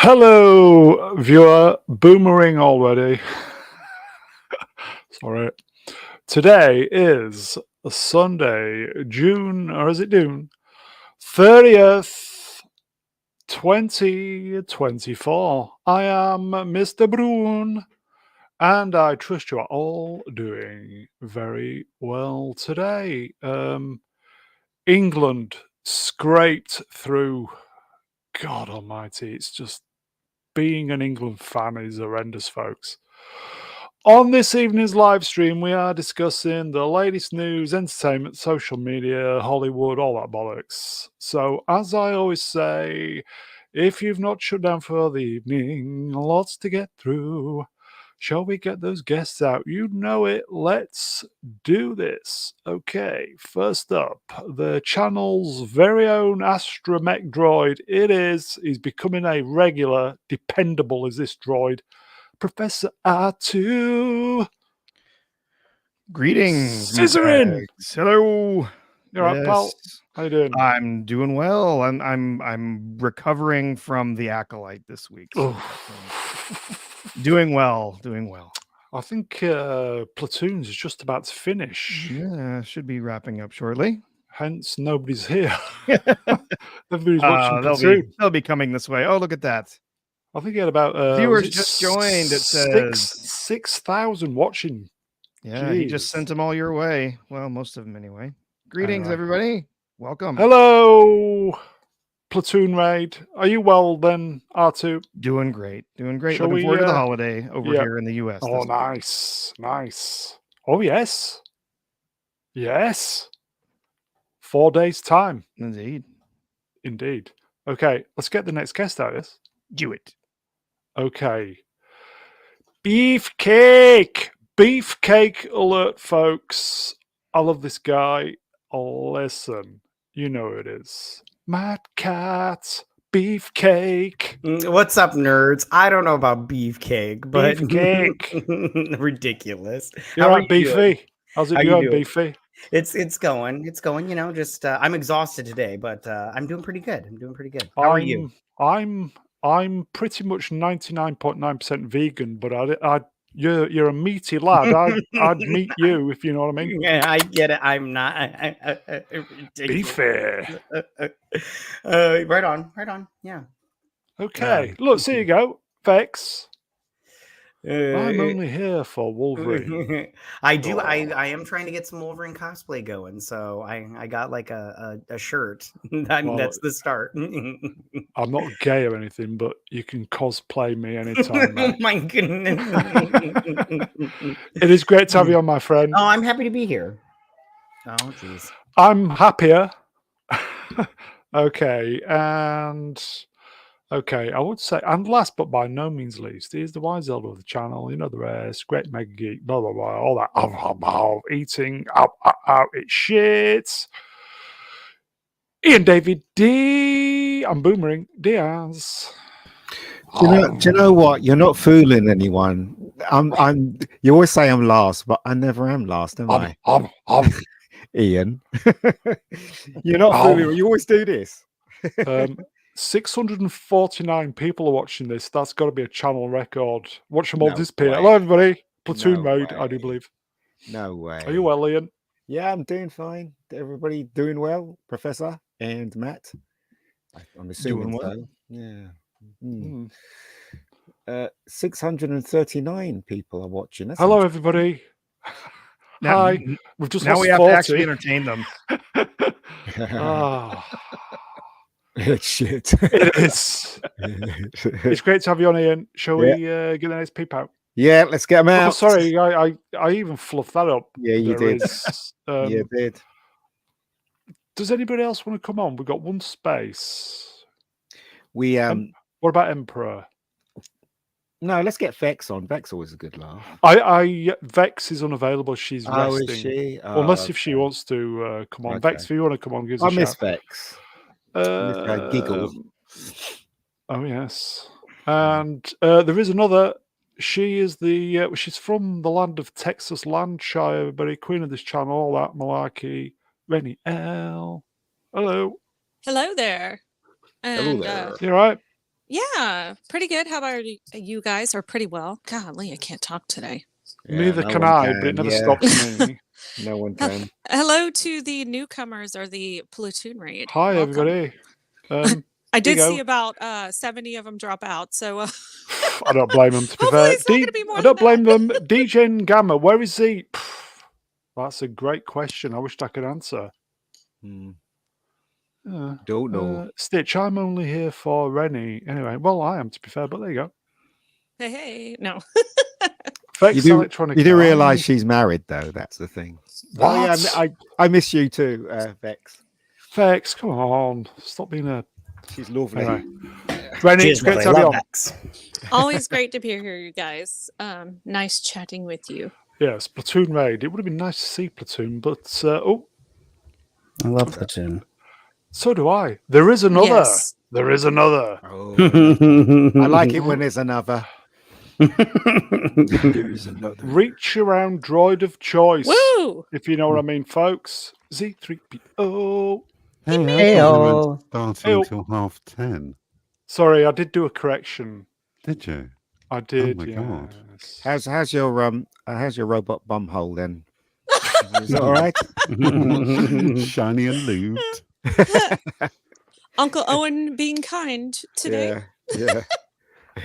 Hello, viewer. Boomerang already. Sorry. Today is Sunday, June, or is it June? 30th, 2024. I am Mr. Brun, and I trust you are all doing very well today. England scraped through. God almighty, it's just being an England fan is horrendous, folks. On this evening's live stream, we are discussing the latest news, entertainment, social media, Hollywood, all that bollocks. So, as I always say, if you've not shut down for the evening, lots to get through. Shall we get those guests out? You know it. Let's do this. Okay, first up, the channel's very own astromech droid. It is. He's becoming a regular. Dependable is this droid. Professor R2. Greetings, Scissoring. Hello. You're right, pal. How you doing? I'm doing well. I'm recovering from the Acolyte this week. So doing well. I think Platoon's is just about to finish. Yeah, should be wrapping up shortly. Hence, nobody's here. Everybody's watching Platoon. They'll be coming this way. Oh, look at that. I think he had about viewers just joined. It says 6,000 watching. Yeah, Jeez. He just sent them all your way. Well, most of them anyway. Greetings, everybody. Welcome. Hello, Platoon Raid. Are you well then, R2? Doing great. Looking forward to the holiday over here in the US. Oh, nice. Oh, yes. 4 days time. Indeed. Okay, let's get the next guest out of this. Do it. Okay. Beefcake alert, folks. I love this guy. Listen, you know who it is. Mad Cat, Beefcake. What's up, nerds? I don't know about Beefcake, but Beefcake. Ridiculous. You're right, Beefy. How's it going, Beefy? It's going. You know, just I'm exhausted today, but I'm doing pretty good. How are you? I'm pretty much 99.9% vegan, but you're a meaty lad. I'd meet you if you know what I mean. Yeah, I get it. I'm not Beefy. Right on. Yeah. Okay. Look, see you go, Vex. I'm only here for Wolverine. I am trying to get some Wolverine cosplay going, so I got like a shirt. That's the start. I'm not gay or anything, but you can cosplay me anytime. Oh my goodness! It is great to have you on, my friend. Oh, I'm happy to be here. Oh, jeez. I'm happier. Okay, I would say, and last but by no means least, he is the wise elder of the channel. You know the rest, great mega geek, blah, blah, blah, all that eating, it's shit. Ian David D. I'm Boomerang Diaz. Do you know what? You're not fooling anyone. You always say I'm last, but I never am last, am I? Ian. You're not fooling. You always do this. 649 people are watching this. That's got to be a channel record. Watch them all disappear. Hello, everybody. Platoon mode, I do believe. No way. Are you well, Ian? Yeah, I'm doing fine. Everybody doing well? Professor and Matt? I'm assuming so. Yeah. 639 people are watching. That's hello, everybody. Hi. We've just now lost we have 40. to actually entertain them. It's shit. It is. It's great to have you on, Ian. Shall we get the next peep out? Yeah, let's get them out. Oh, sorry, I even fluffed that up. Yeah, you did. You did. Does anybody else want to come on? We've got one space. What about Emperor? No, let's get Vex on. Vex always a good laugh. Vex is unavailable. She's resting. Is she? Unless if she wants to come on. Okay. Vex, if you want to come on, give us a shout. I miss Vex. Giggle. Oh yes, and there is another. She is she's from the land of Texas, Landshire, but queen of this channel, all that malarkey. Rennie L. Hello. Hello there. And, hello there. You all right? Yeah, pretty good. How about you guys? Are pretty well. Golly, I can't talk today. Neither no can one I, but it can, never yeah. stops me. No one can. Hello to the newcomers or the platoon raid. Hi, Welcome. everybody. I Here you did see go. about 70 of them drop out. So I don't blame them, to be hopefully fair. it's not going to be more I than don't blame that. them. DJ and Gamma, where is he? That's a great question. I wished I could answer. Don't know. Stitch, I'm only here for Rennie. Anyway, well, I am, to be fair, but there you go. Hey, no. Vex Electronic. You do realise she's married, though. That's the thing. What? Oh, yeah, I miss you too, Vex. Vex, come on. Stop being a... She's lovely. Anyway. Rennie, it's great to have you on. Always great to be here, you guys. Nice chatting with you. Yes, Platoon Raid. It would have been nice to see Platoon, but... I love Platoon. So do I. There is another. Yes. There is another. Oh, I like it when there's another. Reach around droid of choice. Woo! If you know what I mean, folks. Z3PO. Hey, Heyo. starting until 10:30. Sorry, I did do a correction. Did you? I did. my God. Yes. How's your robot bum hole then? Is it all right? Shiny and lubed. Uncle Owen being kind today. Yeah.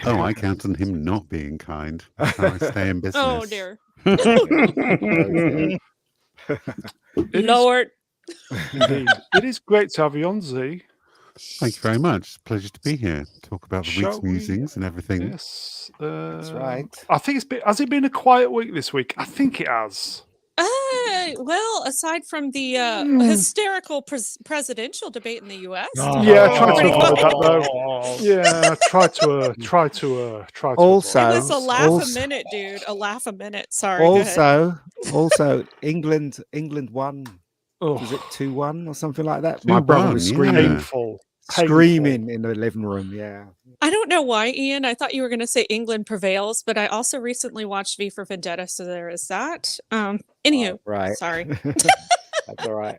Oh, I count on him not being kind. That's how I stay in business. Oh, dear. Lord. Lord. Indeed. It is great to have you on, Z. Thank you very much. It's a pleasure to be here. Talk about the Shall week's we? musings and everything. Yes. That's right. I think has it been a quiet week this week? I think it has. Well, aside from the hysterical presidential debate in the U.S. Yeah, I tried to avoid that though. Yeah, try to Also, It was a laugh also- a minute, dude. A laugh a minute. Sorry. go ahead. Also, England won. avoid. Was it 2-1 or something like that? 2-1, My brother was yeah. screaming, Painful. screaming in the living room. Yeah. I don't know why, Ian. I thought you were going to say England prevails, but I also recently watched V for Vendetta, so there is that. Anywho, Right. sorry. That's all right.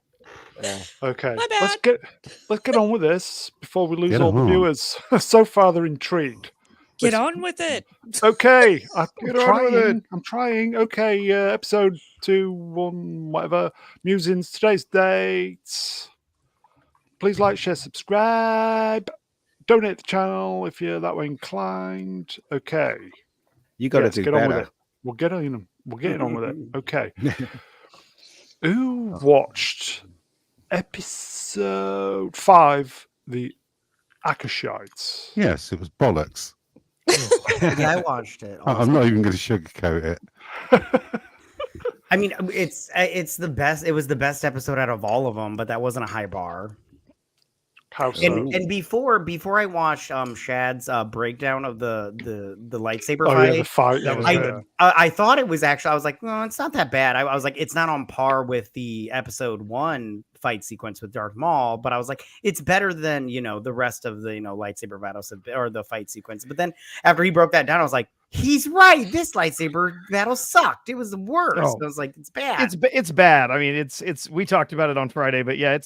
Yeah. Okay, My let's get on with this before we lose Get all the on. viewers. So far, they're intrigued. Get on with it. Okay, I'm Get on with trying. I'm trying. Okay, episode 2, 1, whatever. Musings. Today's date. Please like, share, subscribe. Donate the channel if you're that way inclined. Okay. You got to Yes, do get on with better. it. We're getting on with it. Okay. Who watched episode 5, the Acolyte? Yes, it was bollocks. Yeah, I watched it. I'm not even going to sugarcoat it. I mean, it's the best. It was the best episode out of all of them, but that wasn't a high bar. How so? And before I watched Shad's breakdown of the lightsaber Oh, fight, yeah, the fight. That was yeah. good. I thought it was actually. I was like, no, it's not that bad. I was like, it's not on par with the episode 1 fight sequence with Darth Maul, but I was like, it's better than the rest of the lightsaber battles or the fight sequence. But then after he broke that down, I was like, he's right. This lightsaber battle sucked. It was the worst. Oh. I was like, it's bad. It's bad. I mean, it's we talked about it on Friday, but yeah,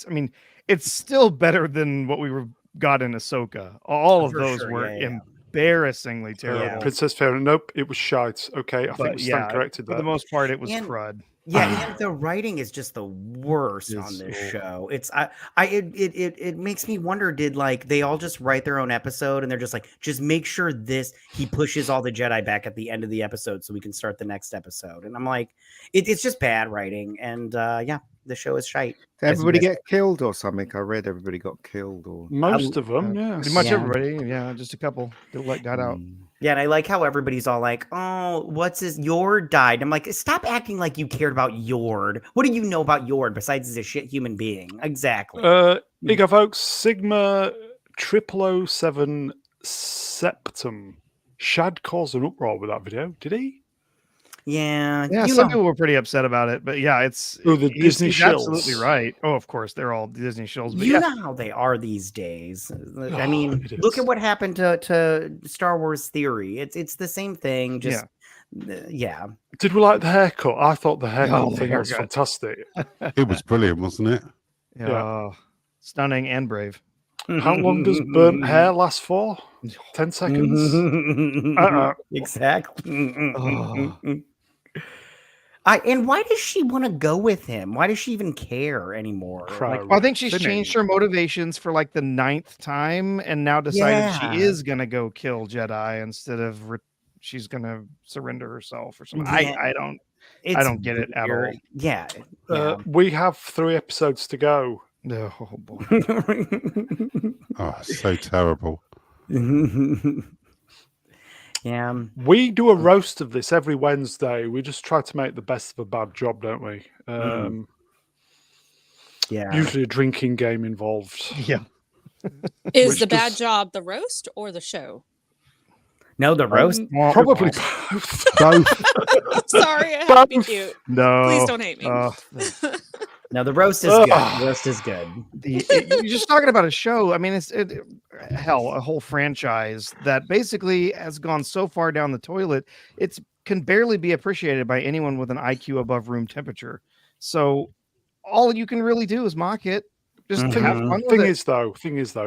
it's still better than what we got in Ahsoka. All of For those sure, were yeah. embarrassingly terrible. Yeah. Princess Fiona. Nope, it was shite. Okay, I think But we yeah, stand corrected for there. the most part, it was And- crud. Yeah, and the writing is just the worst It's on this awful. show. It makes me wonder, did they all just write their own episode and they're just like, just make sure he pushes all the Jedi back at the end of the episode so we can start the next episode. And I'm like, it's just bad writing. And yeah, the show is shite. Did everybody As you guys- get killed or something? I read everybody got killed or Most of them, yes. Pretty much Yeah. everybody. Yeah, just a couple that let that out. Yeah, and I like how everybody's all like, oh, what's his Yord died. I'm like, stop acting like you cared about Yord. What do you know about Yord besides he's a shit human being? Exactly. Here you go, folks. Sigma 0007 Septum. Shad caused an uproar with that video. Did he? Yeah. Yeah, you some know- people were pretty upset about it, but yeah, Oh, the Disney he's shills. absolutely right. Oh, of course, they're all Disney shills, but You yeah, know how they are these days. I Oh, mean, it look is. at what happened to Star Wars Theory. It's the same thing. Just yeah. Did we like the haircut? I thought the haircut Oh, the thing was haircut. fantastic. It was brilliant, wasn't it? yeah, stunning and brave. How long does burnt hair last for? 10 seconds? Exactly. Oh. And why does she want to go with him? Why does she even care anymore? Like, Well, I think she's Thinning. changed her motivations for like the 9th time and now decided she Yeah. is going to go kill Jedi instead of she's going to surrender herself or something. Yeah. I don't it's get it at weird. all. Yeah. We have 3 episodes to go. Oh boy. Oh, so terrible. Yeah. We do a roast of this every Wednesday. We just try to make the best of a bad job, don't we? Yeah. Usually a drinking game involved. Yeah. Is Which the bad does- job the roast or the show? No, the roast. Probably both. Both. Sorry, I have to be Both. cute. No. Please don't hate me. No, the roast is good. The roast is good. You're just talking about a show. I mean, hell, a whole franchise that basically has gone so far down the toilet, it's can barely be appreciated by anyone with an IQ above room temperature. So all you can really do is mock it. Just have fun with Thing it. is though,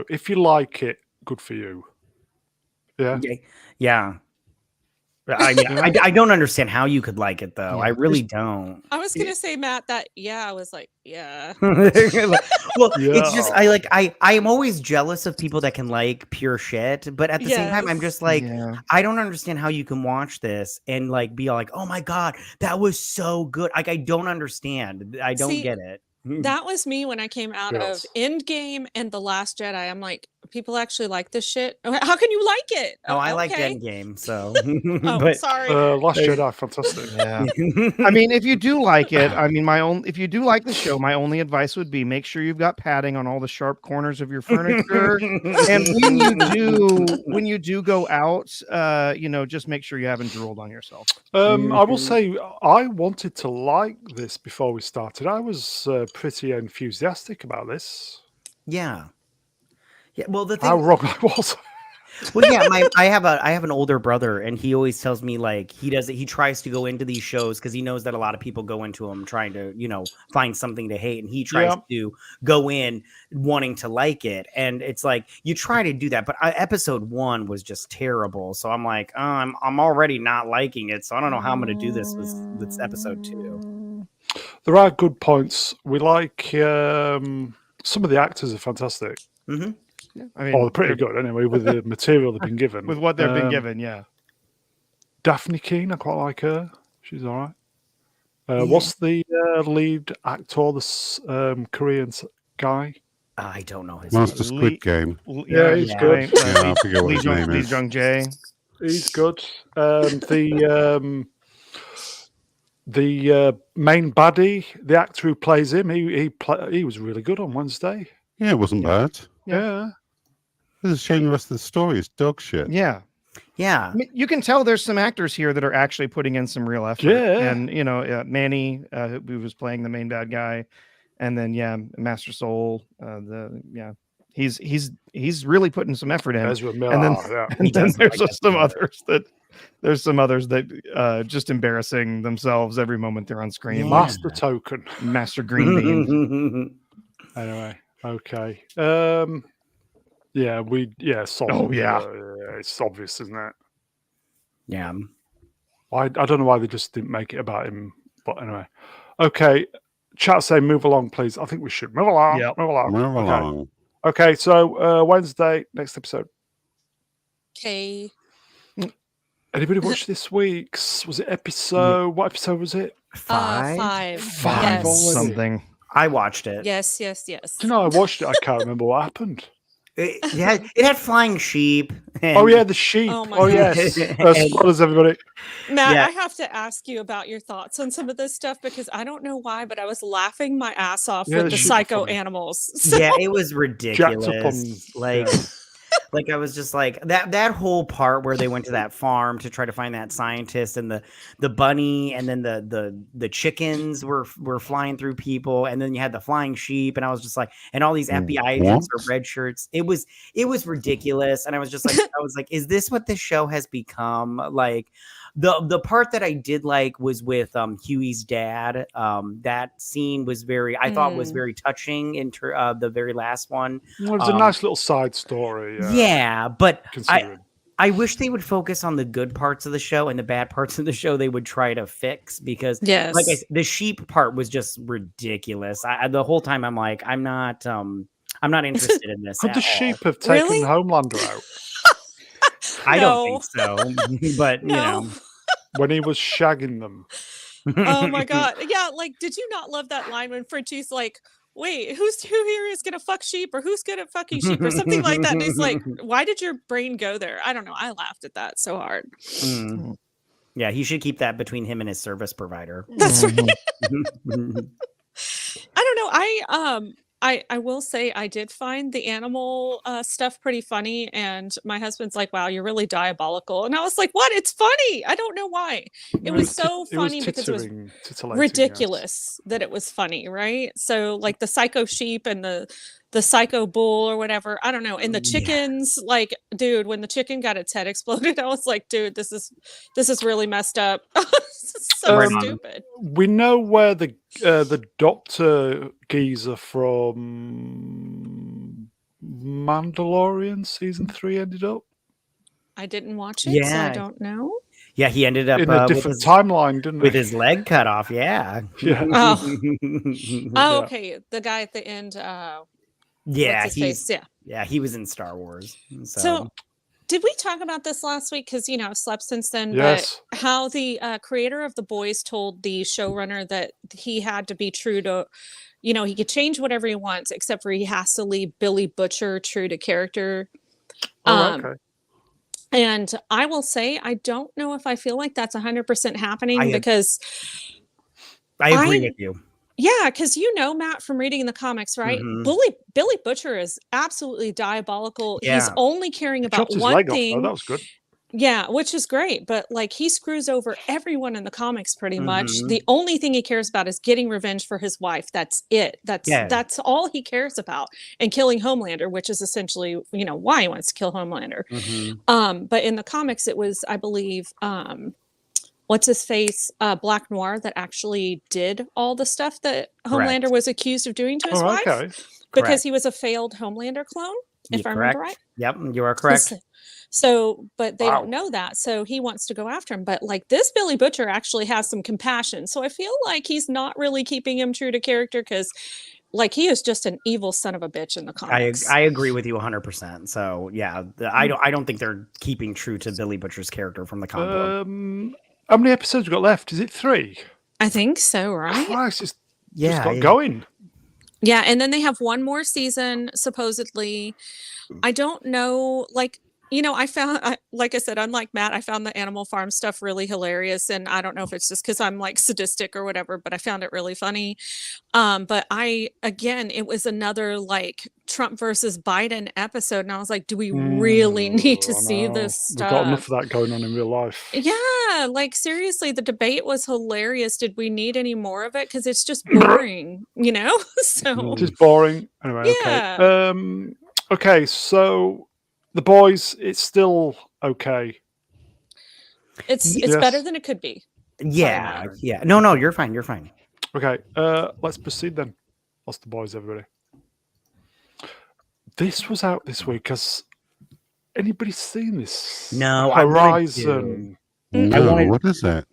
if you like it, good for you. Yeah. Yeah. I don't understand how you could like it though. Yeah. I really don't. I was gonna say, Matt, that I was like, yeah. Well, it's just Yeah. I am always jealous of people that can like pure shit, but at the same time, I'm Yes. just like, Yeah. I don't understand how you can watch this and like be all like, oh my god, that was so good. Like I don't understand. I don't See, get it. That was me when I came out Yes. of Endgame and The Last Jedi. I'm like, people actually like this shit. How can you like it? Oh, I like Okay. Endgame, so Oh, but sorry. Last Jedi, fantastic. Yeah. I mean, if you do like it, if you do like the show, my only advice would be make sure you've got padding on all the sharp corners of your furniture. And when you do go out, just make sure you haven't drooled on yourself. I will say I wanted to like this before we started. I was pretty enthusiastic about this. yeah. Well, the How thing, wrong I was. well, yeah, I have an older brother, and he always tells me like he tries to go into these shows because he knows that a lot of people go into them trying to find something to hate, and he tries to go in wanting to like it, and it's like you try to do that, but episode 1 was just terrible, so I'm like, I'm already not liking it, so I don't know how I'm going to do this with episode 2. There are good points. We like some of the actors are fantastic. Mm-hmm. I mean, They're pretty good anyway with the material they've been given. with what they've been given. Yeah. Daphne Keane, I quite like her. She's all right. What's the lead actor, this Korean guy? I don't know his Master name. Squid Game. Yeah, he's good. Yeah, I forget what Lee his name is. Jung Jae. He's good. The main baddie, the actor who plays him, he was really good on Wednesday. Yeah, it wasn't bad. Yeah. This is showing the rest of the story. It's dog shit. Yeah. Yeah. I mean, you can tell there's some actors here that are actually putting in some real effort. Yeah. And, Manny, who was playing the main bad guy. And then, Master Soul. He's really putting some effort in. Ezra Miller. And then, yeah. and then does there's like some others that just embarrassing themselves every moment they're on screen. Yeah. Like Master Token. Master Green Bean. Anyway, okay. Solid. Oh, yeah. It's obvious, isn't it? Yeah. I don't know why they just didn't make it about him, but anyway. Okay, chat say move along, please. I think we should move along. Yep. Move along. Move along. Okay, so Wednesday, next episode. Okay. Anybody watch this week's? Was it episode? What episode was it? 5. 5 Yes. already. Something. I watched it. Yes. Do you know, I watched it. I can't remember what happened. It had flying sheep. And Oh yeah, the sheep. Oh, my Oh gosh. yes. And- Spoilers, everybody. Matt, Yeah. I have to ask you about your thoughts on some of this stuff because I don't know why, but I was laughing my ass off Yeah, with the the sheep are psycho funny. animals. So- Yeah, it was ridiculous. Jacked up on- Like, yeah. like I was just like that whole part where they went to that farm to try to find that scientist, and the bunny, and then the chickens were flying through people, and then you had the flying sheep, and I was just like, and all these FBI agents or red shirts. It was ridiculous, and I was just like, is this what this show has become? Like, The part that I did like was with Huey's dad. That scene was I thought was very touching in the very last one. Well, it was a nice little side story. Yeah, but considering. I wish they would focus on the good parts of the show, and the bad parts of the show they would try to fix, because Yes. the sheep part was just ridiculous. The whole time I'm like, I'm not interested in this. Could at the all. sheep have taken Really? Homelander out I don't No. think so, but you No. know. when he was shagging them? Oh my god. Yeah, like, did you not love that line when Frenchie's like, wait, who here is gonna fuck sheep, or who's good at fucking sheep, or something like that? And he's like, why did your brain go there? I don't know. I laughed at that so hard. Mm. Yeah, he should keep that between him and his service provider. That's right. I don't know. I will say I did find the animal stuff pretty funny, and my husband's like, "Wow, you're really diabolical," and I was like, "What? It's funny. I don't know why. It was so funny because it was titillating, ridiculous that it was funny, right? So like the psycho sheep and the psycho bull or whatever, I don't know, and the chickens, like, dude, when the chicken got its head exploded, I was like, dude, this is really messed up. So stupid. We know where the doctor geezer from Mandalorian season 3 ended up. I didn't watch it, so I Yeah. don't know. Yeah, he ended up in a different timeline, didn't with he? his leg cut off. Yeah. Yeah. Oh, okay. The guy at the end. Yeah, what's his face? Yeah, he was in Star Wars. So did we talk about this last week? Because, you know, I've slept since then. Yes. But how the creator of The Boys told the showrunner that he had to be true to, you know, he could change whatever he wants, except for he has to leave Billy Butcher true to character. Okay. And I will say, I don't know if I feel like that's 100% happening, because I agree with you. yeah, because you know Matt from reading in the comics, right? Billy Butcher is absolutely diabolical. Yeah. He's only caring about Chopped his one leg off, thing. though. That was good. Yeah, which is great, but like he screws over everyone in the comics pretty much. The only thing he cares about is getting revenge for his wife. That's it. That's all he cares about. And killing Homelander, which is essentially, you know, why he wants to kill Homelander. But in the comics it was, I believe, what's his face, Black Noir, that actually did all the stuff that Homelander was accused of doing to his wife. Because he was a failed Homelander clone, if I remember right. Yep, you are correct. So, but they don't know that. So he wants to go after him. But like this Billy Butcher actually has some compassion. So I feel like he's not really keeping him true to character, because like he is just an evil son of a bitch in the comics. I agree with you 100%. So yeah, I don't think they're keeping true to Billy Butcher's character from the comic book. How many episodes we got left? Is it 3? I think so, right? Christ, it's just got going. Yeah, and then they have one more season, supposedly. I don't know, like, you know, like I said, unlike Matt, I found the Animal Farm stuff really hilarious, and I don't know if it's just because I'm like sadistic or whatever, but I found it really funny. But it was another like Trump versus Biden episode, and I was like, do we really need to see this stuff? We've got enough of that going on in real life. Yeah, like seriously, the debate was hilarious. Did we need any more of it? Because it's just boring, you know? So it is boring. Anyway, yeah. Okay, so The Boys, it's still okay. It's better than it could be. Yeah, yeah. No, you're fine. You're fine. Okay, let's proceed then. What's The Boys, everybody? This was out this week. Has anybody seen this? No, Horizon. No, what is that?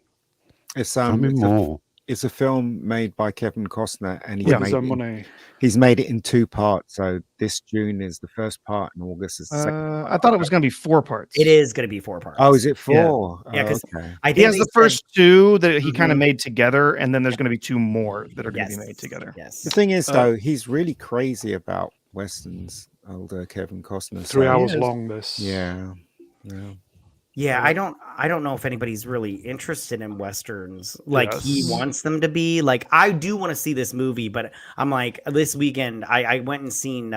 It's Tell me more. It's a film made by Kevin Costner, and With his own money. He's made it in 2 parts. So this June is the first part, and August is the second. I thought it was going to be 4 parts. It is going to be 4 parts. Oh, is it 4? Yeah, because okay. I think he has the first 2 that he kind of Mhm. made together, and then there's going to be 2 more that are going to be made together. Yes. The thing is, though, he's really crazy about westerns. Older Kevin Costner. 3 hours long. This. Yeah. Yeah, I don't know if anybody's really interested in westerns like he Yes. wants them to be. Like I do want to see this movie, but I'm like this weekend I went and seen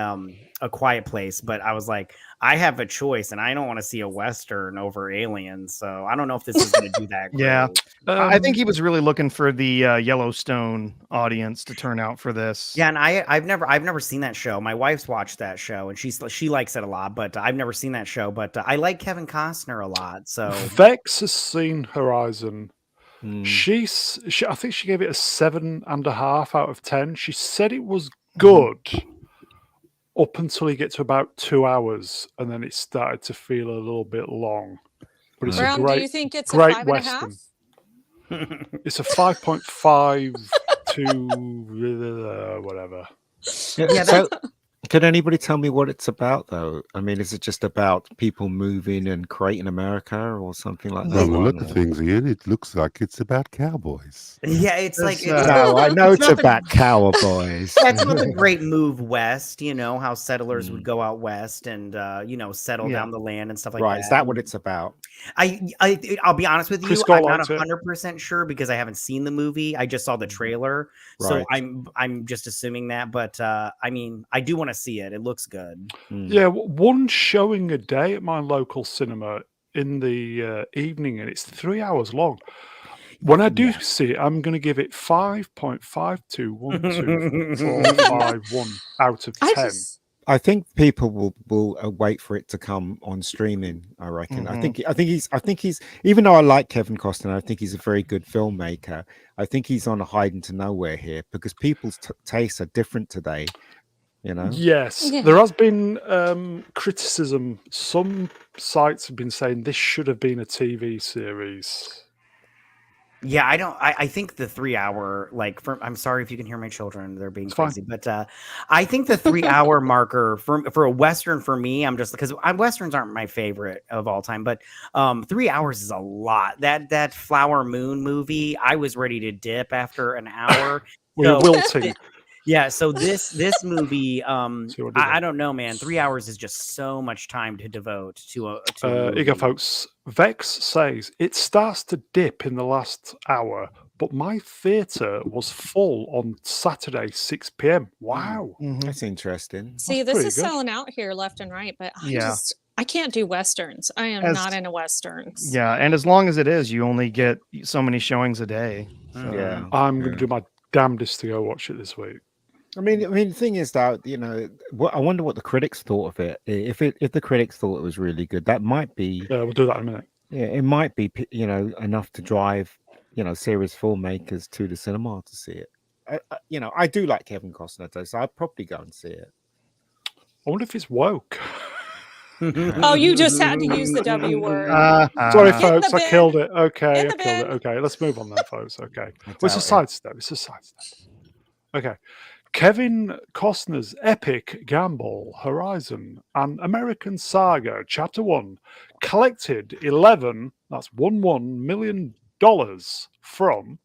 A Quiet Place, but I was like, I have a choice, and I don't want to see a Western over Aliens, so I don't know if this is going to do that. Yeah. Great. I think he was really looking for the Yellowstone audience to turn out for this. Yeah, and I've never seen that show. My wife's watched that show, and she likes it a lot, but I've never seen that show. But I like Kevin Costner a lot, so Vex has seen Horizon. Hmm. I think she gave it a 7.5 out of 10. She said it was good up until you get to about 2 hours, and then it started to feel a little bit long. But it's Brown, a great, do you think it's a great 5.5? Western. It's a 5.5 to whatever. Yeah, so, can anybody tell me what it's about, though? I mean, is it just about people moving and creating America or something like that? From the look of things, Ian, it looks like it's about cowboys. yeah, it's like No, I know it's not the- about cowboys. That's not the great move west. You know how settlers would go out west and settle down the land and stuff like that. Right, is that what it's about? I'll be honest with you, Chris I'm Cole not likes it. 100% sure because I haven't seen the movie. I just saw the trailer, so Right. I'm just assuming that. But I mean, I do want to see it. It looks good. Yeah, one showing a day at my local cinema in the evening, and it's 3 hours long. When I do see it, I'm going to give it 5.5212451 out of 10. I think people will wait for it to come on streaming. I reckon. I think he's. Even though I like Kevin Costner, I think he's a very good filmmaker. I think he's on a hiding to nowhere here because people's tastes are different today. You know. Yes, there has been criticism. Some sites have been saying this should have been a TV series. Yeah, I think the 3 hour, I'm sorry if you can hear my children, they're being crazy, but I think the 3 hour marker for a Western for me, I'm just because Westerns aren't my favorite of all time, but 3 hours is a lot. That Flower Moon movie, I was ready to dip after an hour. We're wilting. Yeah, so this movie, I don't know, man. 3 hours is just so much time to devote to a Here you go, folks. Vex says it starts to dip in the last hour, but my theatre was full on Saturday 6 p.m. Wow, That's interesting. See, That's this is pretty good. selling out here left and right, but Yeah. I can't do Westerns. I am not into Westerns. Yeah, and as long as it is, you only get so many showings a day. So. Yeah, I'm going to do my damnedest to go watch it this week. I mean, the thing is that I wonder what the critics thought of it. If the critics thought it was really good, that might be. We'll do that in a minute. Yeah, it might be enough to drive series filmmakers to the cinema to see it. I do like Kevin Costner though, so I'd probably go and see it. I wonder if it's woke. Oh, you just had to use the W word. Sorry, Get folks, the I bin. killed it. Okay, Get I the killed it. bin. Okay, let's move on then, folks. Okay, I it's a doubt it. sidestep. It's a sidestep. Okay, Kevin Costner's epic gamble, Horizon, an American Saga, Chapter 1, collected $11 million from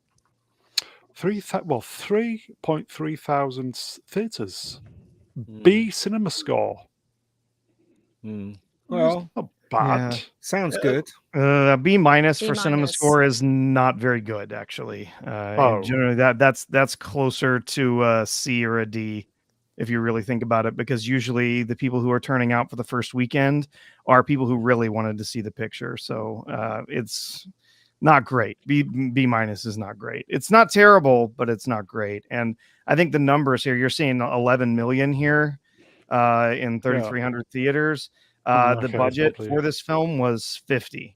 3.3 thousand theaters. B cinema score. Well, Not bad. Yeah. sounds good. B minus B for cinema minus. score is not very good, actually. And generally, that's closer to a C or a D, if you really think about it, because usually the people who are turning out for the first weekend are people who really wanted to see the picture. So it's not great. B minus is not great. It's not terrible, but it's not great. And I think the numbers here, you're seeing 11 million here in 3,300 theaters. The budget for this film was 50.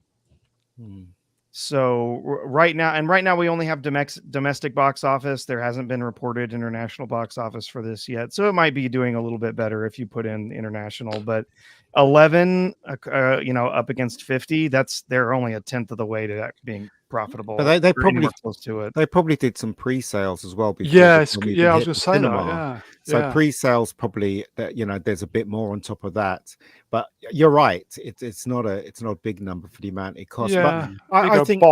So right now we only have domestic box office. There hasn't been reported international box office for this yet. So it might be doing a little bit better if you put in international, but 11, up against 50, they're only a tenth of the way to that being profitable. But they or probably anywhere close to it. They probably did some pre-sales as well. Before Yeah, the film I even was hit going to the say cinema. that. Yeah. So yeah. pre-sales probably there's a bit more on top of that. But you're right. It's not a big number for the amount it costs. Yeah. But Big I old think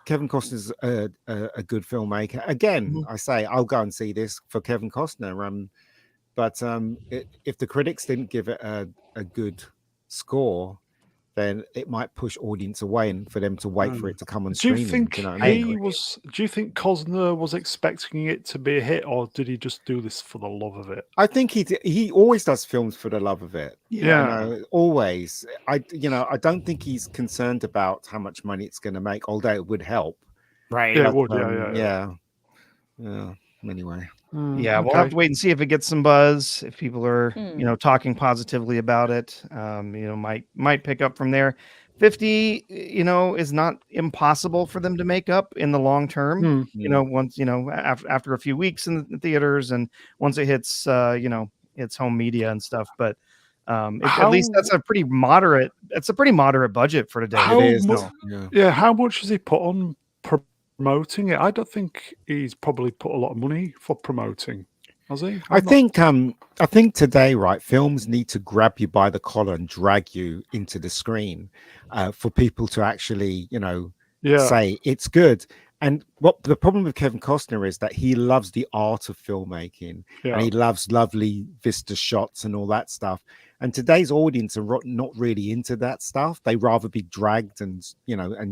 Kevin Costner's a good filmmaker. Again, I say I'll go and see this for Kevin Costner. But if the critics didn't give it a good score, then it might push audience away and for them to wait for it to come on Do you streaming. think Do you know what I mean? he was? Do you think Cosner was expecting it to be a hit, or did he just do this for the love of it? I think he always does films for the love of it. Yeah. You know, always. I don't think he's concerned about how much money it's going to make, although it would help. Right. Yeah, But, it would. Yeah. Anyway. Yeah, we'll have to wait and see if it gets some buzz. If people are, talking positively about it, might pick up from there. 50, is not impossible for them to make up in the long term. Once after a few weeks in the theaters, and once it hits, it's home media and stuff. But at least that's a pretty moderate. That's a pretty moderate budget for today. How It is. mu- how much has he put on promoting it? I don't think he's probably put a lot of money for promoting, has he? I think today, right, films need to grab you by the collar and drag you into the screen for people to actually, say it's good. And what the problem with Kevin Costner is that he loves the art of filmmaking and he loves lovely vista shots and all that stuff. And today's audience are not really into that stuff. They rather be dragged and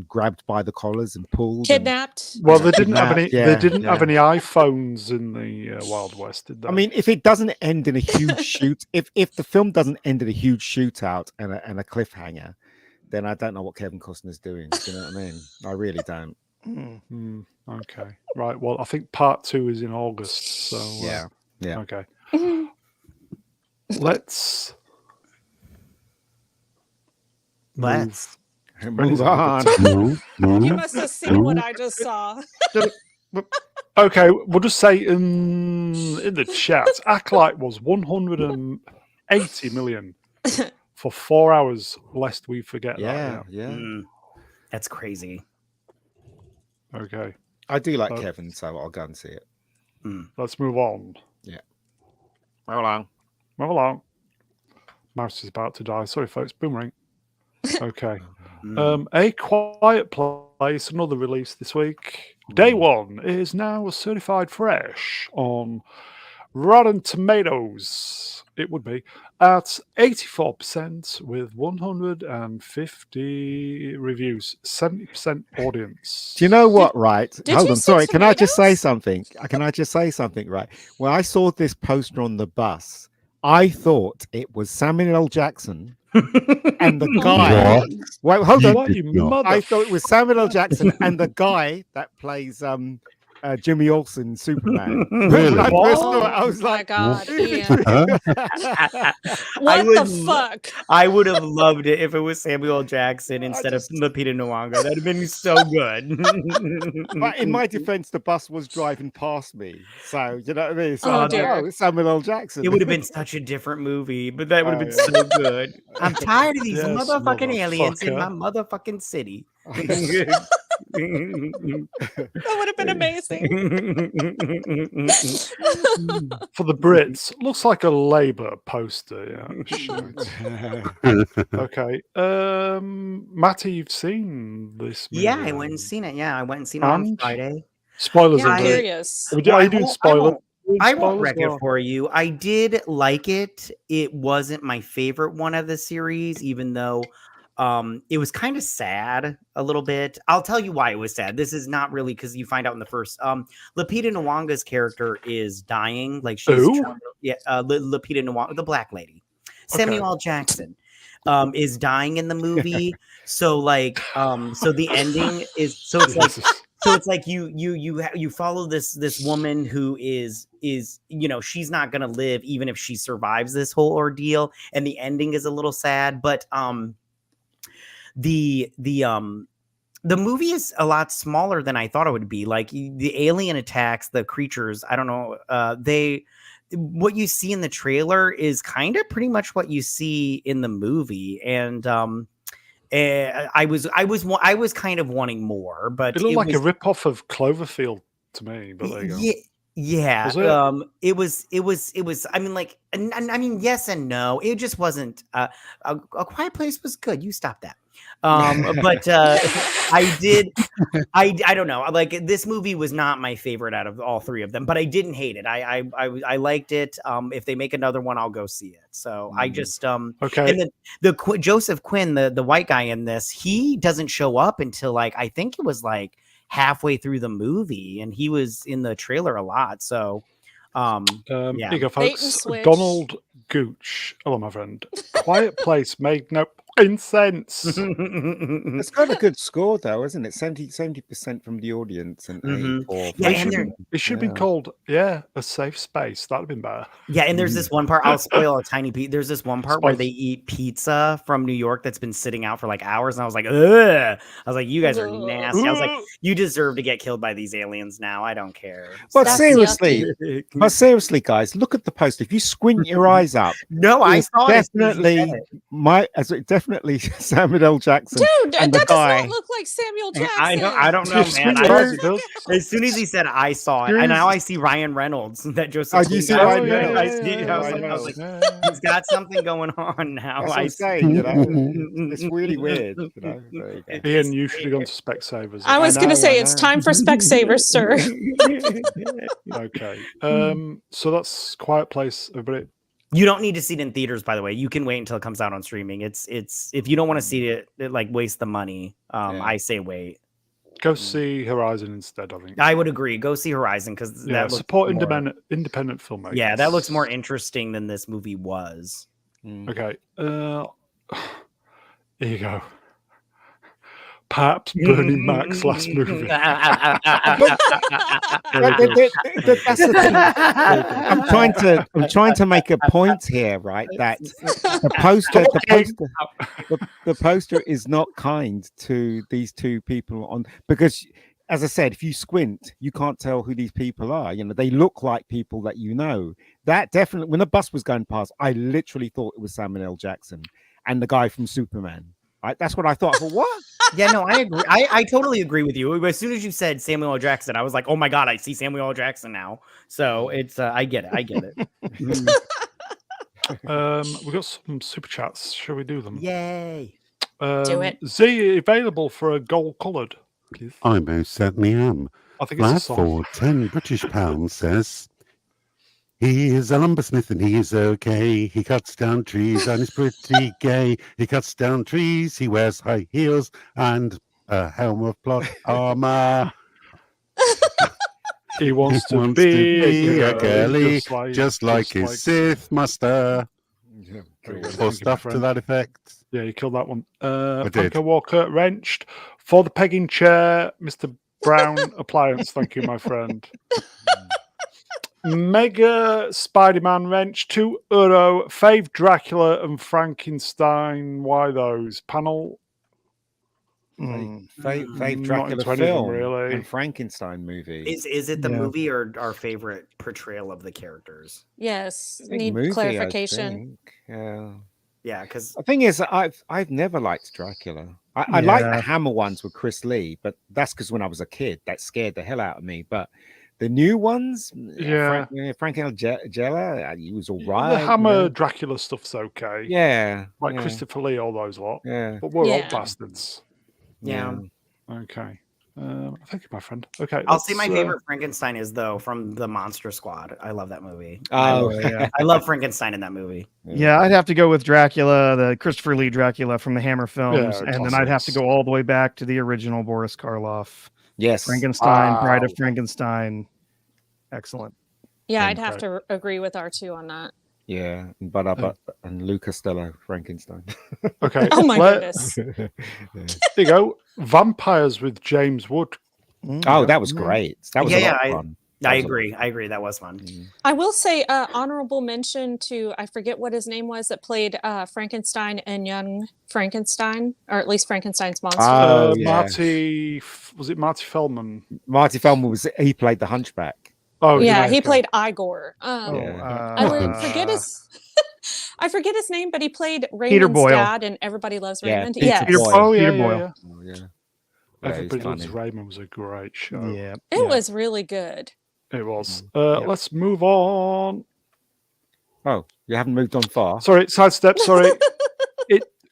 grabbed by the collars and pulled, kidnapped. Well, they didn't have any. Yeah, they didn't have any iPhones in the Wild West, did they? I mean, if it doesn't end in a huge shoot, if the film doesn't end in a huge shootout and a cliffhanger, then I don't know what Kevin Costner's doing. Do you know what I mean? I really don't. Okay, right. Well, I think part 2 is in August. So yeah. Okay. Let's move on. You must have seen what I just saw. Okay, we'll just say in the chat, Acolyte was 180 million for 4 hours, lest we forget that. Yeah. That's crazy. Okay. I do like Kevin, so I'll go and see it. Let's move on. Yeah. Move along. Mouse is about to die. Sorry, folks. Boomerang. Okay. A Quiet Place, another release this week. Day 1 is now certified fresh on Rotten Tomatoes. It would be at 84% with 150 reviews, 70% audience. Do you know what? Right. Hold on. Sorry. Can I just say tomatoes? something? Right. When I saw this poster on the bus, I thought it was Samuel L. Jackson and the guy. Wait, hold on. I thought it was Samuel L. Jackson and the guy that plays Jimmy Olsen in Superman. Really? I first saw it, I was like, God, Ian. I What the fuck? I would have loved it if it was Samuel Jackson instead of Lupita Nyong'o. That'd have been so good. But in my defense, the bus was driving past me. So, you know what I mean? So, Oh, dear. it's Samuel L. Jackson. It would have been such a different movie, but that would have been so good. I'm tired of these Yes, motherfucking aliens in my motherfucker. motherfucking city. That would have been amazing. For the Brits, looks like a Labour poster. Yeah. Shite. Okay. Matty, you've seen this movie? Yeah, I went and seen it. Yeah, I went and seen it on And? Friday. Spoilers I'm alert. curious. Are you doing spoilers? I won't Spoilers wreck it or- for you. I did like it. It wasn't my favorite one of the series, even though it was kind of sad a little bit. I'll tell you why it was sad. This is not really because you find out in the first. Lupita Nyong'o's character is dying. Like she's Who? Lupita Nyong'o, the black lady, Samuel L. Jackson, is dying in the movie. So like, so the ending is so it's like. So it's like you follow this woman who is she's not gonna live even if she survives this whole ordeal, and the ending is a little sad. But the movie is a lot smaller than I thought it would be. Like the alien attacks, the creatures, I don't know, what you see in the trailer is kind of pretty much what you see in the movie, and I was kind of wanting more, but It looked like a rip-off of Cloverfield to me, but there you go. Yeah. Was it? It was. I mean, I mean, yes and no. It just wasn't. A Quiet Place was good. You stop that. But I don't know. Like, this movie was not my favorite out of all three of them, but I didn't hate it. I liked it. If they make another one, I'll go see it. So I just Okay. And then Joseph Quinn, the white guy in this, he doesn't show up until like I think it was like halfway through the movie, and he was in the trailer a lot. So Here yeah. you go, Bait and folks. switch. Donald Gooch. Hello, my friend. Quiet Place made no fucking sense. It's got a good score though, isn't it? 70% from the audience and Mhm. 84. Yeah, It and should, they're- be, it should have been called, A Safe Space. That'd have been better. Yeah, and there's this one part, I'll spoil a tiny piece. There's this one part where Spoil. they eat pizza from New York that's been sitting out for like hours, and I was like, ugh. I was like, you guys are Ugh. nasty. I was like, you deserve to get killed by these aliens now. I don't care. But That's seriously, guys, look at the poster. If you squint your eyes up, No, I it's saw it. as soon as you definitely said definitely Samuel L. Jackson. Dude, and that the does guy. not look like Samuel it. Jackson. I don't know, Squint man. your eyes, it does. As soon as he said I saw it, and now I see Ryan Reynolds. That Joseph. Oh, do you Quinn see guy. Ryan yeah, Reynolds? I see- I was Ryan like, Reynolds. he's got something going on now. That's what I I'm see. saying, you know. It's really weird, you know. There you go. Ian, you should have gone to Specsavers. I was going know, to say I it's know. time for Specsavers, sir. Okay. So that's Quiet Place, everybody. You don't need to see it in theaters, by the way. You can wait until it comes out on streaming. It's if you don't want to see it, like waste the money. I say wait. Go see Horizon instead, I think. I would agree. Go see Horizon because Yeah, that looks support more, independent filmmakers. yeah, that looks more interesting than this movie was. Okay. Here you go. Perhaps Bernie Mac's last movie. That's the thing. I'm trying to make a point here, right? That the poster is not kind to these two people on, because as I said, if you squint, you can't tell who these people are. You know, they look like people that you know. That definitely, when the bus was going past, I literally thought it was Samuel L. Jackson and the guy from Superman. Right? That's what I thought. I thought, what? Yeah, no, I agree. I totally agree with you. As soon as you said Samuel L. Jackson, I was like, oh my God, I see Samuel L. Jackson now. So it's, I get it. We've got some super chats. Shall we do them? Yay. Do it. Z, available for a gold coloured, please. I most certainly am. I think it's a Lad song. for 10 British pounds says, he is a lumbersmith and he is okay. He cuts down trees and is pretty gay. He cuts down trees, he wears high heels and a helm of plot armor. He wants to Wants be a girly, just just like his Sith master. There you go. Or Thank you, my stuff to friend. that effect. Yeah, you killed that one. did. Franco Walker wrenched for the pegging chair. Mr. Brown appliance. Thank you, my friend. Mega Spider-Man wrench, €2. Fave Dracula and Frankenstein. Why those? Panel. Fave Not into Dracula any of them, film really. and Frankenstein movie. Is it the Yeah. movie or our favorite portrayal of the characters? Yes, I think need movie, I clarification. think. Yeah. Yeah, because The thing is, I've never liked Dracula. I like Yeah. the Hammer ones with Chris Lee, but that's because when I was a kid, that scared the hell out of me. But the new ones, Yeah. Frank Langella, he was all The right. Hammer Dracula stuff's okay. Yeah, Like yeah, Christopher Lee, all those lot. yeah, But we're Yeah. old bastards. yeah. Okay. Thank you, my friend. Okay. I'll say my let's, favorite Frankenstein is though from the Monster Squad. I love that movie. Oh, yeah. I love Frankenstein in that movie. Yeah, I'd have to go with Dracula, the Christopher Lee Dracula from the Hammer films, Yeah, and then I'd have to classics. go all the way back to the original Boris Karloff, yes. Frankenstein, Bride of Wow. Frankenstein. Excellent. Yeah, And I'd have to agree with R2 on that. Yeah, but and Lou Costello, Frankenstein. Okay. Oh my goodness. There you go. Vampires with James Wood. Oh, that was great. That was a Yeah, lot yeah, of fun. I agree. That was fun. I will say honorable mention to, I forget what his name was, that played Frankenstein and Young Frankenstein, or at least Frankenstein's monster. Oh, yeah. Was it Marty Feldman? Marty Feldman he played the Hunchback. Oh, yeah, okay. he played Igor. Yeah. I would forget his I forget his name, but he played Peter Raymond's Boyle. dad and Everybody Loves Yeah, Raymond. Peter Yes. Boyle. Oh, yeah, Peter yeah, Boyle. yeah. Oh, yeah. Everybody he's Loves funny. Raymond was a great show. Yeah. It was really good. It was. Yeah. Let's move on. Oh, you haven't moved on far. Sorry, sidestep. Sorry.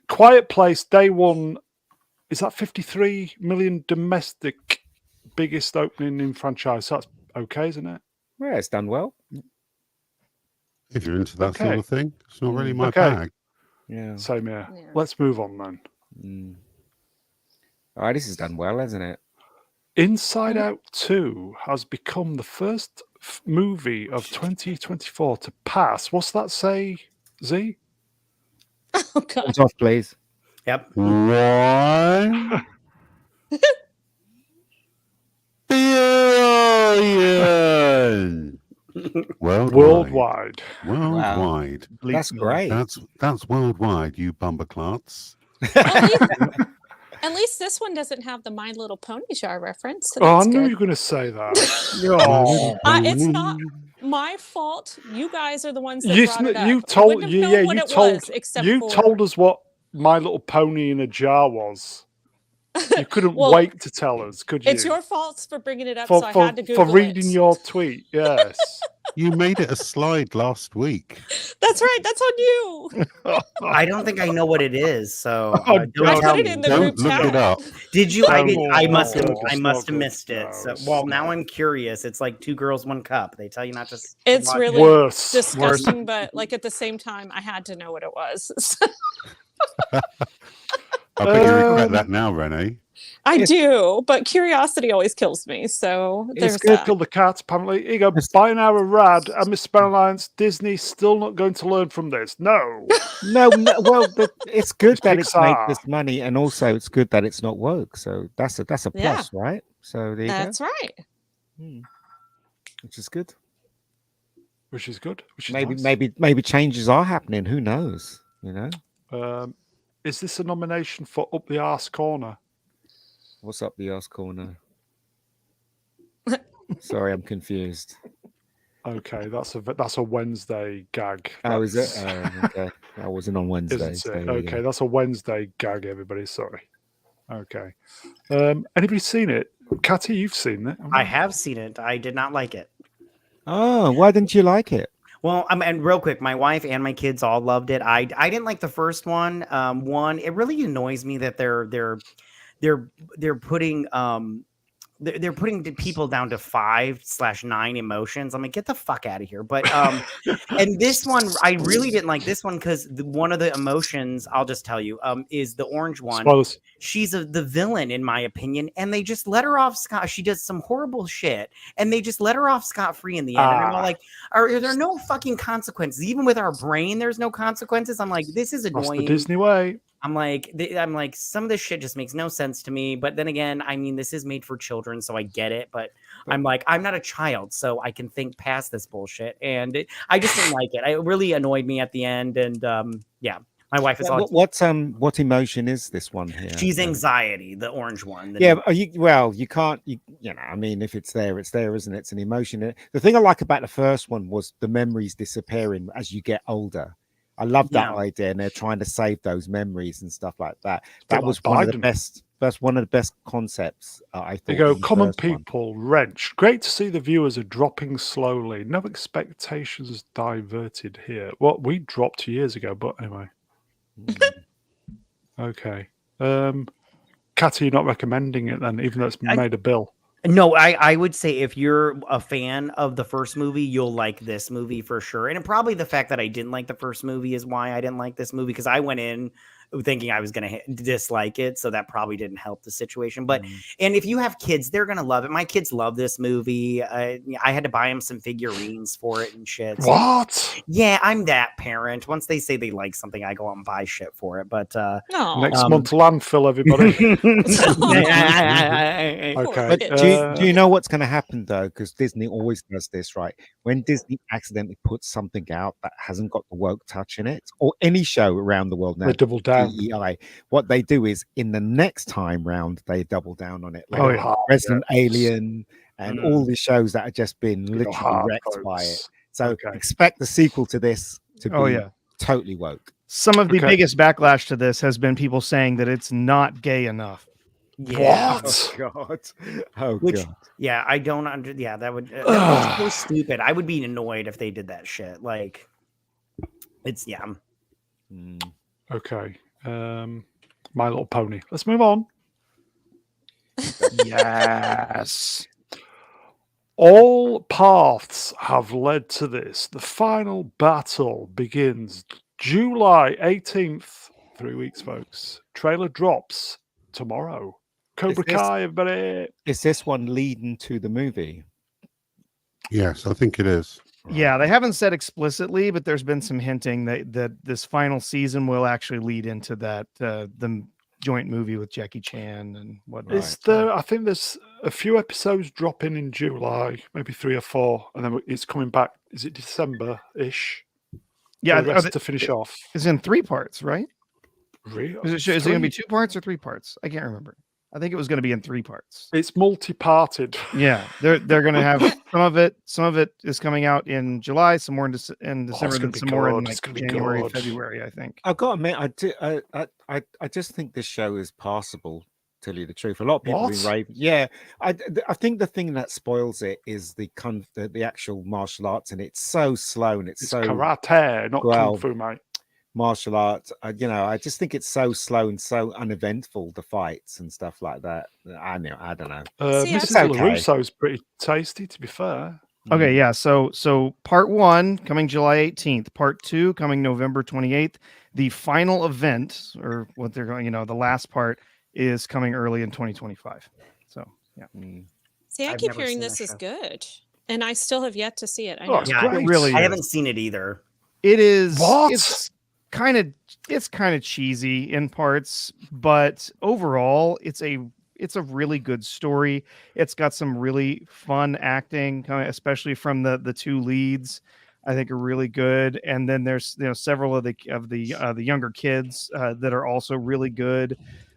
Quiet Place, day one, is that 53 million domestic biggest opening in franchise? So that's okay, isn't it? Yeah, it's done well. If you're into that sort Okay. of thing, it's not really my Okay. bag. Yeah. Same here. Yeah. Let's move on then. All right, this is done well, hasn't it? Inside Out 2 has become the first movie of 2024 to pass. What's that say, Z? Oh God. Hands off, please. Yep. 1 billion Worldwide. Worldwide. That's great. That's worldwide, you bumperclots. At least this one doesn't have the My Little Pony jar reference. So Oh, I that's knew good. you were going to say that. It's not my fault. You guys are the ones that You, brought it up. you I told, wouldn't have known what it was, except you for told us what My Little Pony in a jar was. You couldn't Well, wait to tell us, could you? it's your fault for bringing it up, for, so I for, had to Google for reading it. your tweet. Yes. You made it a slide last week. That's right. That's on you. I don't think I know what it is, so Oh, don't I tell put it me. in the Don't group look chat. it up. Did you? I did. I No, must have. no, I it's must not have good. missed it. No, So, it's well, now not. I'm curious. It's like 2 girls, 1 cup. They tell you not to. It's watch really it. Worse. disgusting, but like at the same time, I had to know what it was. I bet you regret that now, Renee. I do, but curiosity always kills me. So there's It's good. that. Kill the cat, apparently. Here you go. By an hour rad and Miss Sparrow Alliance, Disney's still not going to learn from this. No. No, well, it's good that it's made Pixar. this money, and also it's good that it's not woke. So that's a plus, Yeah. right? So there you That's go. right. Which is good. Which is good. Which is Maybe nice. maybe changes are happening. Who knows? You know. Is this a nomination for Up the Arse Corner? What's up the ass corner? Sorry, I'm confused. Okay, that's a Wednesday gag. Oh, is it? That's- Okay. I wasn't on Wednesday. Isn't so it? there you Okay, go. that's a Wednesday gag, everybody. Sorry. Okay. Anybody seen it? Catty, you've seen it. haven't I you? have seen it. I did not like it. Oh, why didn't you like it? Well, and real quick, my wife and my kids all loved it. I didn't like the first one. It really annoys me that they're putting they're putting people down to 5/9 emotions. I'm like, get the fuck out of here. But and this one, I really didn't like this one because one of the emotions, I'll just tell you, is the orange one. Spoilers. She's the villain, in my opinion, and they just let her off scot. She does some horrible shit, and they just let her off scot-free in the end. And I'm all like, are there no fucking consequences? Even with our brain, there's no consequences. I'm like, this is That's annoying. the Disney way. I'm like, some of this shit just makes no sense to me. But then again, I mean, this is made for children, so I get it. But I'm like, I'm not a child, so I can think past this bullshit. And I just didn't like it. It really annoyed me at the end. And yeah, my wife is all. What emotion is this one here? She's anxiety, the orange one. Yeah, you can't. You know, I mean, if it's there, isn't it? It's an emotion. The thing I like about the first one was the memories disappearing as you get older. I love that idea, and they're trying to save those memories and stuff like that. That was one of the best. That's one of the best concepts. I thought. They go, common people, wrenched. Great to see the viewers are dropping slowly. No expectations diverted here. Well, we dropped years ago, but anyway. Okay. Catty, you're not recommending it then, even though it's made a bill. No, I would say if you're a fan of the first movie, you'll like this movie for sure. And probably the fact that I didn't like the first movie is why I didn't like this movie, because I went in thinking I was going to dislike it. So that probably didn't help the situation. But and if you have kids, they're going to love it. My kids love this movie. I had to buy them some figurines for it and shit. So, What? yeah, I'm that parent. Once they say they like something, I go out and buy shit for it. But next month, landfill, everybody. Okay. But do you know what's going to happen though? Because Disney always does this, right? When Disney accidentally puts something out that hasn't got the woke touch in it, or any show around the world now, they double down. DEI, what they do is in the next time round they double down on it, like Resident Alien and all the shows that have just been literally wrecked by it. So expect the sequel to this to be totally woke. Some of the biggest backlash to this has been people saying that it's not gay enough. Yeah. What? Oh God. Oh God. Yeah, I don't that would be so stupid. I would be annoyed if they did that shit. Like it's Okay. My Little Pony. Let's move on. Yes. All paths have led to this. The final battle begins July 18th. 3 weeks, folks. Trailer drops tomorrow. Cobra this- Kai, everybody. Is this one leading to the movie? Yes, I think it is. Yeah, they haven't said explicitly, but there's been some hinting that this final season will actually lead into that the joint movie with Jackie Chan and whatnot. Is there? I think there's a few episodes dropping in July, maybe 3 or 4, and then it's coming back. Is it December-ish? Yeah, the rest to finish off. It's in 3 parts, right? Really? Is it going to be 2 parts or 3 parts? I can't remember. I think it was going to be in 3 parts. It's multi-parted. Yeah, they're going to have some of it. Some of it is coming out in July, some more in December, and some more in like January, February. I think. I've got to admit, I just think this show is passable. Tell you the truth, a lot of people have been raving. Yeah, I think the thing that spoils it is the actual martial arts, and it's so slow and it's so karate, not kung fu, mate. Martial arts, I just think it's so slow and so uneventful, the fights and stuff like that. I don't know. Mrs. LaRusso's pretty tasty, to be fair. Okay, yeah. So part 1 coming July 18th, part 2 coming November 28th. The final event, or what they're going, the last part is coming early in 2025. So yeah. See, I keep hearing this is good, and I still have yet to see it. I know. Yeah, it really. I haven't seen it either. It is. What? It's kind of cheesy in parts, but overall, it's a really good story. It's got some really fun acting, especially from the 2 leads. I think are really good, and then there's several of the younger kids that are also really good.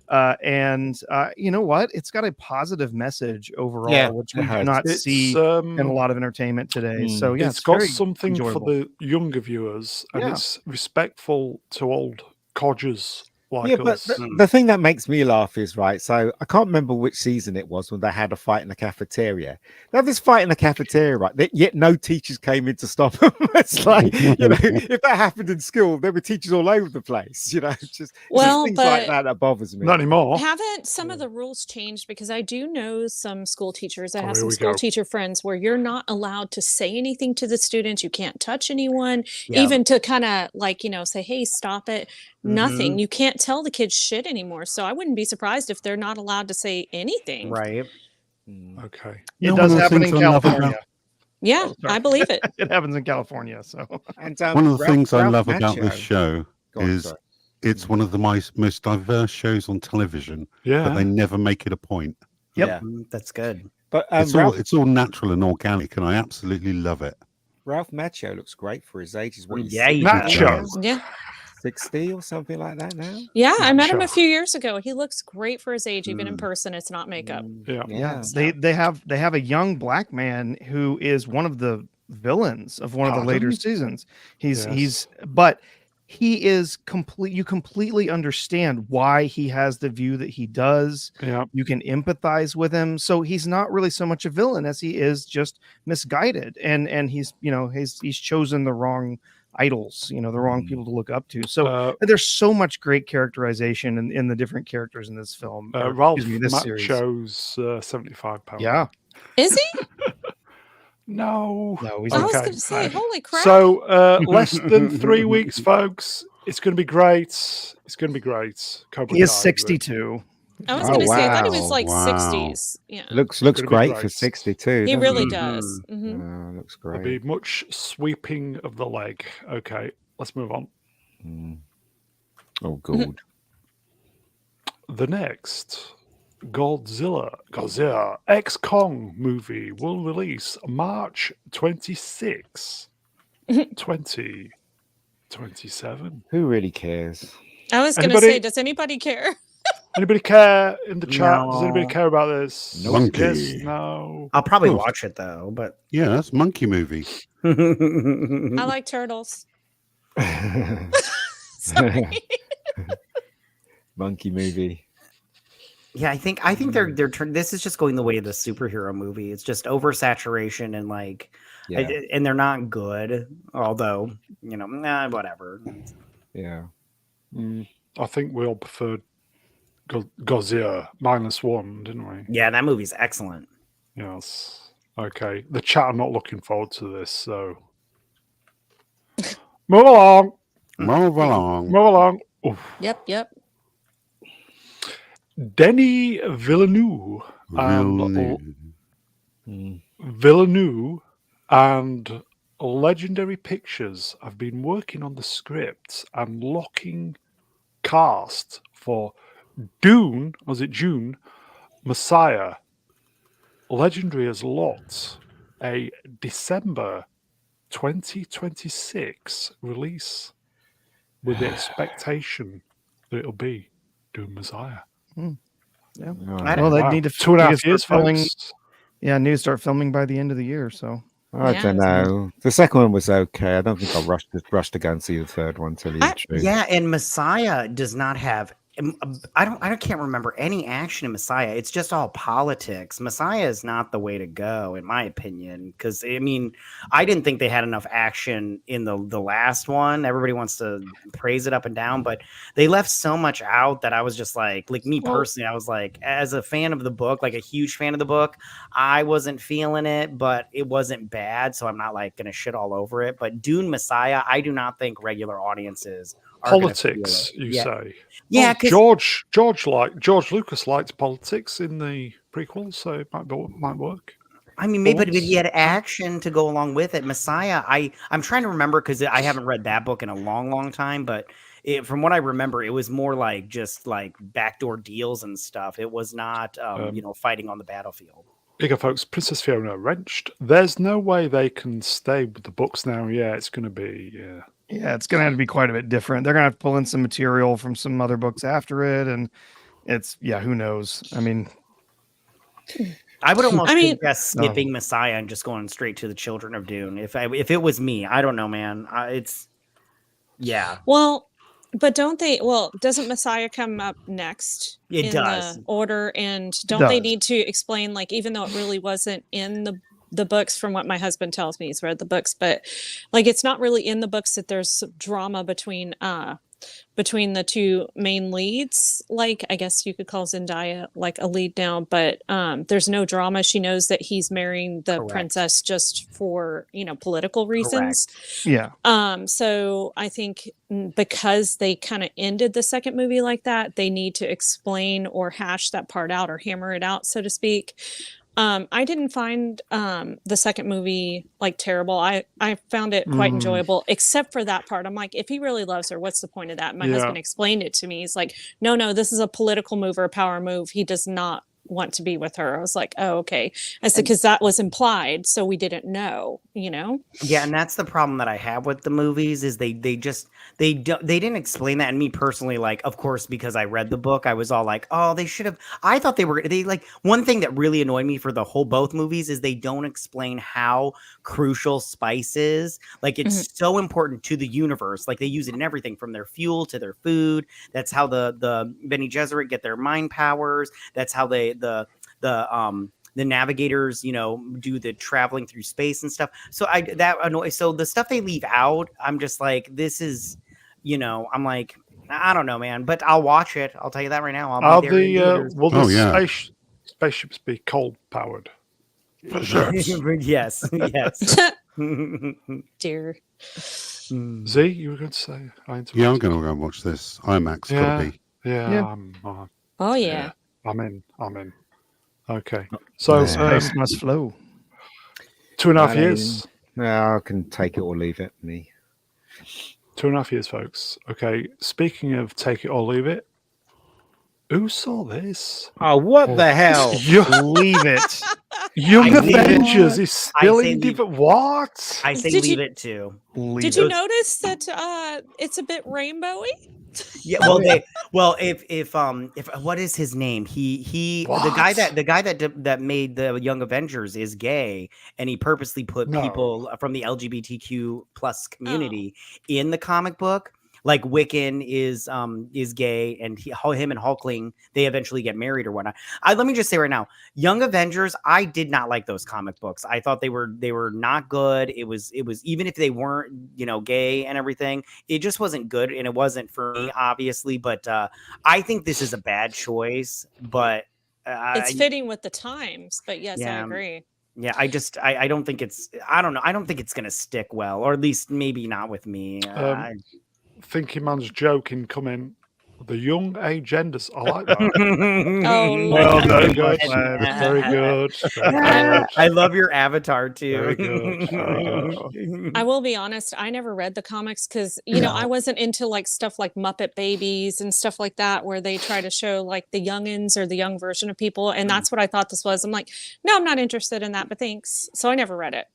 And you know what? It's got a positive message overall, which we do not see in a lot of entertainment today. So yeah, it's got something enjoyable for the younger viewers, and it's respectful to old codgers like us. But the thing that makes me laugh is so I can't remember which season it was when they had a fight in the cafeteria. They had this fight in the cafeteria, right? Yet no teachers came in to stop them. It's like, if that happened in school, there were teachers all over the place. Just things like that bothers me. Not anymore. Haven't some of the rules changed? Because I do know some school teachers. I have some school teacher friends where you're not allowed to say anything to the students. You can't touch anyone, even to kind of say, "Hey, stop it." Nothing. You can't tell the kids shit anymore. So I wouldn't be surprised if they're not allowed to say anything. Right. Okay. It does happen in California. Yeah, I believe it. It happens in California. So and one of the things I love about this show is it's one of the most diverse shows on television. Yeah. But they never make it a point. Yep. Yeah, that's good. But it's all natural and organic, and I absolutely love it. Ralph Macchio looks great for his age. Macchio. Yeah. 60 or something like that now. Yeah, I met him a few years ago. He looks great for his age, even in person. It's not makeup. Yeah. They have a young black man who is one of the villains of one of the later seasons. But he is you completely understand why he has the view that he does. Yeah. You can empathize with him. So he's not really so much a villain as he is just misguided. And he's he's chosen the wrong idols, the wrong people to look up to. So there's so much great characterization in the different characters in this film. Ralph Macchio's 75 pounds. Yeah. Is he? No, he's I was going to say, holy crap. So less than 3 weeks, folks. It's going to be great. It's going to be great. He is 62. I was going to say, I thought he was like 60s. Yeah. Looks great for 62. He really does. Mm-hmm. Looks great. There'll be much sweeping of the leg. Okay, let's move on. Oh, good. The next Godzilla X Kong movie will release March 26, 2027. Who really cares? I was going to say, does anybody care? Anybody care in the chat? No. Does anybody care about this? Monkey. Yes, no. I'll probably watch it though, but Yeah, that's monkey movie. I like turtles. Sorry. Monkey movie. yeah, I think they're this is just going the way of the superhero movie. It's just oversaturation and and they're not good. Although whatever. Yeah. I think we all preferred Godzilla -1, didn't we? Yeah, that movie's excellent. Yes. Okay. The chat are not looking forward to this, so move along. Move along. Move along. Oof. Yep. Denny Villeneuve and Legendary Pictures have been working on the scripts and locking cast for Dune, was it June? Messiah. Legendary has locked a December 2026 release with the expectation that it'll be Dune Messiah. Yeah. I Well, don't- they need to 2.5 start years, filming. folks. Yeah, need to start filming by the end of the year. So I Yeah. don't know. The second one was okay. I don't think I rushed to go and see the third one. To tell you the truth. Yeah, and Messiah does not have. I can't remember any action in Messiah. It's just all politics. Messiah is not the way to go, in my opinion. Because I mean, I didn't think they had enough action in the last one. Everybody wants to praise it up and down, but they left so much out that I was just like me personally, I was like, as a fan of the book, like a huge fan of the book, I wasn't feeling it, but it wasn't bad, so I'm not like gonna shit all over it. But Dune Messiah, I do not think regular audiences are Politics, gonna feel it. you Yeah. say? Yeah, Well, 'cause- George Lucas liked politics in the prequels, so it might work. I mean, maybe but Thoughts? he had action to go along with it. Messiah, I'm trying to remember because I haven't read that book in a long time, but from what I remember, it was more like just like backdoor deals and stuff. It was not, fighting on the battlefield. Bigger folks, Princess Fiona wrenched. There's no way they can stay with the books now. Yeah, it's going to be, yeah, it's gonna have to be quite a bit different. They're gonna have to pull in some material from some other books after it, and who knows? I mean, I would almost suggest No. skipping Messiah and just going straight to the Children of Dune. If it was me, I don't know, man. Yeah. Well, but doesn't Messiah come up next It in does. the order? And don't they does. need to explain, like, even though it really wasn't in the books, from what my husband tells me, he's read the books, but like it's not really in the books that there's drama between the two main leads. Like, I guess you could call Zendaya like a lead now, but there's no drama. She knows that he's marrying the Correct. princess just for, political reasons. yeah, So I think because they kind of ended the second movie like that, they need to explain or hash that part out or hammer it out, so to speak. I didn't find the second movie like terrible. I found it quite enjoyable, except for that part. I'm like, if he really loves her, what's the point of that? And my husband explained it to me. He's like, no, this is a political move or a power move. He does not want to be with her. I was like, oh, okay. I said, because that was implied, so we didn't know, Yeah, and that's the problem that I have with the movies is they didn't explain that. And me personally, like, of course, because I read the book, I was all like, oh, they should have. I thought they like one thing that really annoyed me for both movies is they don't explain how crucial spice is. Like, it's so important to the universe. Like, they use it in everything from their fuel to their food. That's how the Bene Gesserit get their mind powers. That's how the navigators, do the traveling through space and stuff. So so the stuff they leave out, I'm just like, this is, I'm like, I don't know, man, but I'll watch it. I'll tell you that right now. I'll be there in theaters. Will the spaceships be coal powered? For sure. Yes. Dear. Z, you were going to say? Yeah, I'm going to go and watch this. IMAX, gotta be. Yeah. Oh yeah. I'm in. Okay. So space must flow. 2.5 years. No, I can take it or leave it. Me. 2.5 years, folks. Okay. Speaking of take it or leave it, who saw this? Oh, what the hell? Leave it. Young I leave it. Avengers is still I say in leave- What? I say Did leave you- it too. Leave Did you it. notice that it's a bit rainbowy? Yeah, if what is his name? The guy that made the Young Avengers is gay, and he purposely put people from the LGBTQ plus community in the comic book. like Wiccan is gay, and him and Hulkling, they eventually get married or whatnot. Let me just say right now, Young Avengers, I did not like those comic books. I thought they were not good. It was even if they weren't, gay and everything, it just wasn't good, and it wasn't for me, obviously. But I think this is a bad choice, but it's fitting with the times. But yes, I yeah. agree. Yeah, I don't think it's, I don't know. I don't think it's going to stick well, or at least maybe not with me. Thinking Man's joke incoming. The young agenders. I like that. Oh, Well very done, good. Lad. Very good. Very good. I love your avatar too. Very good. Very good. I will be honest, I never read the comics because, I wasn't into like stuff like Muppet Babies and stuff like that, where they try to show like the youngins or the young version of people. And that's what I thought this was. I'm like, no, I'm not interested in that, but thanks. So I never read it.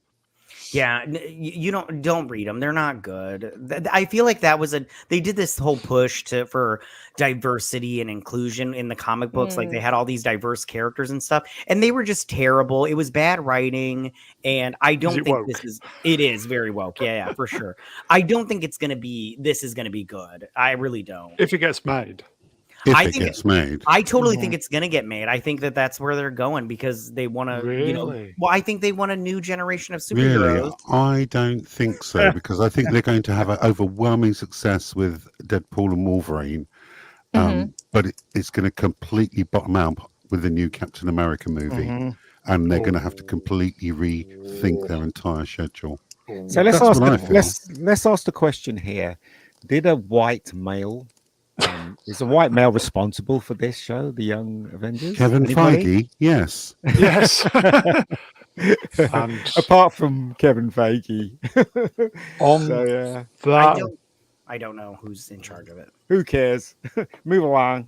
Yeah, you don't read them. They're not good. I feel like they did this whole push for diversity and inclusion in the comic books. Like they had all these diverse characters and stuff, and they were just terrible. It was bad writing, and I don't think it is very woke. Yeah, for sure. I don't think this is going to be good. I really don't. If it gets made. If it gets made. I totally think it's going to get made. I think that's where they're going because they want to, Really? I think they want a new generation of superheroes. Really? I don't think so, because I think they're going to have an overwhelming success with Deadpool and Wolverine. But it's going to completely bottom out with the new Captain America movie. And they're going to have to completely rethink their entire schedule. So let's ask the question here. Did a white male is a white male responsible for this show, The Young Avengers? Kevin Feige, yes. Yes. And apart from Kevin Feige. I don't know who's in charge of it. Who cares? Move along.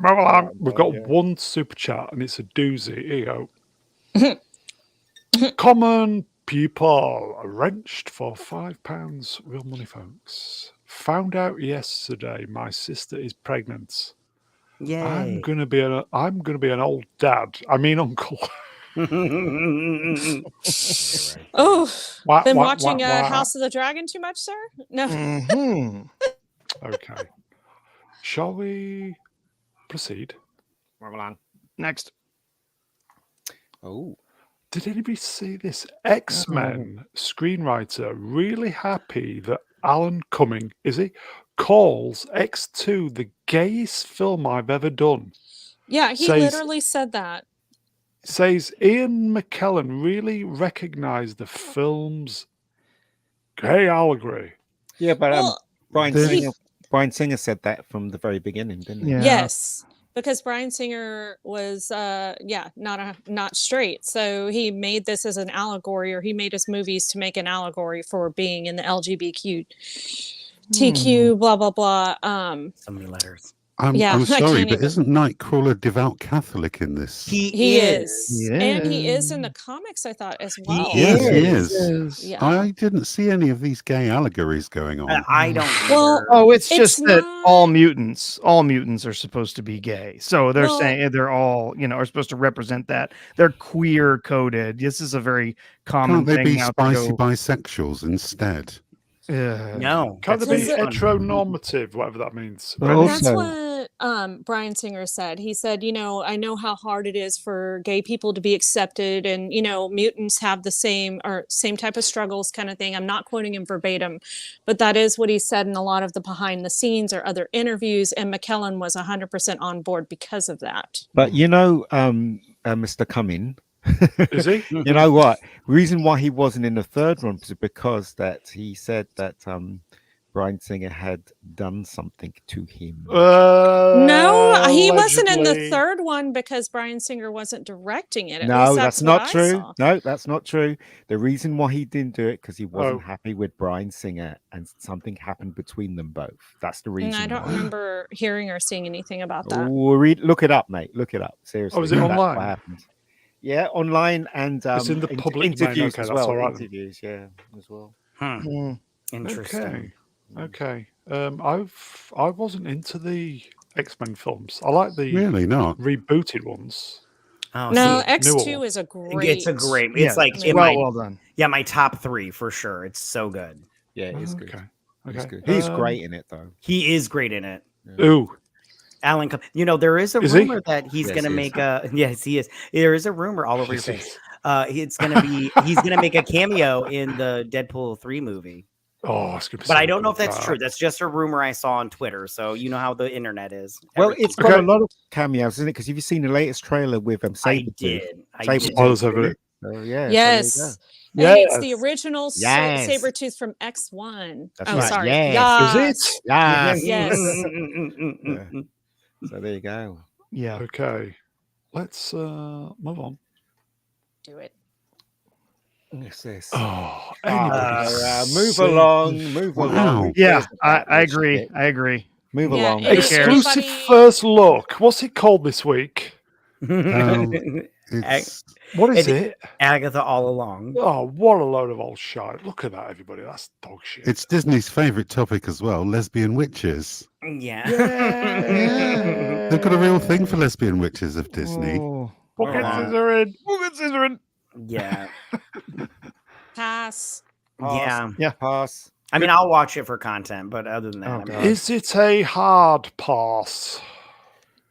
We've got one super chat, and it's a doozy. Here you go. Common people wrenched for £5. Real money, folks. Found out yesterday my sister is pregnant. Yay. I'm gonna be an old dad. I mean uncle. Oh, been watching House of the Dragon too much, sir? No. Okay. Shall we proceed? Move along. Next. Oh. Did anybody see this? X-Men screenwriter really happy that Alan Cumming, calls X2 the gayest film I've ever done. Yeah, he literally said that. Says Ian McKellen really recognized the film's gay allegory. Yeah, but Bryan Singer said that from the very beginning, didn't he? Yeah. Yes, because Bryan Singer was not straight, so he made this as an allegory, or he made his movies to make an allegory for being in the LGBTQ blah blah blah. So many letters. I'm sorry, but isn't Nightcrawler devout Catholic in this? He is. And he is in the comics, I thought, as well. Yes, he is. Yeah. I didn't see any of these gay allegories going on. I don't. Well, it's just that all mutants are supposed to be gay. So they're saying they're all, are supposed to represent that. They're queer coded. This is a very common thing. Can't they be spicy bisexuals instead? No. Can't they be heteronormative, whatever that means? That's what Bryan Singer said. He said, I know how hard it is for gay people to be accepted, and mutants have the same type of struggles, kind of thing. I'm not quoting him verbatim, but that is what he said in a lot of the behind the scenes or other interviews, and McKellen was 100% on board because of that. But Mr. Cumming, is he? You know what? Reason why he wasn't in the third one was because that he said that Bryan Singer had done something to him. No, he wasn't in the third one because Bryan Singer wasn't directing it. No, that's not true. No, that's not true. The reason why he didn't do it because he wasn't happy with Bryan Singer, and something happened between them both. That's the reason. I don't remember hearing or seeing anything about that. Look it up, mate. Look it up. Seriously. Oh, is it online? What happened? Yeah, online and it's in the public interviews domain. as well. Right. Interviews, yeah, as well. Interesting. Okay. I wasn't into the X-Men films. I like the rebooted ones. Oh, no, X2 is a great. It's a great. It's like well done. Yeah, my top 3 for sure. It's so good. Yeah, it is good. Okay. He's Okay. good. He's great in it, though. He is great in it. Yeah. Ooh. Alan, there is a Is he? rumor that he's Yes, going to he is. make a. Yes, he is. There is a rumor all over your Yes, he face. is. He's going to make a cameo in the Deadpool 3 movie. Oh, it's gonna be But so I don't know if good, that's true. That's just a rumor I saw on Twitter. So you know how the internet is. Well, Everything- it's got Okay. a lot of cameos, isn't it? Because have you seen the latest trailer with I Sabretooth? did. I Sabretooth did. Spoilers over it. So, yeah. Yes. Yes. And it's the original Yes. Sabretooth from X1. That's oh, right. sorry. Yes. Is Yas. it? Yes. Yes. Yeah. So there you go. Yeah. Okay. Let's move on. Do it. What's this? Oh, anybody Move see along. this? Move Wow. along. Yeah, Where's the I Batman agree. shit? I agree. Move Yeah, along. and if Exclusive anybody- first look. What's it called this week? It's What is it? Agatha all along. Oh, what a load of old shite. Look at that, everybody. That's dog shit. it's Disney's favorite topic as well. Lesbian witches. Yeah. Yeah. They've got a real thing for lesbian witches of Disney. Oh. Pocket Aw. scissoring. Pocket scissoring. Yeah. Pass. Yeah. Yeah. Pass. I mean, I'll watch it for content, but other than that, Oh, I mean, God. Is it a hard pass?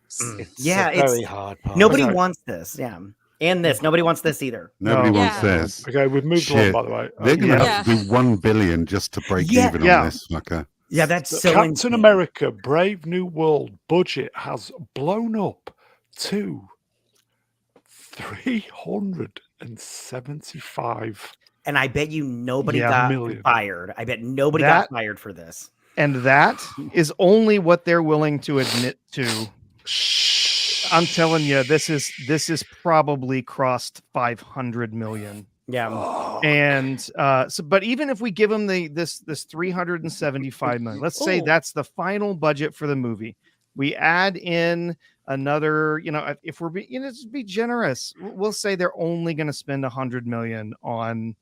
It's Yeah, a very it's- hard pass. nobody Okay. wants this. Yeah. And this. Nobody wants this either. Nobody No. wants Yeah. this. Okay, we've moved along, Shit. by the way. They're going to Yeah. have to do 1 billion just to break Yeah. even Yeah. on this fucker. Yeah, that's The so Captain insane. America Brave New World budget has blown up to 375. And I bet you nobody Yeah. got Million. fired. I bet nobody That- got fired for this. And that is only what they're willing to admit to. I'm telling you, this is probably crossed 500 million. Yeah. Oh, And but even if we give them this 375 million, let's say Ooh. that's the final budget for the movie. We add in another, if we're just be generous, we'll say they're only going to spend 100 million on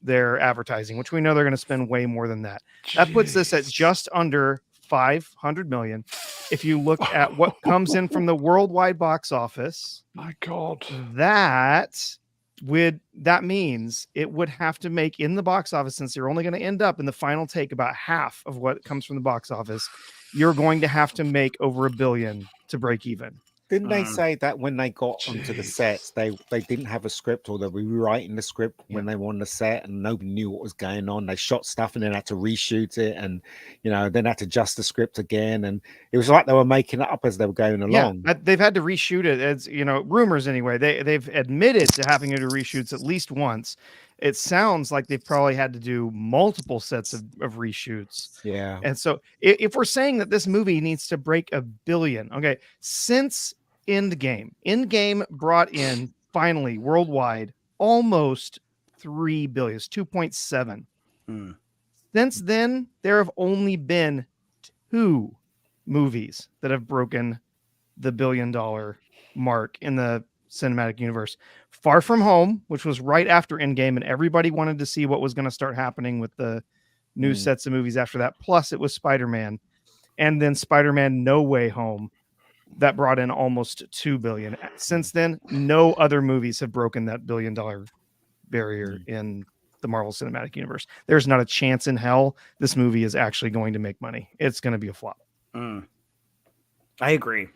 their advertising, which we know they're going to spend way more than that. That puts this at jeez. just under 500 million. If you look at what comes in from the worldwide box office, My God. that means it would have to make in the box office, since you're only going to end up in the final take about half of what comes from the box office, you're going to have to make over $1 billion to break even. Didn't they say that when they got onto the sets, they didn't have a script, or they were rewriting the script when they were on the set and nobody knew what was going on? They shot stuff and then had to reshoot it, and then had to adjust the script again, and it was like they were making it up as they were going along. Yeah, they've had to reshoot it, as rumors anyway. They've admitted to having to do reshoots at least once. It sounds like they've probably had to do multiple sets of reshoots. Yeah. And so if we're saying that this movie needs to break $1 billion, okay, since Endgame brought in finally worldwide almost $3 billion, 2.7. Mm. Since then, there have only been 2 movies that have broken the $1 billion mark in the cinematic universe. Far From Home, which was right after Endgame, and everybody wanted to see what was going to start happening with the new sets of movies after that. Plus, it was Spider-Man, and then Spider-Man No Way Home that brought in almost $2 billion. Since then, no other movies have broken that $1 billion barrier in the Marvel Cinematic Universe. There's not a chance in hell this movie is actually going to make money. It's going to be a flop. Mm. I agree.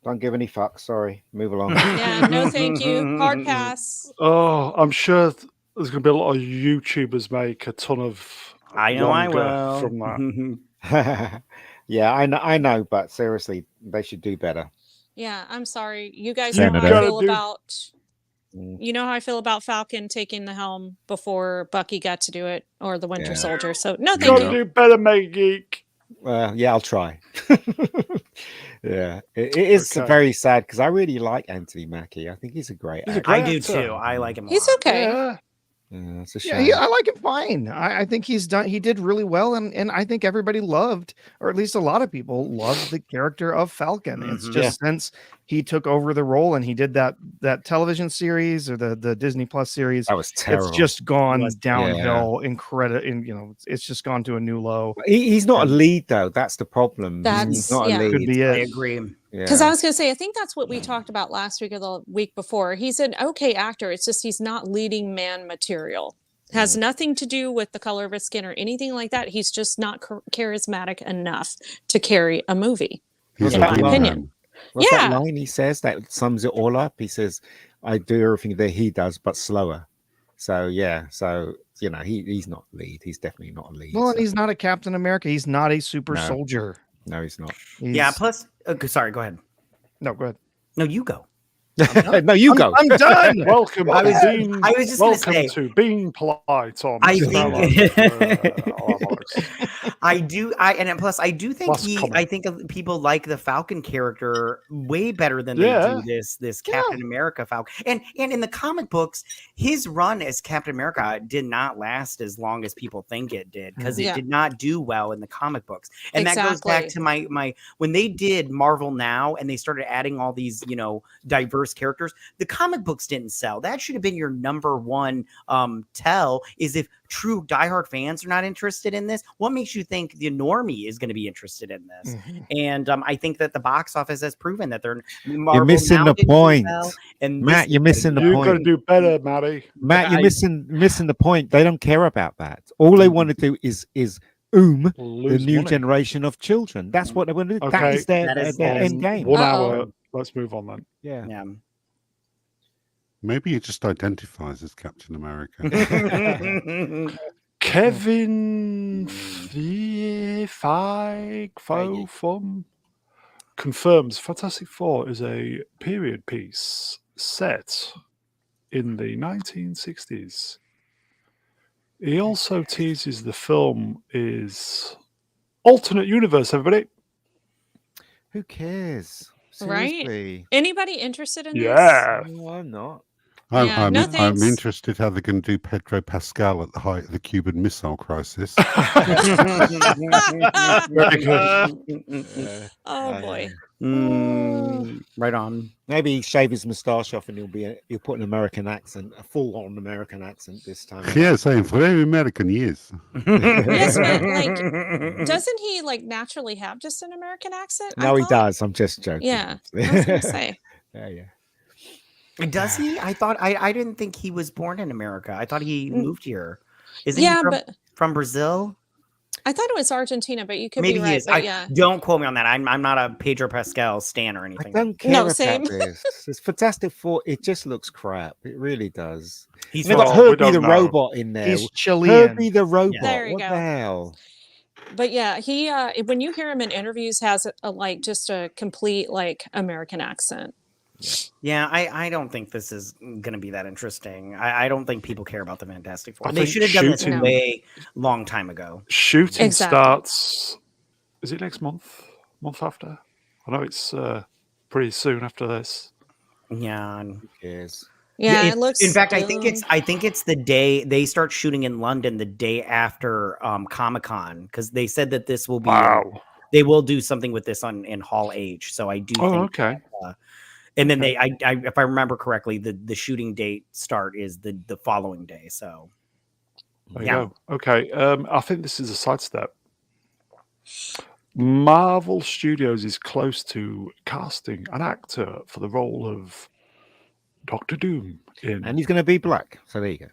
Don't give any fucks. Sorry. Move along. Yeah, no thank you. Hard pass. Oh, I'm sure there's going to be a lot of YouTubers make a ton of. I know I wonder will. From that. Yeah, I know, but seriously, they should do better. Yeah, I'm sorry. You guys Same know to how I them. feel about. Mm. You know how I feel about Falcon taking the helm before Bucky got to do it, or the Winter Yeah. Soldier. So no, thank Gotta you. do better, mate, geek. Yeah, I'll try. Yeah, it is Okay. very sad because I really like Anthony Mackie. I think he's a great He's a actor. great I do actor. too. I like him. A He's lot. okay. Yeah. Yeah, it's a Yeah, shame. I like him fine. I think he did really well, and I think everybody loved, or at least a lot of people loved, the character of Falcon. It's Mhm. just since he took over the role and he did that television series, or the Disney Plus series, That was terrible. it's just gone Was- downhill. It's just gone to a new low. He's not a lead though. That's the problem. He's That's- not yeah. a lead. Could be I it. agree. Because Yeah. I was going to say, I think that's what we talked about last week or the week before. He's an okay actor. It's just he's not leading man material. Has nothing to do with the color of his skin or anything like that. He's just not charismatic enough to carry a movie, He's in a my wingman. opinion. What's that Yeah. line he says that sums it all up? He says, "I do everything that he does, but slower." So yeah, so you know, he's not lead. He's definitely not a lead. Well, and so- he's not a Captain America. He's not a super No. soldier. No, he's not. Yeah. He's- Plus, sorry. Go ahead. no, go ahead. No, you go. No, you go. I'm done. Welcome, I was just gonna welcome say- to being polite on I Mr. think- Alex. I do. And plus, I do think Last comment. I think people like the Falcon character way better than Yeah. they do this Captain America Falcon. And in the comic books, his run as Captain America did not last as long as people think it did, because it did not do well in the comic books. And that goes back to my when they did Marvel Now and they started adding all these, diverse characters, the comic books didn't sell. That should have been your number one tell, is if true diehard fans are not interested in this, what makes you think the normie is going to be interested in this? And I think that the box office has proven that You're missing the point, and Matt. You're missing the You've point. got to do better, Matty. Matt, you're missing the point. They don't care about that. All they want to do is Lose the new money. generation of children. That's what they want to do. That Okay. is their, That is their end game. 1 Uh-oh. hour. Let's move on then. Yeah. Yeah. Maybe he just identifies as Captain America. Kevin Feige confirms Fantastic Four is a period piece set in the 1960s. He also teases the film is alternate universe, everybody. Who cares? Right? Seriously. Anybody interested in this? Yeah. No, I'm not. Yeah, no I'm thanks. interested how they're going to do Pedro Pascal at the height of the Cuban Missile Crisis. Very good. Oh boy. Right on. Maybe shave his moustache off and he'll put an American accent, a full-on American accent this time. Yeah, saying for every American he is. Yes, but doesn't he naturally have just an American accent? I No, he thought? does. I'm just joking. Yeah, I was gonna say. Yeah. Does he? I thought I didn't think he was born in America. I thought he moved here. Isn't Yeah, he but from Brazil? I thought it was Argentina, but you could Maybe be he right. is. But yeah, Don't quote me on that. I'm not a Pedro Pascal stan or I anything. don't care No, about same. this. It's Fantastic Four. It just looks crap. It really does. He's They've from, got Well, we Herbie don't the know. robot in there. He's Chilean. Herbie the robot. There you What go. the hell? but yeah, he when you hear him in interviews, has just a complete American accent. yeah. I don't think this is going to be that interesting. I don't think people care about the Fantastic Four. I They think should have done this shooting- way long time ago. Shooting Exactly. starts. Is it next month? Month after? I know it's pretty soon after this. Yeah. and- Who cares? Yeah, it- it looks. In fact, I think it's the day they start shooting in London, the day after Comic-Con, because they said that this will be. Wow. They will do something with this in Hall H. So I do Oh, think. okay. And then I if I remember correctly, the shooting date start is the following day. So There you Yeah. go. Okay. I think this is a sidestep. Marvel Studios is close to casting an actor for the role of Doctor Doom in. And he's going to be black. So there you go.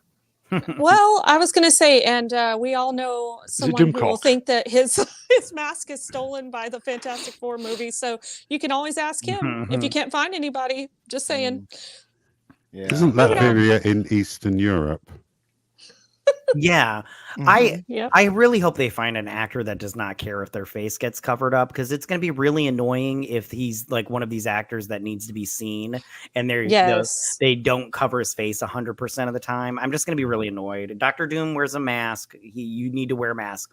Well, I was going to say, and we all know someone who will Doomcock? think that his his mask is stolen by the Fantastic Four movie. So you can always ask him if you can't find anybody. Just saying. Yeah. Isn't that Look it up. area in Eastern Europe? yeah, Mhm. Yep. I really hope they find an actor that does not care if their face gets covered up, because it's going to be really annoying if he's one of these actors that needs to be seen and Yes. they don't cover his face 100% of the time. I'm just going to be really annoyed. Dr. Doom wears a mask. You need to wear a mask.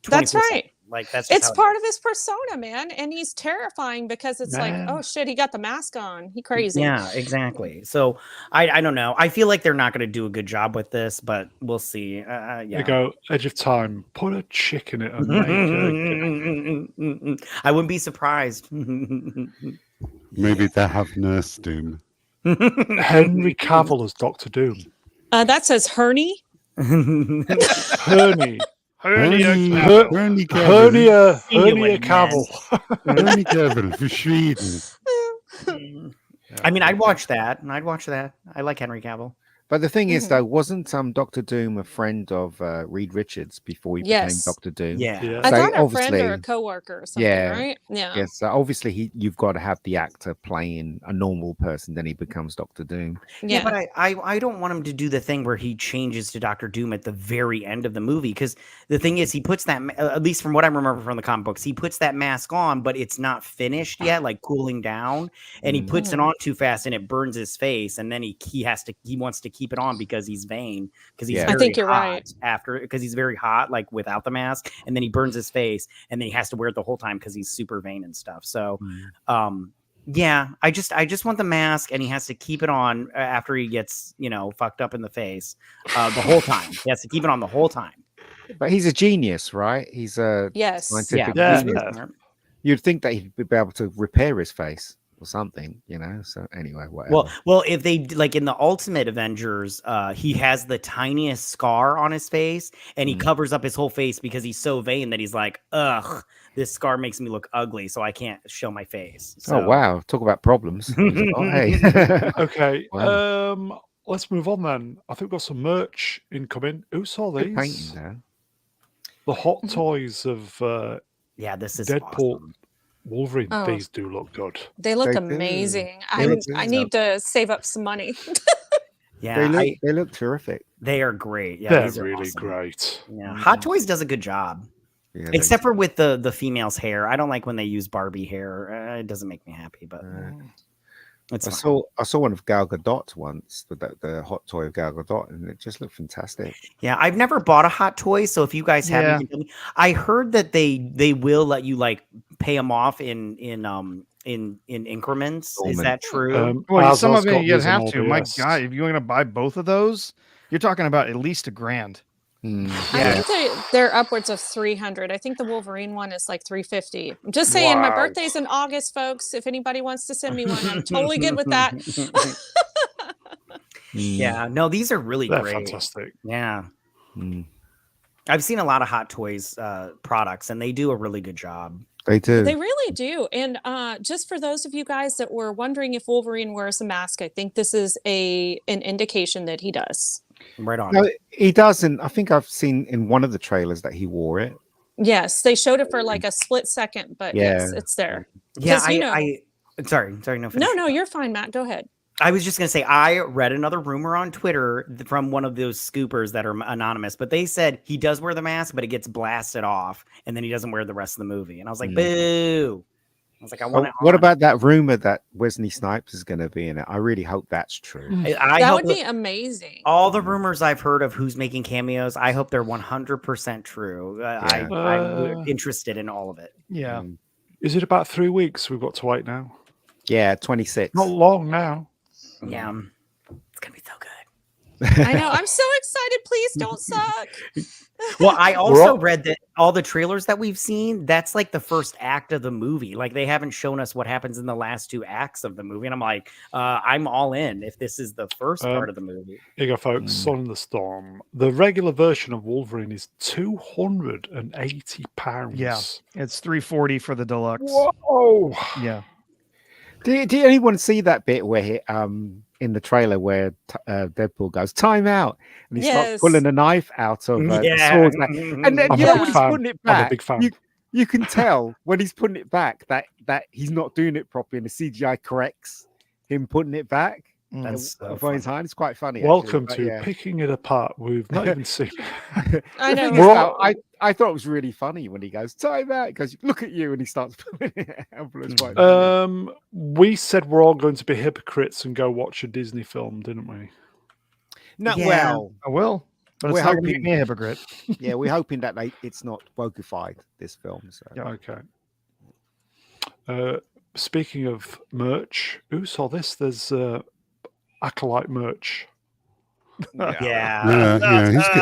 That's 24/7. right. That's just It's how it part is. of his persona, man, and he's terrifying because it's Man. oh shit, he got the mask on. He crazy. Yeah, exactly. So I don't know. I feel like they're not going to do a good job with this, but we'll see. They Yeah. go, Edge of Time, put a chick in it and make it. I wouldn't be surprised. Maybe they have Nurse Doom. Henry Cavill as Doctor Doom. That says Herney. Hernia. Hernia Ernie Cavill. Cavill. Hernia Cavill. Ernie Cavill for Sweden. I mean, I'd watch that. I like Henry Cavill. But the thing is, Mhm. though, wasn't Doctor Doom a friend of Reed Richards before he became Yes. Doctor Doom? Yeah. Yeah. I So thought a friend or a obviously, coworker or something, yeah, right? Yeah. yes. So obviously, you've got to have the actor playing a normal person, then he becomes Doctor Doom. Yeah, but Yeah. I don't want him to do the thing where he changes to Doctor Doom at the very end of the movie, because the thing is, he puts that at least from what I remember from the comic books, he puts that mask on, but it's not finished yet, like cooling down, and he puts it Mhm. on too fast and it burns his face, and then he wants to keep it on because he's vain, because he's Yeah. I very think you're hot right. because he's very hot like without the mask, and then he burns his face, and then he has to wear it the whole time because he's super vain and stuff. So, yeah, I just want the mask, and he has to keep it on after he gets, fucked up in the face, the whole time. He has to keep it on the whole time. But he's a genius, right? He's a Yes. scientific Yeah. he's genius. really smart. You'd think that he'd be able to repair his face or something, So anyway, whatever. Well, if they like in the Ultimate Avengers, he has the tiniest scar on his face, and he covers up his whole face because he's so vain that he's like, ugh, this scar makes me look ugly, so I can't show my face. So. Oh wow! Talk about problems. Oh, hey. Okay. Wow. Let's move on then. I think we've got some merch incoming. Who saw Good painting these? there. The hot toys of Yeah, this is Deadpool, awesome. Wolverine. Oh. These do look good. They look They do. amazing. They look I good. need to save up some money. Yeah, They look terrific. they are great. Yeah, They're these are really awesome. great. Yeah, Hot Toys does a good job. Yeah, Except for with the female's hair. I don't like when they use Barbie hair. It doesn't make me happy, but it's I fine. saw one of Gal Gadot once, the hot toy of Gal Gadot, and it just looked fantastic. Yeah, I've never bought a Hot Toy, so if you guys have, Yeah. you can tell me. I heard that they will let you like pay them off in increments. Is that true? Well, some Azar's of it got you'd these on have to. My LBS. God, if you're going to buy both of those, you're talking about at least $1,000. I think they're upwards of 300. I think the Wolverine one is like 350. I'm just saying, my Wow. birthday's in August, folks. If anybody wants to send me one, I'm totally good with that. Yeah, no, these are really They're great. fantastic. Yeah. I've seen a lot of Hot Toys products, and they do a really good job. They do. They really do. And just for those of you guys that were wondering if Wolverine wears a mask, I think this is an indication that he does. Right on. No, he doesn't. I think I've seen in one of the trailers that he wore it. Yes, they showed it for like a split second, but yes, Yeah. it's there. Yeah, 'Cause, you know- sorry, no. finish. No, you're fine, Matt. Go ahead. I was just gonna say I read another rumor on Twitter from one of those scoopers that are anonymous, but they said he does wear the mask, but it gets blasted off, and then he doesn't wear the rest of the movie. And I was like, boo. I was like, I want it. What about that rumor that Wesley Snipes is going to be in it? I really hope that's true. I That hope would be amazing. all the rumors I've heard of who's making cameos, I hope they're 100% true. I'm interested in all of it. Yeah. Is it about 3 weeks we've got to wait now? Yeah, 26. Not long now. Yeah, it's gonna be so good. I know. I'm so excited. Please don't suck. Well, I also read that all the trailers that we've seen, that's like the first act of the movie. Like they haven't shown us what happens in the last 2 acts of the movie. And I'm like, I'm all in if this is the first part of the movie. Here you go, folks. Son in the Storm. The regular version of Wolverine is £280. Yeah. It's $340 for the deluxe. Whoa. Yeah. Did anyone see that bit where he, in the trailer where Deadpool goes time out and he starts Yes. pulling a knife out of the sword, and then I'm you a know big when he's fan. putting it I'm a back, big fan. you can tell when he's putting it back that he's not doing it properly, and the CGI corrects him putting it back. That's so for his hand. It's quite funny. Welcome actually, to Picking It Apart. We've not even seen. I know. I thought it was really funny when he goes time out. He goes, look at you, and he starts pulling it out. It's quite funny. We said we're all going to be hypocrites and go watch a Disney film, didn't we? No, Yeah. well, I will. But it's We're not going to make hoping- me a hypocrite. yeah, we're hoping that it's not wokeified, this film. So. Yeah. Okay. Speaking of merch, who saw this? There's Acolyte merch. Yeah.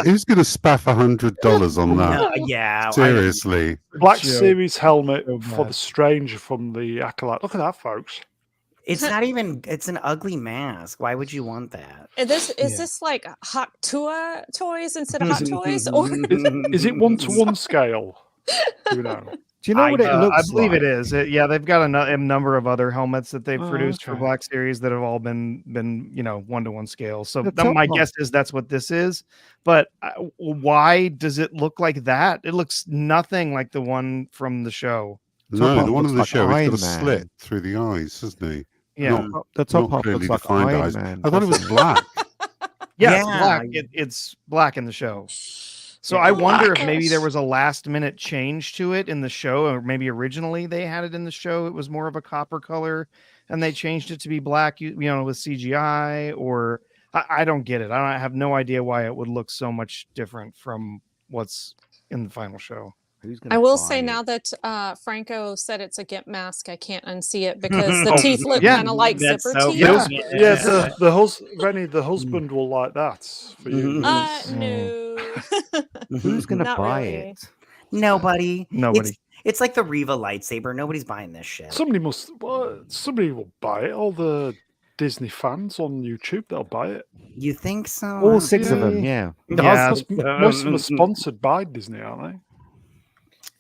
Who's going to spaff $100 on that? Yeah. Seriously. Black Joke. Series helmet So for bad. the Stranger from the Acolyte. Look at that, folks. It's not even, it's an ugly mask. Why would you want that? Is this like Hot Toys instead of Hot Toys? Or Is it 1-to-1 scale? Who knows? Do you know what it looks I believe like? it is. Yeah, they've got a number of other helmets that they've Oh, produced for okay. Black Series that have all been 1-to-1 scale. So The top my one. guess is that's what this is. But why does it look like that? It looks nothing like the one from the show. No, half the one looks in the like show, he's got a Iron slit Man. through the eyes, hasn't he? Yeah, The top Not half clearly looks like defined Iron eyes. Man. I thought it was doesn't black. yeah, it's Yeah. black. It's black in the show. So Yeah. I Oh my wonder if maybe there gosh. was a last minute change to it in the show, or maybe originally they had it in the show. It was more of a copper color and they changed it to be black, with CGI, or I don't get it. I have no idea why it would look so much different from what's in the final show. Who's I gonna will buy say it? now that Franco said it's a GIMP mask, I can't unsee it because the teeth look yeah, kind of like that's zipper so teeth. Yeah. funny. Yeah, the husband will like that for you. No. Who's gonna Not buy really. it? Nobody. Nobody. It's like the Riva lightsaber. Nobody's buying this shit. Somebody somebody will buy it. All the Disney fans on YouTube, they'll buy it. You think so? All 6 of them, Yeah. yeah. Yeah. Most of them are sponsored by Disney, aren't they?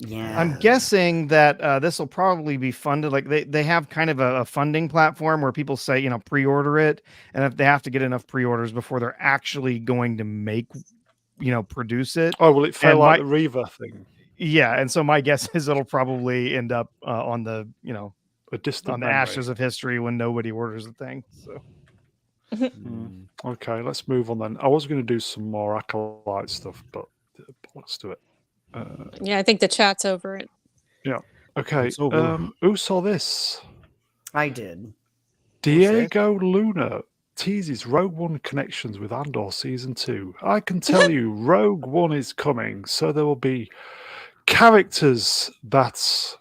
Yeah. I'm guessing that this will probably be funded. Like they have kind of a funding platform where people say, pre-order it. And if they have to get enough pre-orders before they're actually going to produce it. Oh, will it fail And like the Reva thing? Yeah. And so my guess is it'll probably end up on the, A distant on the memory. ashes of history when nobody orders the thing. So Okay, let's move on then. I was going to do some more Acolyte stuff, but let's do it. Yeah, I think the chat's over it. Yeah. Okay. It's all good. Who saw this? I did. Diego Luna teases Rogue One connections with Andor Season 2. I can tell you, Rogue One is coming, so there will be characters that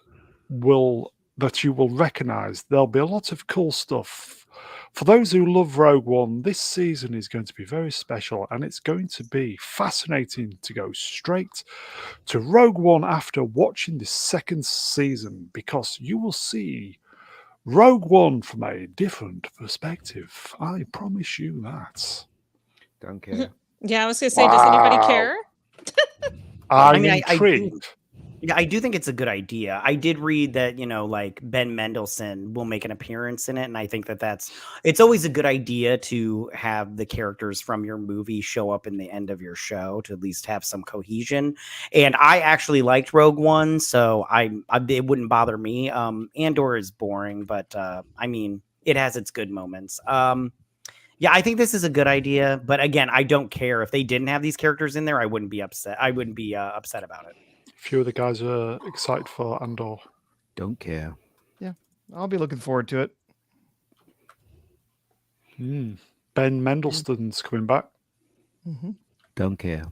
you will recognize. There'll be a lot of cool stuff. For those who love Rogue One, this season is going to be very special, and it's going to be fascinating to go straight to Rogue One after watching the second season, because you will see Rogue One from a different perspective. I promise you that. Don't care. Yeah, I was going to say, does anybody Wow. care? I'm I intrigued. I do think it's a good idea. I did read that, like Ben Mendelsohn will make an appearance in it. And I think it's always a good idea to have the characters from your movie show up in the end of your show to at least have some cohesion. And I actually liked Rogue One, so it wouldn't bother me. Andor is boring, but it has its good moments. Yeah, I think this is a good idea. But again, I don't care if they didn't have these characters in there. I wouldn't be upset. I wouldn't be upset about it. A few of the guys are excited for Andor. Don't care. I'll be looking forward to it. Ben Mendelsohn's coming back. Don't care.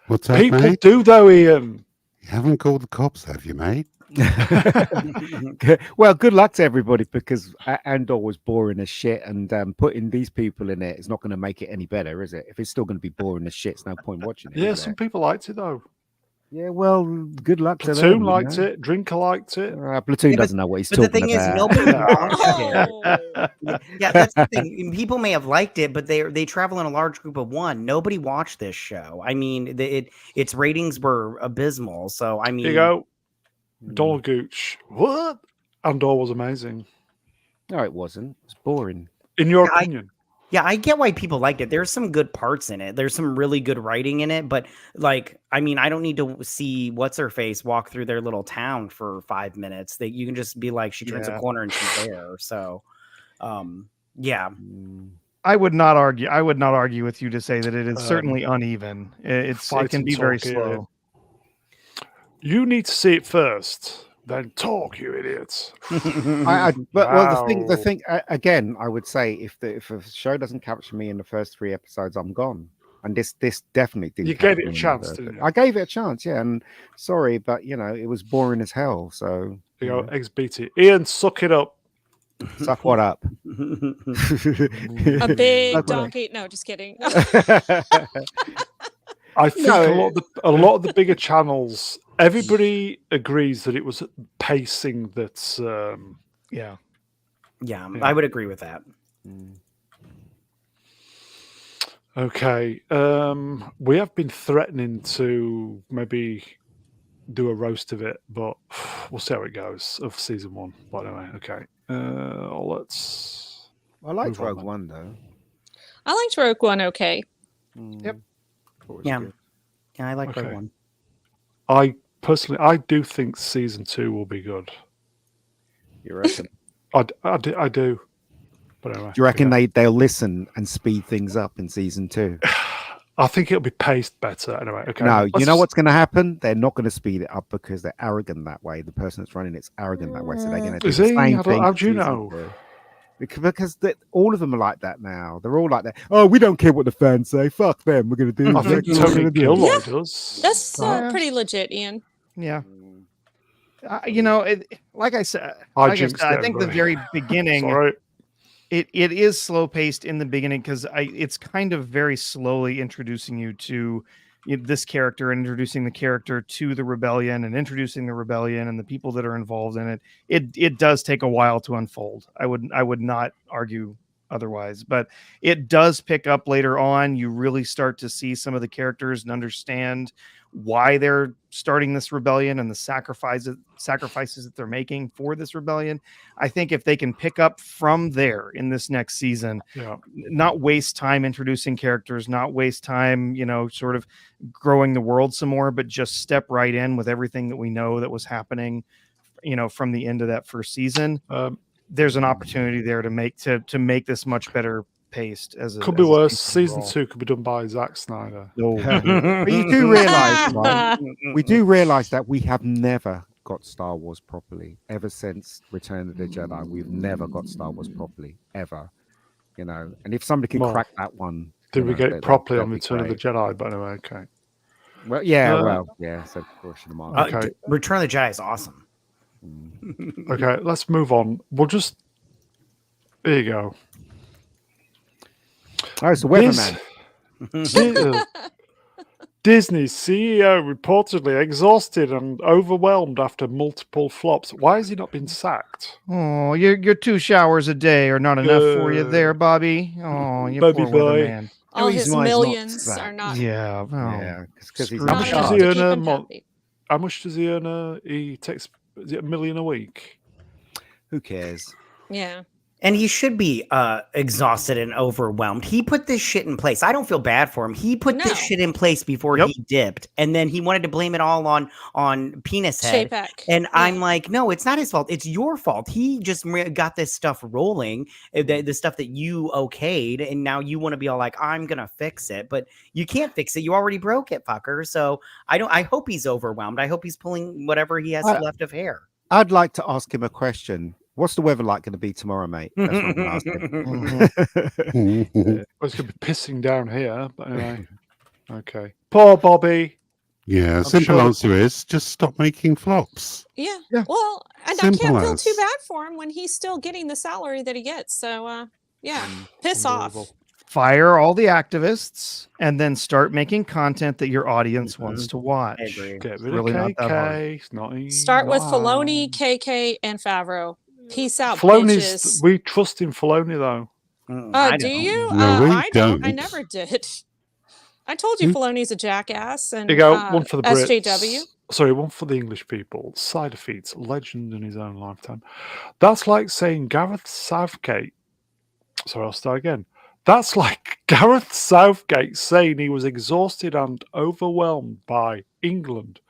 What's that, People mate? do though, Ian. You haven't called the cops, have you, mate? Well, good luck to everybody, because Andor was boring as shit, and putting these people in it is not going to make it any better, is it? If it's still going to be boring as shit, it's no point watching it. Yeah, is some there? people liked it though. Yeah, well, good luck to them. Platoon liked it. Drinker liked it. Platoon Yeah, doesn't know what he's But the talking thing is, about. nobody watched it. Oh. Yeah, that's the thing. People may have liked it, but they travel in a large group of one. Nobody watched this show. I mean, its ratings were abysmal. So I mean, Here you go. Donald Gooch. What? Andor was amazing. No, it wasn't. It's boring. In your Yeah, opinion? I get why people liked it. There's some good parts in it. There's some really good writing in it. But I don't need to see what's her face walk through their little town for 5 minutes. That you can just be like, she turns a corner and she's there. So, yeah. I would not argue. I would not argue with you to say that it is certainly uneven. It can be very slow. You need to see it first, then talk, you idiots. But the thing again, I would say if a show doesn't capture me in the first 3 episodes, I'm gone. And this definitely didn't. You gave it a chance, didn't you? I gave it a chance, yeah. And sorry, but it was boring as hell. So You go, ex-BT. Ian, suck it up. suck what up. A big donkey. No, just kidding. I think a lot of the bigger channels, everybody agrees that it was pacing that's Yeah, I would agree with that. Okay. We have been threatening to maybe do a roast of it, but we'll see how it goes of season 1. But anyway, okay. Let's. I liked Move on Rogue then. One though. I liked Rogue One. Okay. Yep. Thought it was Yeah. good. Yeah, I like Okay. Rogue One. I personally, I do think season 2 will be good. You reckon? I do. But anyway, Do you reckon okay. they'll listen and speed things up in season 2? I think it'll be paced better. Anyway, okay. No, you let's- know what's going to happen? They're not going to speed it up because they're arrogant that way. The person that's running it's arrogant that way, so they're going to do Is the he? same I don't- thing. how for do you season know? 2. Because all of them are like that now. They're all like that. Oh, we don't care what the fans say. Fuck them. We're going to do. I think exactly what we're Tony gonna do. Gilroy Yeah. does. That's Yeah. pretty legit, Ian. Yeah. You know, like I said, I jinxed I think the everybody. very beginning, Sorry. it is slow paced in the beginning because it's kind of very slowly introducing you to this character and introducing the character to the rebellion and introducing the rebellion and the people that are involved in it. It does take a while to unfold. I would not argue otherwise, but it does pick up later on. You really start to see some of the characters and understand why they're starting this rebellion and the sacrifices that they're making for this rebellion. I think if they can pick up from there in this next season, Yeah. not waste time introducing characters, not waste time, sort of growing the world some more, but just step right in with everything that we know that was happening, from the end of that first season. There's an opportunity there to make this much better paced as a Could be as a worse. season Season overall. 2 could be done by Zack Snyder. But you do realize, right? We do realize that we have never got Star Wars properly ever since Return of the Jedi. We've never got Star Wars properly ever. And if somebody can Well, crack that one, Did we get it properly on that'd be Return of the great. Jedi? But anyway, okay. Well, yeah, Uh, so of course you might. Okay. Return of the Jedi is awesome. Okay, let's move on. We'll just. There you go. Oh, it's the Weatherman. Disney's CEO reportedly exhausted and overwhelmed after multiple flops. Why has he not been sacked? Oh, your 2 showers a day are not enough for you there, Bobby. Oh, you Bobby poor boy. weatherman. All reason his why he's not millions sacked. are not Yeah, well, Yeah, because he's screw How not much the does enough he to earn keep a him month? happy. How much does he earn? He takes. Is it $1 million a week? who cares? Yeah. And he should be exhausted and overwhelmed. He put this shit in place. I don't feel bad for him. He put No. this shit in place before Yep. he dipped, and then he wanted to blame it all on Penis Head. Chapek. And Yeah. I'm like, no, it's not his fault. It's your fault. He just got this stuff rolling, the stuff that you okayed, and now you want to be all like, I'm gonna fix it, but you can't fix it. You already broke it, fucker. So I hope he's overwhelmed. I hope he's pulling whatever he has left of hair. I'd like to ask him a question. What's the weather like going to be tomorrow, mate? That's what I'm going to ask him. Well, it's going to be pissing down here. But anyway. Okay. Poor Bobby. Yeah, I'm simple sure- answer is just stop making flops. Yeah. Yeah. Well, and Simple I can't feel too as. bad for him when he's still getting the salary that he gets. So, yeah, piss off. Unbelievable. fire all the activists and then start making content that your audience wants to watch. I agree. Get rid really of not that hard. KK. It's not easy. Start with Wow. Filoni, KK, and Favreau. Peace out, Filoni's. bitches. We trust in Filoni though. I Do don't. you? No, we I don't. I don't. never did. I told you Filoni's a jackass. And There you go. One for the Brits. SJW. Sorry, one for the English people. Cider Feeds, legend in his own lifetime. That's like saying Gareth Southgate. Sorry, I'll start again. That's like Gareth Southgate saying he was exhausted and overwhelmed by England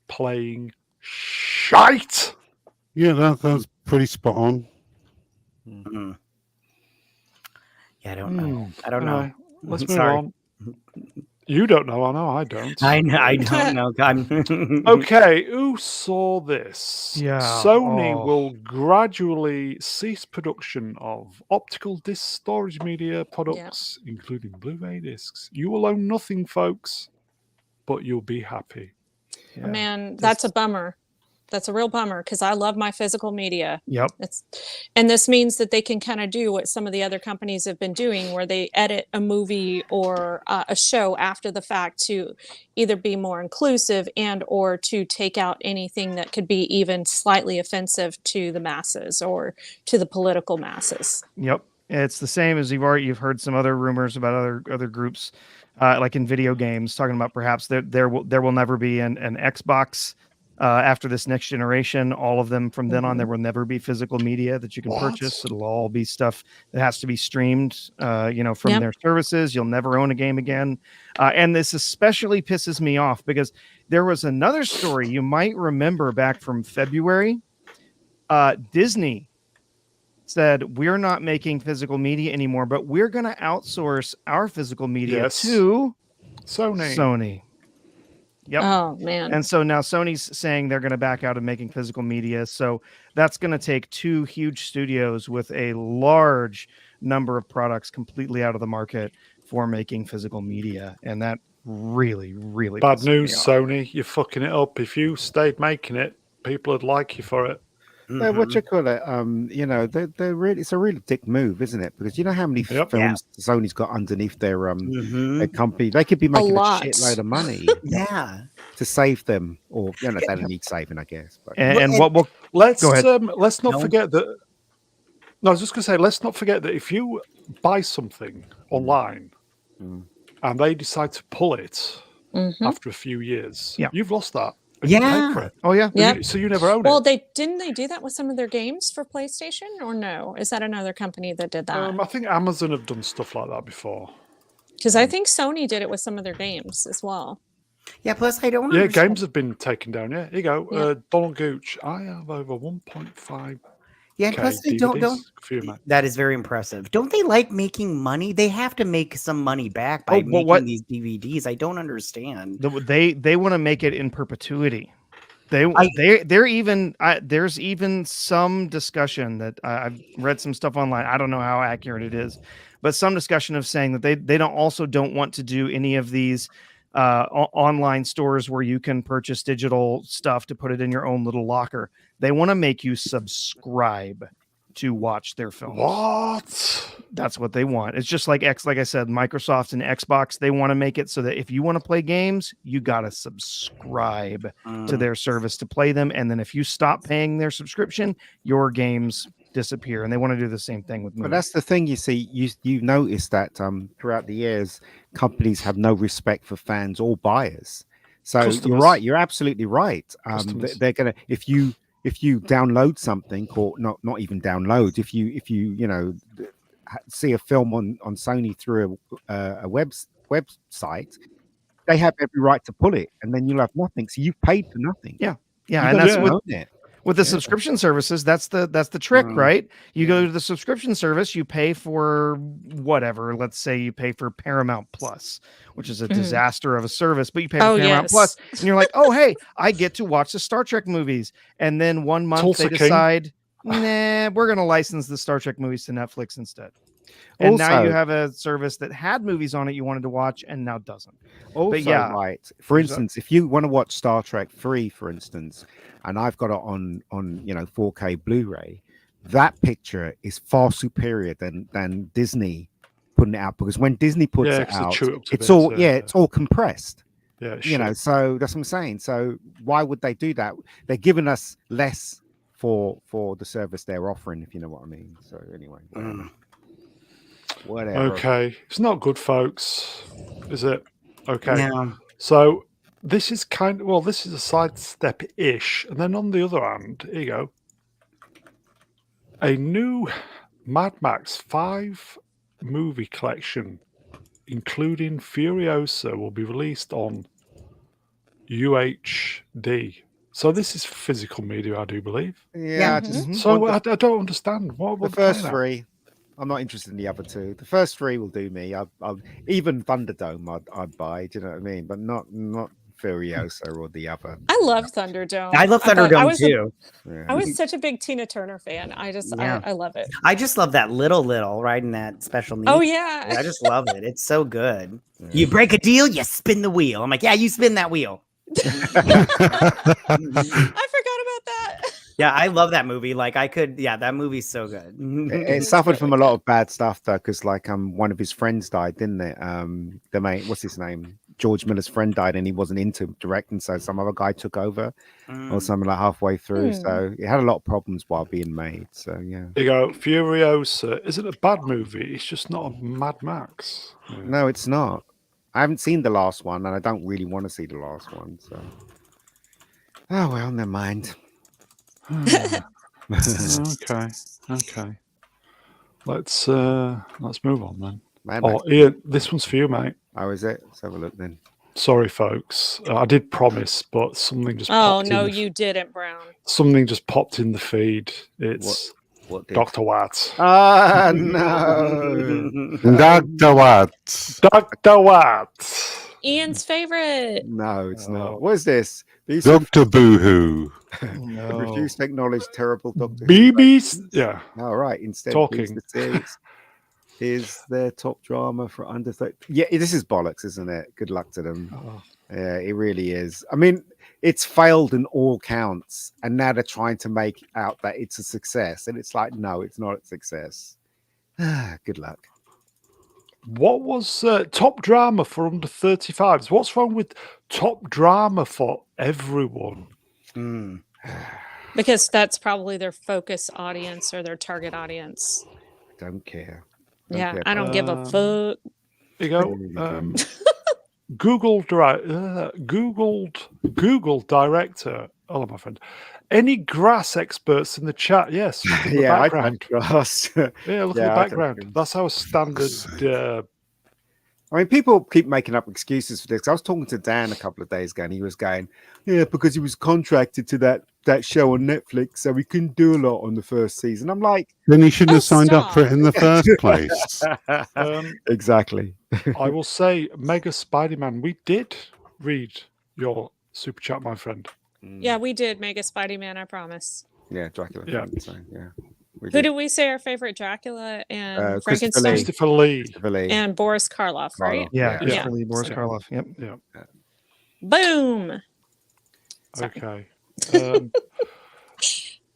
playing shite. Yeah, that's pretty spot on. Mhm. Yeah, I don't know. I don't know. Anyway, let's move Sorry. on. You don't know. I know I don't. I know. I don't know. I'm Okay, who saw this? Yeah, Sony oh. will gradually cease production of optical disc storage media products, including Blu-ray discs. You will own nothing, folks, but you'll be happy. Yeah. Man, that's a bummer. That's a real bummer because I love my physical media. Yep. And this means that they can kind of do what some of the other companies have been doing, where they edit a movie or a show after the fact to either be more inclusive and or to take out anything that could be even slightly offensive to the masses or to the political masses. Yep. It's the same as you've heard some other rumors about other groups, like in video games, talking about perhaps there will never be an Xbox after this next generation. All of them from then on, there will never be physical media that you can purchase. It'll all be stuff that has to be streamed, from their services. You'll never own a game again. And this especially pisses me off because there was another story you might remember back from February. Disney said, we're not making physical media anymore, but we're going to outsource our physical media to Sony. Yep. Oh, man. And so now Sony's saying they're going to back out of making physical media. So that's going to take two huge studios with a large number of products completely out of the market for making physical media. And that really, really bad news, Sony. You're fucking it up. If you stayed making it, people would like you for it. What you call it? They're really, it's a really dick move, isn't it? Because you know how many films Sony's got underneath their company. They could be making a shitload of money, to save them, or they don't need saving, I guess. But let's not forget that. No, I was just gonna say, let's not forget that if you buy something online and they decide to pull it after a few years, you've lost that. Yeah. Oh yeah. Yeah. So you never own it. Well, they do that with some of their games for PlayStation, or no? Is that another company that did that? I think Amazon have done stuff like that before. Because I think Sony did it with some of their games as well. Yeah. Plus, I don't. Yeah, games have been taken down. Yeah, here you go. Donald Gooch. I have over 1.5. Yeah, plus they don't. That is very impressive. Don't they like making money? They have to make some money back by making these DVDs. I don't understand. They want to make it in perpetuity. They're even there's even some discussion that I've read some stuff online. I don't know how accurate it is, but some discussion of saying that they don't want to do any of these online stores where you can purchase digital stuff to put it in your own little locker. They want to make you subscribe to watch their films. What? That's what they want. It's just like I said, Microsoft and Xbox, they want to make it so that if you want to play games, you got to subscribe to their service to play them. And then if you stop paying their subscription, your games disappear. And they want to do the same thing with movies. But that's the thing, you see, you notice that throughout the years, companies have no respect for fans or buyers. So you're right. You're absolutely right. They're going to, if you download something, or not even download, if you see a film on Sony through a website, they have every right to pull it, and then you'll have nothing. So you've paid for nothing. Yeah, and that's with the subscription services. That's the trick, right? You go to the subscription service, you pay for whatever. Let's say you pay for Paramount Plus, which is a disaster of a service, but you pay for Paramount Plus, and you're like, oh hey, I get to watch the Star Trek movies, and then 1 month they decide, nah, we're going to license the Star Trek movies to Netflix instead. And now you have a service that had movies on it you wanted to watch and now doesn't. Right. For instance, if you want to watch Star Trek 3, for instance, and I've got it on 4K Blu-ray, that picture is far superior than Disney putting it out, because when Disney puts it out, it's all compressed. Yeah, so that's what I'm saying. So why would they do that? They're giving us less for the service they're offering, if you know what I mean. So anyway. Whatever. Okay, it's not good, folks, is it? Okay. Yeah. So this is this is a sidestep-ish, and then on the other hand, here you go. A new Mad Max 5 movie collection, including Furiosa, will be released on UHD. So this is physical media, I do believe. Yeah. So I don't understand what the first three. I'm not interested in the other two. The first three will do me. I've even Thunderdome I'd buy. Do you know what I mean? But not Furiosa or the other. I love Thunderdome. I love Thunderdome too. I was such a big Tina Turner fan. I love it. I just love that little riding that special needs. Oh yeah. I just love it. It's so good. Yeah. You break a deal, you spin the wheel. I'm like, yeah, you spin that wheel. I forgot about that. Yeah, I love that movie. That movie's so good. It suffered from a lot of bad stuff though, because one of his friends died, didn't it? The mate, what's his name? George Miller's friend died and he wasn't into directing, so some other guy took over or something like halfway through. So it had a lot of problems while being made. So yeah. You go, Furiosa isn't a bad movie. It's just not a Mad Max. Yeah. No, it's not. I haven't seen the last one, and I don't really want to see the last one. So, oh well, never mind. Okay. Let's move on then. Mad Oh, Max. Ian, this one's for you, mate. How is it? Let's have a look then. Sorry, folks. I did promise, but something just Oh popped no, in. you didn't, Brown. Something just popped in the feed. It's What did? Dr. Watt. Ah, no. Dr. Watts. Dr. Watt. Ian's favorite. No, it's Oh. not. What is this? These Dr. Boohoo. No. refuse to acknowledge terrible Doctor Who. BB's. Yeah. All right. Instead, Talking. here's the series. Here's their top drama for under 30. Yeah, this is bollocks, isn't it? Good luck to them. Oh. Yeah, it really is. I mean, it's failed in all counts, and now they're trying to make out that it's a success, and it's like, no, it's not a success. Good luck. What was top drama for under 35s? What's wrong with top drama for everyone? Because that's probably their focus audience or their target audience. Don't care. Yeah, care. I don't give a fuck. You go. Google director. Hello, my friend. Any grass experts in the chat? Yes. Look at the Yeah, I background. trust. Yeah, look at the Yeah, I don't background. think- That's our standard. I mean, people keep making up excuses for this. I was talking to Dan a couple of days ago, and he was going, "Yeah, because he was contracted to that show on Netflix, so he couldn't do a lot on the first season." I'm like, Then he shouldn't Oh, have signed up for it in the first place. exactly. I will say, Mega Spider-Man. We did read your super chat, my friend. Yeah, we did make a Spidey Man, I promise. Yeah, Dracula. Yeah. Fan, so, yeah. We Who did. did we say our favorite Dracula and Christopher Frankenstein Lee. Christopher Lee. Christopher Lee. and Boris Karloff, right? Karloff. Yeah, Yeah. Christopher Yeah. Lee, Boris Yeah. Karloff. Yep. Yeah. Boom. Sorry. Okay.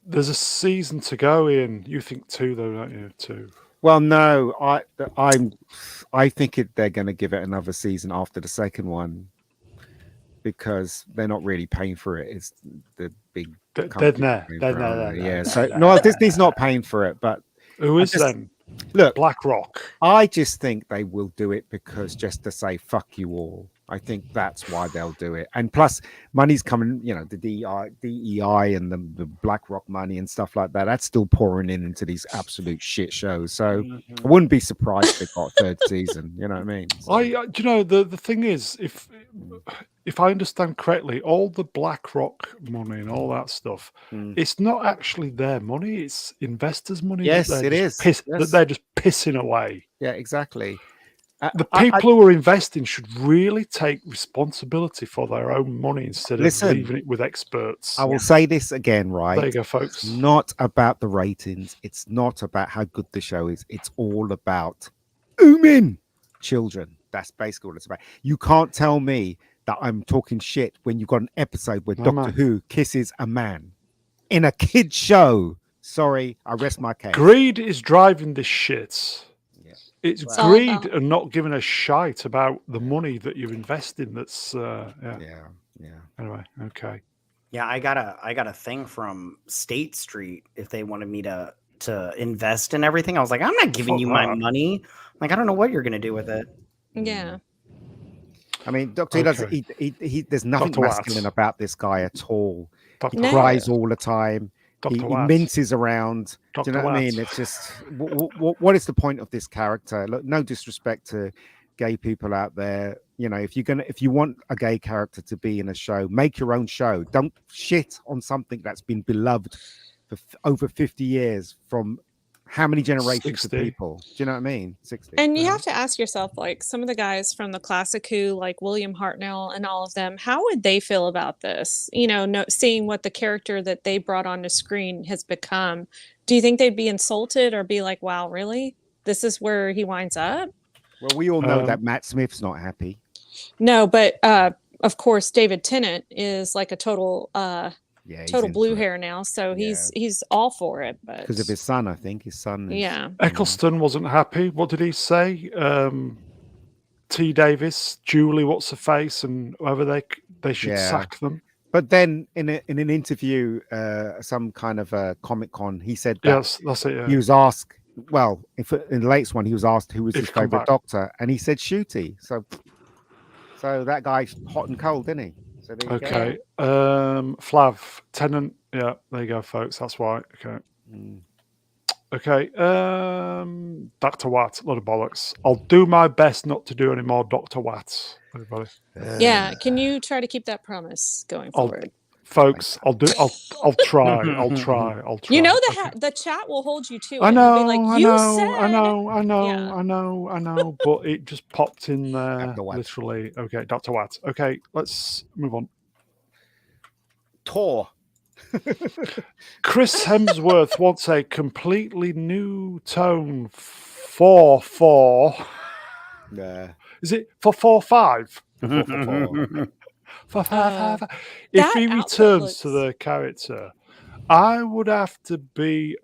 There's a season to go in. You think 2, though, don't you? 2. Well, no, I think they're going to give it another season after the second one because they're not really paying for it. It's the big. company paying for it. Yeah. So no, Disney's not paying for it, but Who is just- then? look, BlackRock. I just think they will do it because just to say fuck you all. I think that's why they'll do it. And plus, money's coming, the DEI and the BlackRock money and stuff like that. That's still pouring into these absolute shit shows. So I wouldn't be surprised if they got a third season. You know what I mean? So, The thing is, if I understand correctly, all the BlackRock money and all that stuff, it's not actually their money; it's investors' money. Yes, that it they're is. just Yes. That they're just pissing away. yeah, exactly. The people who are investing should really take responsibility for their own money instead of Listen, leaving it with experts. I will say this again, right? There you go, folks. It's not about the ratings. It's not about how good the show is. It's all about children. That's basically what it's about. You can't tell me that I'm talking shit when you've got an episode where No, Doctor man. Who kisses a man in a kid's show. Sorry, I rest my case. Greed is driving this shit. Yeah. It's It's all greed about- and not giving a shite about the money that you're investing. That's Yeah. Anyway, okay. Yeah, I got a thing from State Street if they wanted me to invest in everything. I was like, I'm not giving Fuck you my that. money. Like, I don't know what you're gonna do with it. Yeah. I mean, Doctor Who doesn't. Okay. He there's nothing Dr. Watts. masculine about this guy at all. Dr. He No. cries all the time. Dr. He Watts. minces around. Do Dr. you know what I mean? Watts. It's just what is the point of this character? Look, no disrespect to gay people out there. If you want a gay character to be in a show, make your own show. Don't shit on something that's been beloved for over 50 years from how many generations 60. of people? Do you know what I mean? 60. And you have to ask yourself, like some of the guys from the classic Who, like William Hartnell and all of them, how would they feel about this? Seeing what the character that they brought onto screen has become. Do you think they'd be insulted or be like, wow, really? This is where he winds up? Well, we all know that Matt Smith's not happy. No, but of course, David Tennant is like a total Yeah, he's total into blue it. hair now, so Yeah. he's all for it. But Because of his son, I think his son. Is, yeah, Eccleston wasn't happy. What did he say? T. Davis, Julie, what's her face, and whoever they should sack them. But then in an interview, some kind of a Comic-Con, he said that Yes, that's it. he Yeah. was asked. Well, in the latest one, he was asked who was If his come favorite back. Doctor, and he said Shooty. So that guy's hot and cold, isn't he? So there you go. Okay. Flav, Tennant. Yeah, there you go, folks. That's why. Okay. Mm. Okay. Dr. Watt, a lot of bollocks. I'll do my best not to do any more Dr. Watts, everybody. Yeah, can you try to keep that promise going forward? Folks, I'll try. I'll try. You know Okay. the chat will hold you to it. I They'll know, be like, I you know, said. I know, Yeah. I know, but it just popped in there, Dr. Watt. literally. Okay, Dr. Watt. Okay, let's move on. Tor. Chris Hemsworth wants a completely new tone for 4. Yeah. Is it for 4-5? For 5. If that he outfit returns to looks- the character, I would have to be.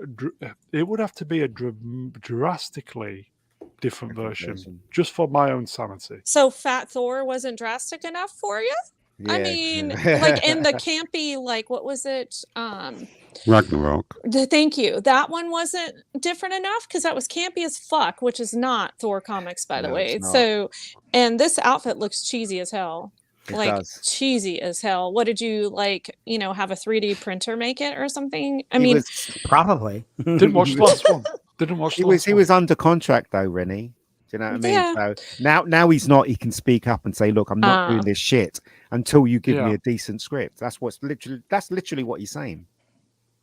It would have to be a drastically different version, just for my own sanity. So Fat Thor wasn't drastic enough for you? I mean, like in the campy, like what was it? Ragnarok. Thank you. That one wasn't different enough because that was campy as fuck, which is not Thor comics, by the No, way. it's not. So, and this outfit looks cheesy as hell. It Like does. cheesy as hell. What did you like? Have a 3D printer make it or something? I He mean, was- Probably. Didn't watch the last one. Didn't watch. he the was last he one. was under contract though, Rennie. Do you know what I mean? Yeah. So now he's not. He can speak up and say, "Look, I'm not doing this shit until you give me Yeah. a decent script." That's literally what he's saying.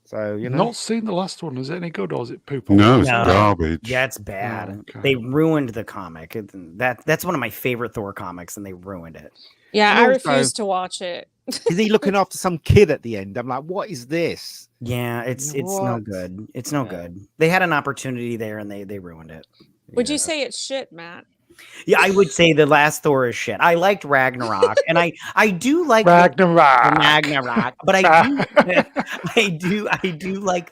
So Not seen the last one. Is it any good or is it poop? No, it's No. garbage. Yeah, it's bad. Okay. They ruined the comic. That's one of my favorite Thor comics, and they ruined it. yeah, And I also- refuse to watch it. is he looking after some kid at the end? I'm like, what is this? Yeah, it's no What? good. It's no good. They had an opportunity there, and they ruined it. Would you Yeah. say it's shit, Matt? Yeah, I would say the last Thor is shit. I liked Ragnarok, and I do like Ragnarok, but I do like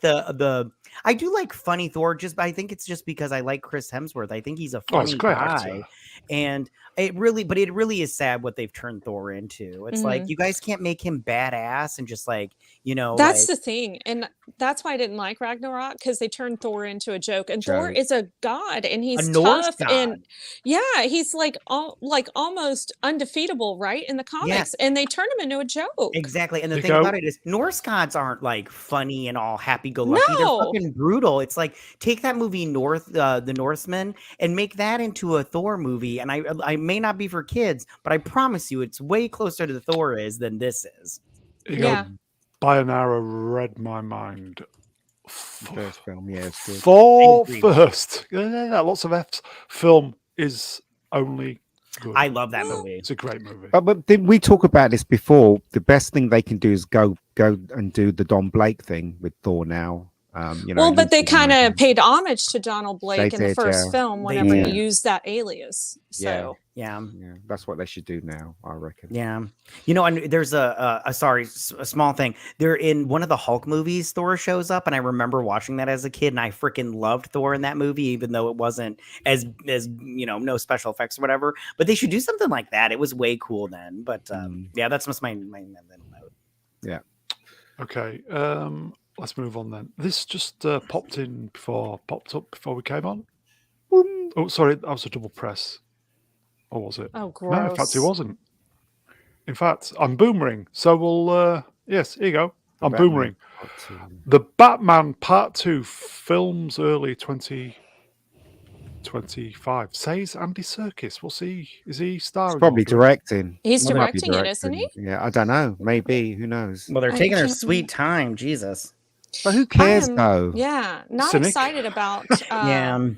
I do like funny Thor. I think it's just because I like Chris Hemsworth. I think he's a funny he's a great guy, actor. and it really is sad what they've turned Thor into. It's like you guys can't make him badass and just That's the thing, and that's why I didn't like Ragnarok, because they turned Thor into a joke. And Thor Joke. is a god, and he's a Norse tough, god. and he's like almost undefeatable, right, in the comics. Yes. And they turned him into a joke. Exactly. And the You thing go- about it is Norse gods aren't like funny and all happy-go-lucky. No. They're fucking brutal. It's like take that movie the Norsemen and make that into a Thor movie. And I may not be for kids, but I promise you it's way closer to the Thor is than this is. Yeah. Bayonara read my mind. First film, yeah, it's good. For Angry. first, lots of F's. Film is only good. I love that movie. It's a great movie. But did we talk about this before? The best thing they can do is go and do the Don Blake thing with Thor now. Well, but they he's kind of American. paid homage to Donald Blake in the did, first yeah. film They whenever did. he used that alias. So Yeah. Yeah, that's what they should do now, I reckon. Yeah. And there's a small thing. They're in one of the Hulk movies, Thor shows up, and I remember watching that as a kid, and I freaking loved Thor in that movie, even though it wasn't as no special effects or whatever. But they should do something like that. It was way cool then. But yeah, that's just my note. Yeah. Okay, let's move on then. This just popped up before we came on. Oh, sorry, that was a double press. Or was it? Oh, gross. No, in fact, it wasn't. In fact, I'm boomering. So we'll, yes, here you go. I'm Batman boomering. Part 2. The Batman Part 2 films early 2025. Says Andy Serkis. Is he starring? He's probably or- directing. He's He might be directing it, isn't he? Yeah, I don't know. Maybe. Who knows? Well, they're I taking their can't- sweet time. Jesus. But who cares, though? Yeah, not Cynic. excited about Yeah.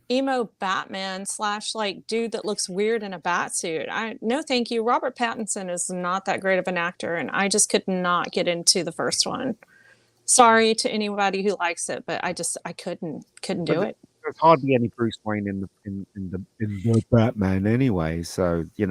emo Batman / like dude that looks weird in a bat suit. No, thank you. Robert Pattinson is not that great of an actor, and I just could not get into the first one. Sorry to anybody who likes it, but I couldn't do it. There's hardly any Bruce Wayne in the Batman anyway, so he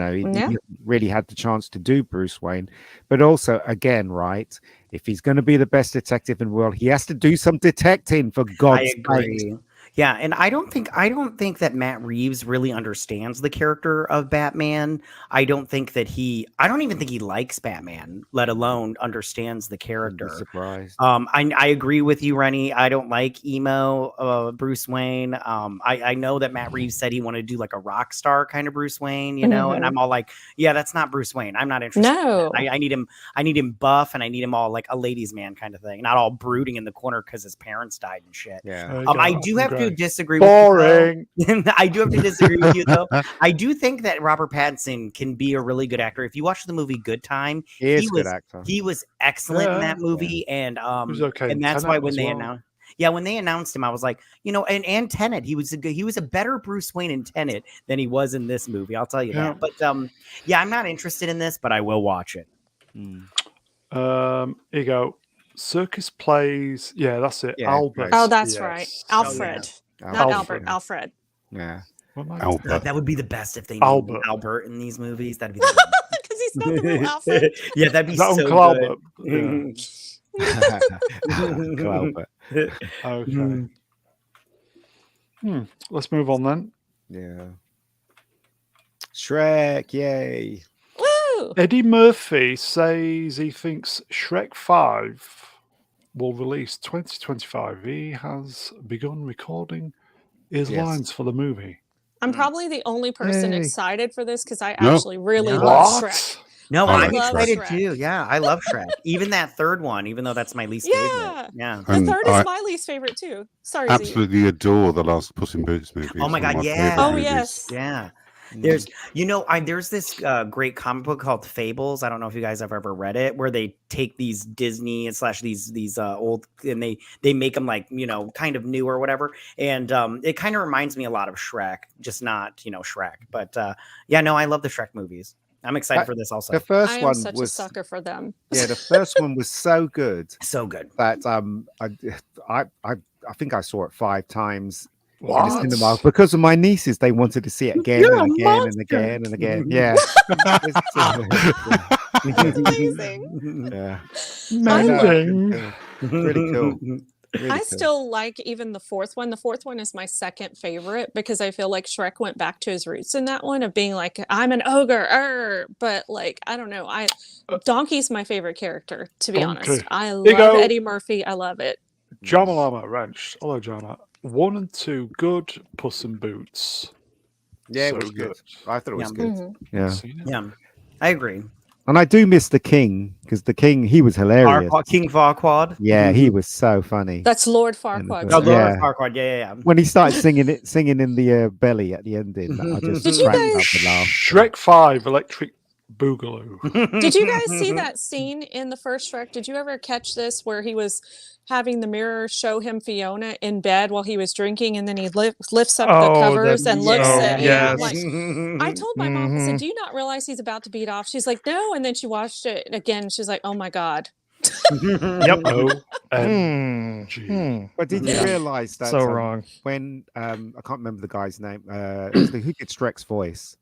really had the chance to do Bruce Wayne. But also, again, right, if he's going to be the best detective in the world, he has to do some detecting, for God's I sake. agree. Yeah, and I don't think that Matt Reeves really understands the character of Batman. I don't even think he likes Batman, let alone understands the I'd be character. surprised. I agree with you, Rennie. I don't like emo Bruce Wayne. I know that Matt Reeves said he wanted to do like a rock star kind of Bruce Wayne, and I'm all like, yeah, that's not Bruce Wayne. I'm not interested. No. In that. I need him buff, and I need him all like a ladies' man kind of thing, not all brooding in the corner because his parents died and shit. Yeah. I do have to disagree Boring. with you, though. I do have to disagree with you, though. I do think that Robert Pattinson can be a really good actor. If you watch the movie Good Time, He is a good actor. he was excellent in that movie, and He was okay. and that's Tenet why when as they well. announced. Yeah, when they announced him, I was like, and Tenet, he was a better Bruce Wayne in Tenet than he was in this movie. I'll tell you that. But yeah, I'm not interested in this, but I will watch it. Here you go. Circus Plays. Yeah, that's it. Yeah, Albert. Oh, that's Yes. right. Alfred. Not Albert. Alfred. Yeah. Albert. That would be the best if they Albert. named Albert in these movies. That'd be the best. Because he's not the real Alfred. Yeah, that'd be Is that so Uncle good. Albert? Yeah. Uncle Albert. Okay. Let's move on then. Yeah. Shrek, yay. Woo! Eddie Murphy says he thinks Shrek 5 will release 2025. He has begun recording his lines for the movie. I'm probably the only person Hey. excited for this because I No. actually really No. love Shrek. No, I I'm love excited Shrek. too. Yeah, I love Shrek. Even that third one, even though that's my least favorite. Yeah. The And third I is my least favorite too. Sorry, Z. absolutely adore the last Puss in Boots movie. Oh It's my one of God, yeah. favourite Oh, movies. yes. Yeah. There's this great comic book called Fables. I don't know if you guys have ever read it, where they take these Disney / these old, and they make them like, kind of new or whatever. And it kind of reminds me a lot of Shrek, just not, Shrek. But yeah, no, I love the Shrek movies. I'm excited for this also. The first I am one such a was sucker for them. yeah, the first one was so good So good. that I think I saw it 5 times in the What? cinema because of my nieces. They wanted to see it again and again and again and again. Yeah. That's amazing. Yeah. Amazing. Really cool. Really I cool. still like even the fourth one. The fourth one is my second favorite because I feel like Shrek went back to his roots in that one of being like, I'm an ogre, but like, I don't know. Donkey's my favorite character, to be honest. Donkey. I Big love O. Eddie Murphy. I love it. Jamalama Wrench. Hello, Jana. 1 and 2, good. Puss in Boots. Yeah, So it was good. I thought it was Yeah. good. Mhm. Yeah. Seen it? Yeah, I agree. And I do miss the King because the King, he was hilarious. King Farquaad. Yeah, he was so funny. That's Lord And the Farquaad. first- Oh, Lord Yeah. Farquaad. Yeah. When he started singing in the belly at the ending, I just Did you cracked guys- up and laughed. Shrek 5, Electric Boogaloo. Did you guys see that scene in the first Shrek? Did you ever catch this where he was having the mirror show him Fiona in bed while he was drinking, and then he lifts up the Oh, covers that- and looks oh, at him? yes. Like, I told my mom, I said, Mhm. do you not realize he's about to beat off? She's like, no. And then she watched it again. She's like, oh my God. Yep. OMG. Hmm. But did you Yeah. realize that So wrong. when I can't remember the guy's name, who did Shrek's voice?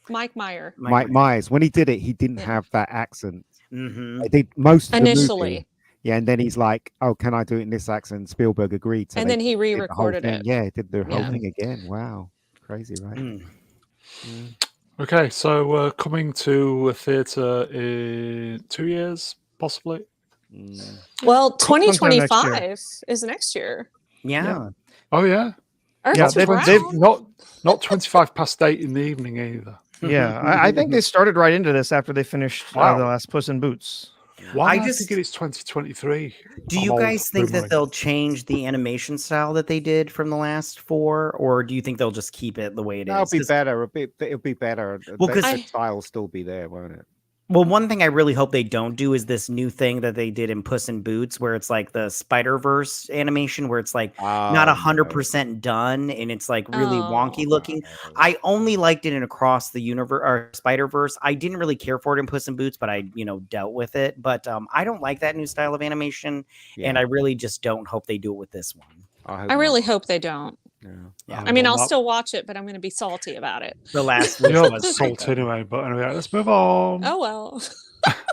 Mike Meyer Mike Myers. When he did it, he didn't Yeah. have that accent. Mm-hmm. I did most of the initially. movie. Yeah, and then he's like, "Oh, can I do it in this accent?" Spielberg agreed. So And they then he did the whole re-recorded thing. it. Yeah, did the whole Yeah. thing again. Wow, crazy, right? Mm. Okay, so coming to a theatre in 2 years, possibly. Well, Sometime next year. 2025 is next year. Yeah. Oh, yeah. Earth Yeah, is they've- brown. Not 25 past 8 in the evening either. Yeah, I think they started right into this after they finished Wow. the last Puss in Boots. Why I am I just- thinking it's 2023? Do I'm you old, guys think that boomerang. they'll change the animation style that they did from the last 4, or do you think they'll just keep it the way it is? That'll be 'Cause- better. It'll be better. Well, 'cause- the style will still be there, won't it? Well, one thing I really hope they don't do is this new thing that they did in Puss in Boots, where it's like the Spider-Verse animation, where it's like not 100% done and it's like really wonky looking. I only liked it in Across the Universe or Spider-Verse. I didn't really care for it in Puss in Boots, but I, dealt with it. But I don't like that new style of animation, and I really just don't hope they do it with this one. I really hope they don't. Yeah. I mean, I'll not- still watch it, but I'm going to be salty about it. The last You wish know, was salt anyway, but anyway, let's move on. Oh, well.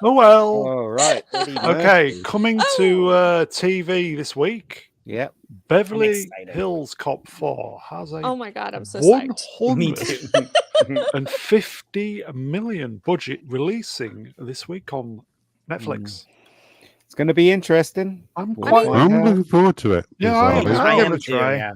Oh, well. All right. Eddie Okay, Murphy. coming to TV this week. Yep. Beverly excited. Hills Cop 4 has a Oh my god, I'm so psyched. Me too. 150 million budget releasing this week on Netflix. It's going to be interesting. I'm We'll quite. find I'm out. looking forward to it. Yeah, I am. bizarrely. I'll give am it a too, try. yeah.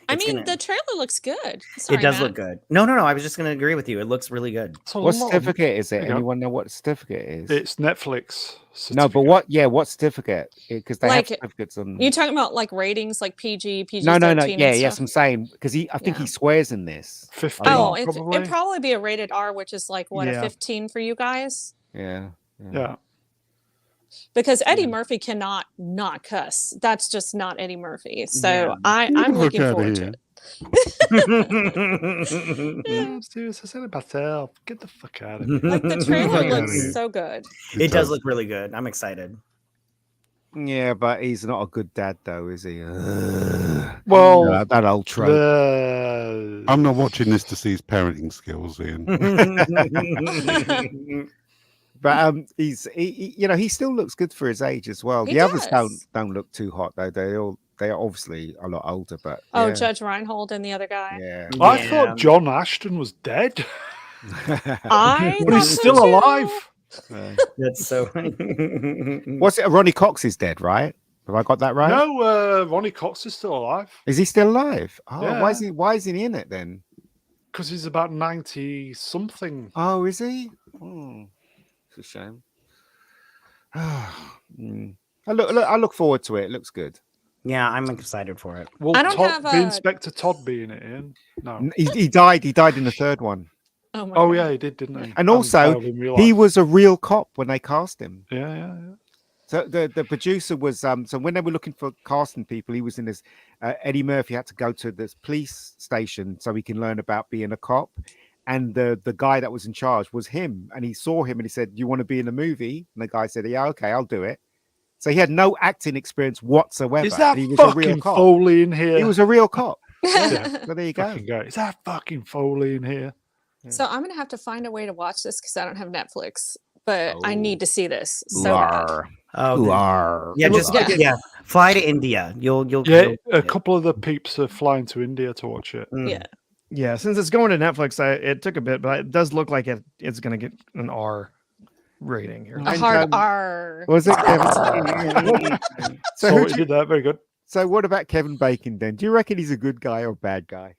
I It's mean, gonna- the trailer looks good. Sorry, It does Matt. look good. No, I was just going to agree with you. It looks really good. It's a What lot of- certificate is it? There you go. Anyone know what certificate it is? It's Netflix. No, but certificate. what? Yeah, what certificate? Because they Like, have certificates on. You talking about like ratings, like PG, PG? No. 13 Yeah, and yes, stuff? I'm saying because I think he Yeah. swears in this. 15. Oh, probably. it'd probably be a rated R, which is like what, Yeah. a 15 for you guys? Yeah. Yeah. Because Eddie Murphy cannot not cuss. That's just not Eddie Murphy. So Yeah. I'm Look looking outta forward to here. it. Yeah, I'm serious. I said it myself. Get the fuck out of here. Like the trailer Look outta looks here. so good. It does look really good. I'm excited. Yeah, but he's not a good dad, though, is he? Well, No, that old trope. I'm not watching this to see his parenting skills, Ian. But he still looks good for his age as well. He The others does. don't look too hot though. They are obviously a lot older, but Oh, yeah. Judge Reinhold and the other guy. Yeah. I Yeah. thought John Ashton was dead, I but he's thought so still too. alive. That's so. What's it? Ronnie Cox is dead, right? Have I got that right? No, Ronnie Cox is still alive Is he still alive? Oh, Yeah. why is he in it then? because he's about 90 something. Oh, is he? Oh, it's a shame. I look forward to it. It looks good. Yeah, I'm excited for it. Will I don't Todd, have the a- Inspector Todd be in it, Ian? No. He died. He died in the third one. Oh, my Oh God. yeah, he did, didn't he? And also, failed in real he life. was a real cop when they cast him. Yeah. So the producer was so when they were looking for casting people, he was in this. Eddie Murphy had to go to this police station so he can learn about being a cop, and the guy that was in charge was him, and he saw him and he said, "Do you want to be in a movie?" And the guy said, "Yeah, okay, I'll do it." So he had no acting experience whatsoever. Is that and he was a real fucking cop. Foley in here? He was a real cop. Yeah. So there you go. Fucking guy. Is that fucking Foley in here? So I'm gonna have to find a way to watch this because I don't have Netflix, but I need to see this so bad. Lar. Oh, Lar. yeah, just Yeah. fly to India. You'll Yeah, a couple of the peeps are flying to India to watch it. Yeah. Yeah, since it's going to Netflix, it took a bit, but it does look like it's going to get an R rating here. A hard R. Was it Kevin? So who you do you- did that very good. so what about Kevin Bacon then? Do you reckon he's a good guy or a bad guy?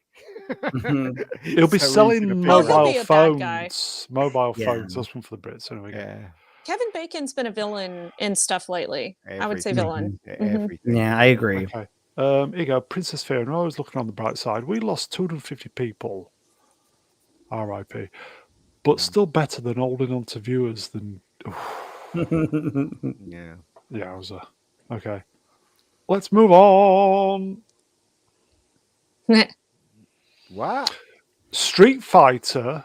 He'll be So easy to selling pick. Oh, he'll mobile be a bad guy. phones. Mobile Yeah. phones. That's one for the Brits. Anyway. Yeah. Kevin Bacon's been a villain in stuff lately. I would say Everything. villain. Everything. Yeah, I agree. Okay. Here you go. Princess Fiona. I was looking on the bright side. We lost 250 people. R.I.P. But still better than holding on to viewers than. Yeah. Yeah, I was okay. Let's move on. Wow. Street Fighter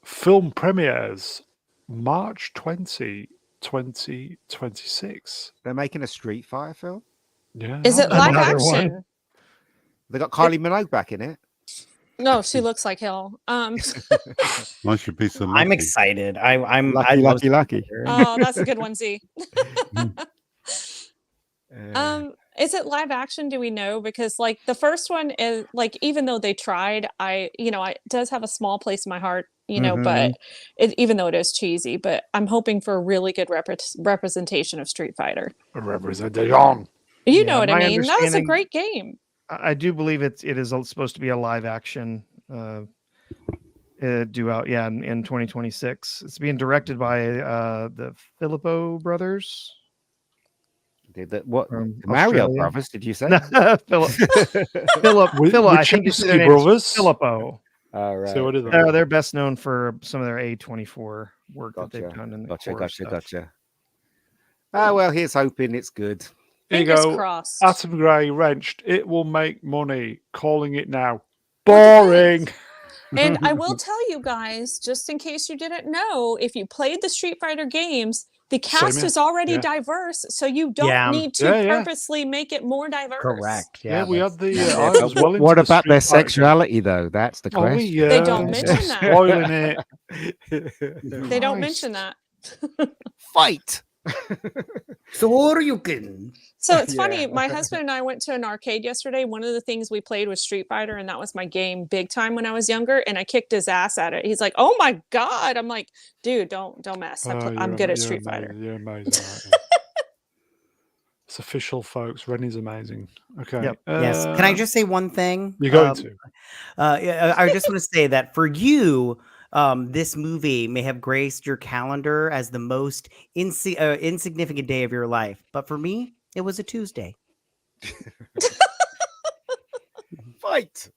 film premieres March 20, 2026. They're making a Street Fighter film. Yeah. Is it live Another one. action? They got Kylie Minogue back in it. No, she looks like hell. I should be so I'm lucky. excited. I'm Lucky. Oh, that's a good one, Z. Uh, Is it live action? Do we know? Because like the first one is like, even though they tried, it does have a small place in my heart, but even though it is cheesy, but I'm hoping for a really good representation of Street Fighter. Representation. You know what I my mean? That was a understanding- great game. I do believe it is supposed to be a live action due out, in 2026. It's being directed by the Filippo brothers. what? From The Mario Australia. Brothers? Did you say? Philip, I think you said their Wachowski name is brothers. Filippo. All right. So what is it? They're best known for some of their A24 work that they've done in the horror stuff. Gotcha. Ah, well, here's hoping it's good. Here you Fingers go. crossed. Atom Gray wrenched. It will make money. Calling it now. Boring. And I will tell you guys, just in case you didn't know, if you played the Street Fighter games, the cast here. is already Yeah. diverse, so you don't Yeah. need to Yeah. purposely make it more diverse. correct. Yeah, we had the. yeah, I But was well into what the about their Street Fighter. sexuality, though? That's the Oh, question. They don't mention that. Spoiling it. They don't Christ. mention that. Fight. So you can. So it's funny. Yeah. My husband and I went to an arcade yesterday. One of the things we played was Street Fighter, and that was my game big time when I was younger. And I kicked his ass at it. He's like, "Oh my god!" I'm like, "Dude, don't mess. I'm good at Street Fighter." You're amazing. Aren't you? It's official, folks. Rennie's amazing. Okay. Yep. Yes. Can I just say one thing? You're going to. I just want to say that for you, this movie may have graced your calendar as the most insignificant day of your life, but for me, it was a Tuesday. Fight.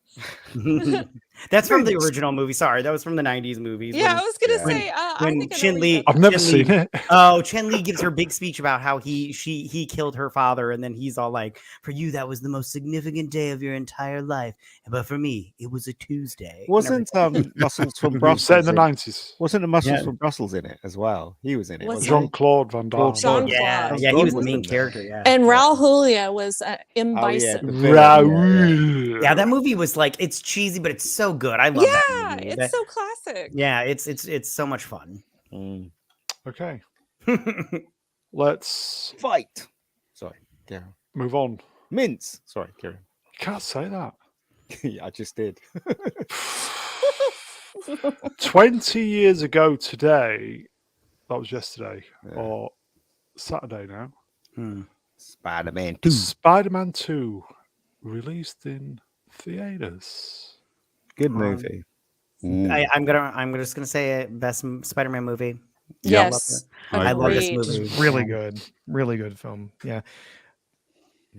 That's from the original movie. Sorry, that was from the 90s movies. Yeah, I when- was gonna when- say. I when think I know Chin where Li- you're going. I've never Chen seen Li- it. Oh, Chen Li gives her big speech about how he killed her father, and then he's all like, "For you, that was the most significant day of your entire life, but for me, it was a Tuesday." Wasn't Muscles from Set in Brussels? the 90s. Wasn't the Muscles Yeah. from Brussels in it as well? He was in it. Was wasn't he? Jean-Claude Van Damme. Jean-Claude. Yeah, Yeah, he was the was main in there. character. Yeah, And Raul Julia was M. Oh, yeah, Bison. the villain, Raoul. yeah, that movie was like, it's cheesy, but it's so good. I love Yeah, that movie. it's so classic. Yeah, it's so much fun. Mm. Okay. Let's Fight. Sorry, Karen. move on. Mince. Sorry, Karen. You can't say that. Yeah, I just did. 20 years ago today, that was yesterday, Yeah. or Saturday now, Spider-Man 2. Spider-Man 2 released in theaters. Good movie. I'm just gonna say it, best Spider-Man movie. Yes, I love this agreed. movie. It's really good. Really good film. Yeah.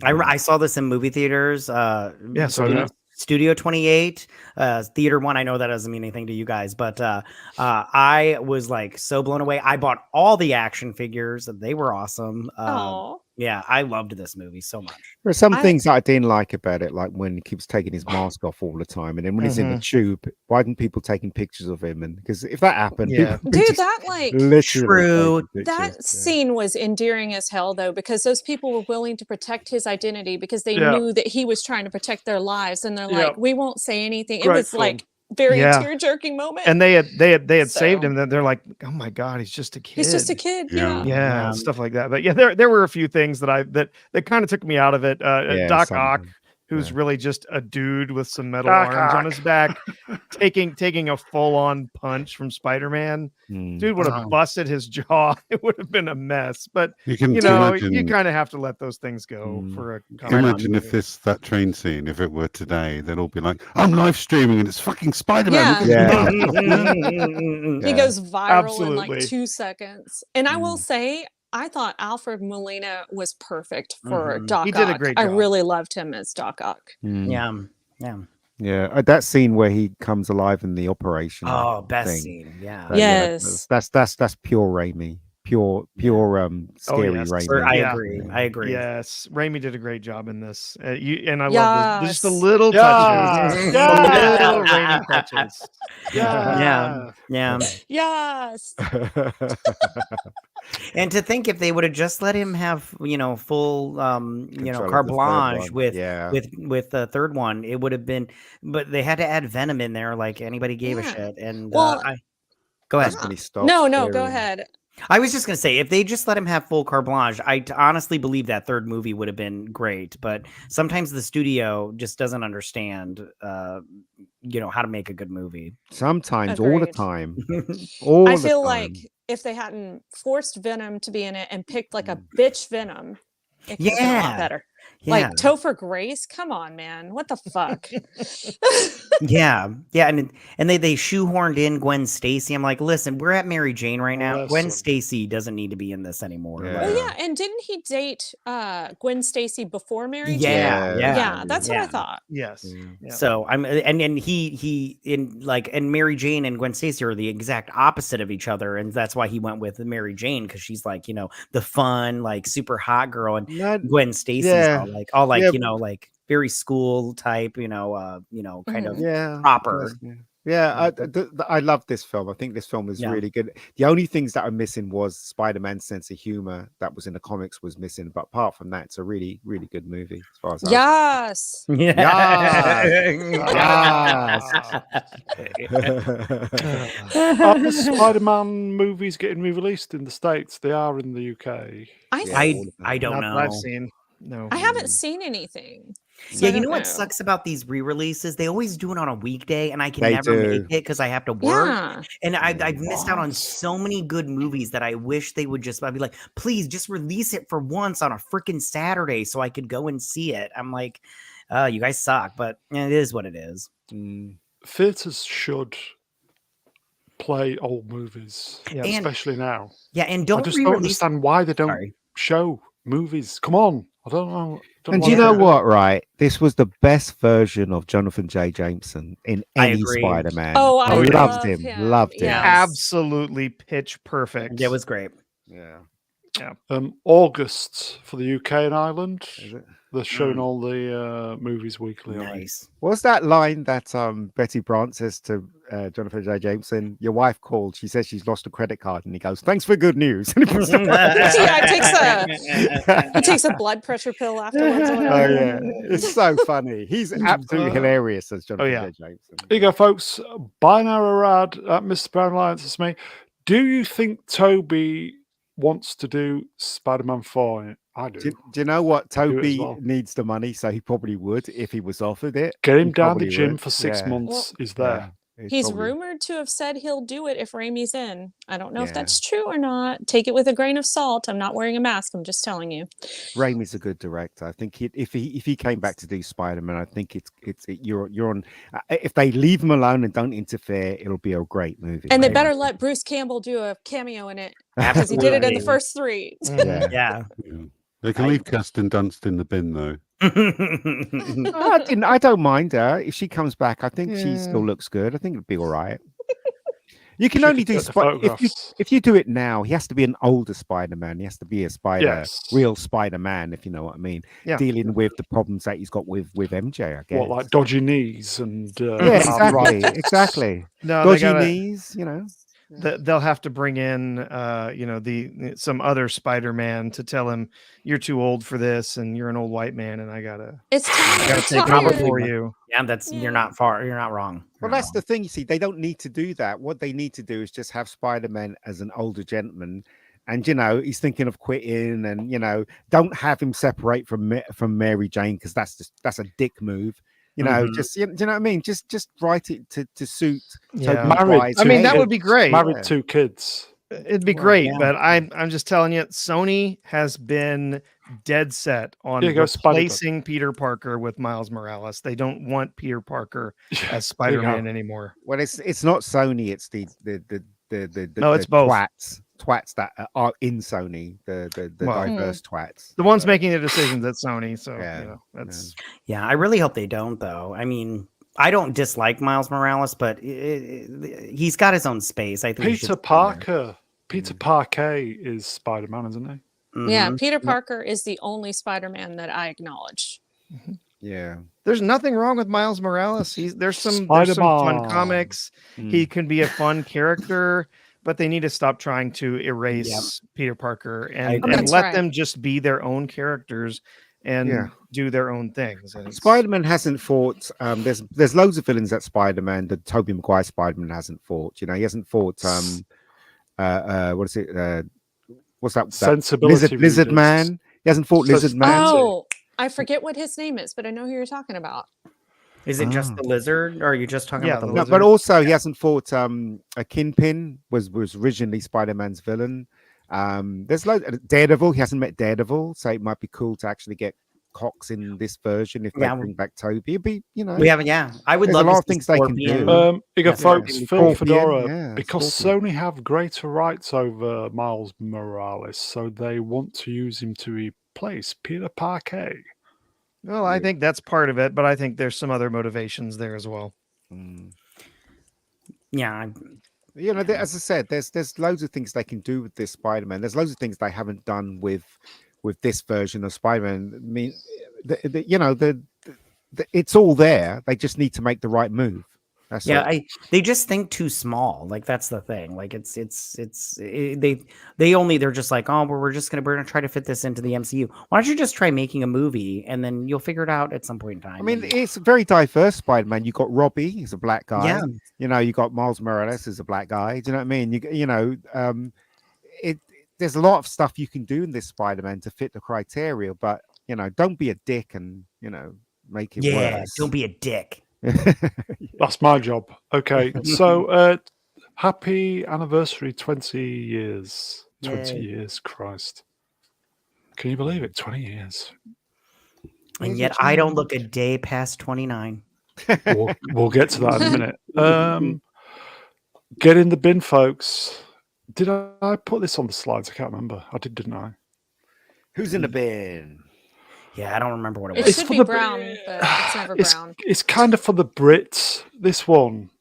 I saw this in movie theaters. Yeah, so did I. Studio 28, Theater 1. I know that doesn't mean anything to you guys, but I was like so blown away. I bought all the action figures. They were awesome. Oh, Yeah, I loved this movie so much. There are some I- things that I didn't like about it, like when he keeps taking his mask off all the time, and then when he's in the tube, why didn't people taking pictures of him? And because if that happened, Yeah. people would dude, just that like literally True. taking that pictures, yeah. scene was endearing as hell though, because those people were willing to protect his identity because they Yeah. knew that he was trying to protect their lives, and they're Yeah. like, we won't say anything. It Great was film. like very Yeah. tear-jerking moment. And they had saved So- him. They're like, oh my god, he's just a kid. He's just a kid. Yeah. Yeah. Yeah, stuff like that. But yeah, there were a few things that kind of took me out of it. Yeah, Doc some Ock, of them, who's yeah. really just a dude with some metal Doc arms on Ock. his back, taking a full-on punch from Spider-Man. Mm. Dude would have busted his jaw. It would have been a mess. But You can you know, imagine, you kind of have to let those things go Mm. for a imagine if that train scene, if it were today, they'd all be like, "I'm live streaming and it's fucking Spider-Man." Yeah. Look at this." He Yeah. goes viral in like Absolutely. 2 seconds. And I will Mm. say, I thought Alfred Molina was perfect for Mhm. Doc He did a Ock. great I job. really loved him as Doc Ock. Mm. Yeah. Yeah, that scene where he comes alive in the operation. Oh, best thing. scene. Yeah. Yeah, Yes. that's pure Raimi, pure scary yes. Raimi. I Yeah. agree. I agree. Yes, Raimi did a great job in this. And I love this, just the Yes. little touches, Yes. the Yes. little Raimi touches. Yeah. Yeah. Yes. And to think if they would have just let him have, full, Control of carte the third blanche one. with the third one, it would have been, but they had to add Venom in there like anybody gave a Yeah. shit. And Well, go ahead. That's when he stopped No, go staring. ahead. I was just gonna say, if they just let him have full carte blanche, honestly believe that third movie would have been great. But sometimes the studio just doesn't understand, how to make a good movie. Sometimes, all the Agreed. time. All I the feel time. like if they hadn't forced Venom to be in it and picked like a bitch Venom, it could have been a Yeah. lot better. Yeah. Like Topher Grace, come on, man. What the fuck? Yeah, and they shoehorned in Gwen Stacy. I'm like, listen, we're at Mary Jane right now. Gwen Listen. Stacy doesn't need to be in this anymore. Yeah. Like, Well, yeah, and didn't he date Gwen Stacy before Mary Jane? yeah, Yeah, that's what I yeah. thought. Yes. Yeah. Yeah. So I'm and he and Mary Jane and Gwen Stacy are the exact opposite of each other, and that's why he went with Mary Jane, because she's like, the fun, like super hot girl, and Not- Gwen Stacy's Yeah. all like Yeah. like very school type, kind of yeah, proper. yeah. Yeah, I love this film. I think this film is really good. The only things that are missing was Spider-Man's sense of humor that was in the comics was missing. But apart from that, it's a really, really good movie as far as Yes. Yes. Are the Spider-Man movies getting re-released in the States? They are in the UK. I don't Not know. that I've seen. No, I haven't seen anything. So Yeah, I you don't know what sucks about these re-releases? They always do it on a weekday, and I can never make it because I have to work. Yeah. And I've missed out on What? so many good movies that I wish they would just. I'd be like, please, just release it for once on a freaking Saturday so I could go and see it. I'm like, you guys suck, but it is what it is. Theaters should play old movies, especially now. Yeah, and I don't just don't understand why they don't show movies. Come on, I don't know. And do you know what? Right, this was the best version of Jonathan J. Jameson in any Spider-Man. Oh, I loved him. Loved him. Absolutely pitch perfect. It was great. Yeah. August for the UK and Ireland. Is it? They're showing all the movies weekly. Nice. What's that line that Betty Brant says to Jonathan J. Jameson? Your wife called. She says she's lost a credit card, and he goes, "Thanks for good news." And he puts the he takes a blood pressure pill afterwards. Oh yeah, it's so funny. He's absolutely hilarious as Jonathan J. Jameson. Here you go, folks. Binary Rad at Mr. Brown Alliance. It's me. Do you think Toby wants to do Spider-Man 4? I do. Do you know what? Toby needs the money, so he probably would if he was offered it. Get him down the gym for 6 months. Well, he's there. He's rumored to have said he'll do it if Raimi's in. I don't know if that's true or not. Take it with a grain of salt. I'm not wearing a mask. I'm just telling you. Raimi's a good director. I think if he came back to do Spider-Man, I think you're on. If they leave him alone and don't interfere, it'll be a great movie. And they better let Bruce Campbell do a cameo in it because he did it in the first 3. Yeah. They can leave Kirsten Dunst in the bin, though. I don't mind her if she comes back. I think she still looks good. I think it'll be all right. You can only do if you do it now. He has to be an older Spider-Man. He has to be a real Spider-Man, if you know what I mean. Dealing with the problems that he's got with MJ. I guess. What, like dodgy knees and exactly. No, dodgy knees. You know. They'll have to bring in some other Spider-Man to tell him you're too old for this and you're an old white man and I gotta take over for you. Yeah, you're not wrong. Well, that's the thing. You see, they don't need to do that. What they need to do is just have Spider-Man as an older gentleman, and he's thinking of quitting, and don't have him separate from Mary Jane because that's a dick move. Just do you know what I mean? Just write it to suit. Married. I mean, that would be great. Married 2 kids. It'd be great, but I'm just telling you, Sony has been dead set on replacing Peter Parker with Miles Morales. They don't want Peter Parker as Spider-Man anymore. Well, it's not Sony. It's the it's both twats that are in Sony, the diverse twats. The ones making the decisions at Sony. So that's I really hope they don't, though. I mean, I don't dislike Miles Morales, but he's got his own space. I think Peter Parker is Spider-Man, isn't he? Yeah, Peter Parker is the only Spider-Man that I acknowledge. Yeah, there's nothing wrong with Miles Morales. There's some fun comics. He can be a fun character, but they need to stop trying to erase Peter Parker and let them just be their own characters and do their own things. Spider-Man hasn't fought. There's loads of villains that Spider-Man, the Tobey Maguire Spider-Man hasn't fought. He hasn't fought. What is it? What's that? Sensibility Lizard Man. He hasn't fought Lizard Man. Oh, I forget what his name is, but I know who you're talking about. Is it just the lizard, or are you just talking about the lizard? But also he hasn't fought a Kingpin was originally Spider-Man's villain. There's Daredevil. He hasn't met Daredevil, so it might be cool to actually get Cox in this version if they bring back Toby. It'd be, we haven't. I would love a lot of things they can do. Folks, Phil Fedora, because Sony have greater rights over Miles Morales, so they want to use him to replace Peter Parker. Well, I think that's part of it, but I think there's some other motivations there as well. Yeah. As I said, there's loads of things they can do with this Spider-Man. There's loads of things they haven't done with this version of Spider-Man. I mean, it's all there. They just need to make the right move. That's Yeah, all. they just think too small. Like that's the thing. Like they're just like, oh, we're gonna try to fit this into the MCU. Why don't you just try making a movie and then you'll figure it out at some point in time? I mean, it's a very diverse Spider-Man. You got Robbie, he's a black guy. Yeah. You know, you got Miles Morales, is a black guy. Do you know what I mean? There's a lot of stuff you can do in this Spider-Man to fit the criteria, but don't be a dick and make it worse. Don't be a dick. That's my job. Okay, so happy anniversary, 20 years. 20 Yay. years, Christ. Can you believe it? 20 years. And yet I don't look a day past 29. We'll get to that in a minute. Get in the bin, folks. Did I put this on the slides? I can't remember. I did, didn't I? Who's in the bin? Yeah, I don't remember what it It was. should be brown, but it's never brown. It's kind of for the Brits, this one.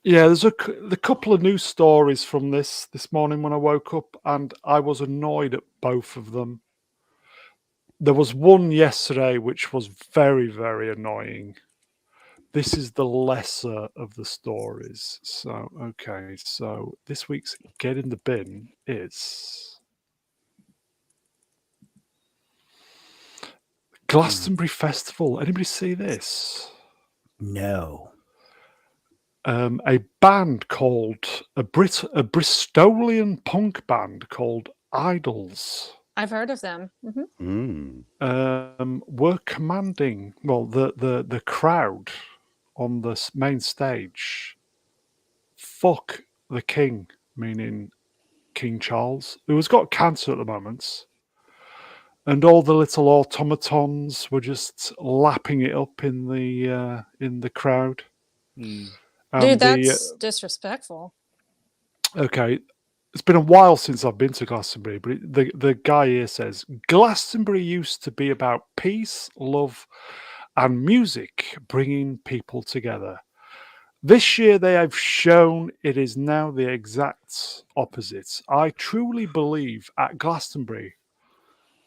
Yeah, there's a couple of news stories from this morning when I woke up, and I was annoyed at both of them. There was one yesterday which was very, very annoying. This is the lesser of the stories. So, okay, so this week's Get in the Bin is Glastonbury Festival. Anybody see this? No. A band called a Bristolian punk band called Idols. I've heard of them. Mm-hmm. Were commanding the crowd on the main stage. Fuck the king, meaning King Charles, who has got cancer at the moment. And all the little automatons were just lapping it up in the crowd. Dude, that's disrespectful. Okay, it's been a while since I've been to Glastonbury, but the guy here says Glastonbury used to be about peace, love, and music, bringing people together. This year they have shown it is now the exact opposite. I truly believe at Glastonbury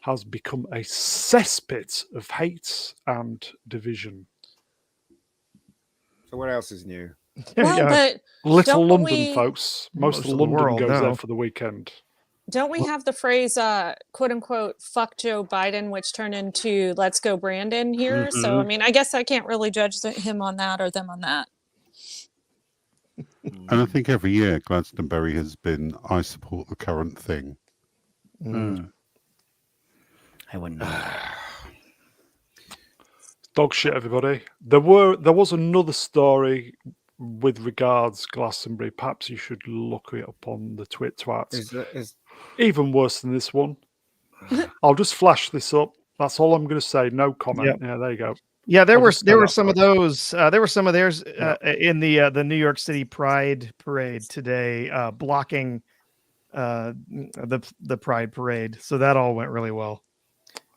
has become a cesspit of hate and division. So what else is new? Well, but Little London, we, folks. Most of London world, goes there for the weekend. Don't we have the phrase, quote unquote, fuck Joe Biden, which turned into let's go Brandon here? Mm-hmm. So, I mean, I guess I can't really judge him on that or them on that. And I think every year Glastonbury has been, I support the current thing. I wouldn't know. Dog shit, everybody. There was another story with regards Glastonbury. Perhaps you should look it up on the twats. Even worse than this one. I'll just flash this up. That's all I'm going to say. No comment. Yep. Yeah, there you go. Yeah, there were some of those. There were some of theirs in the New York City Pride Parade today, blocking the Pride Parade. So that all went really well.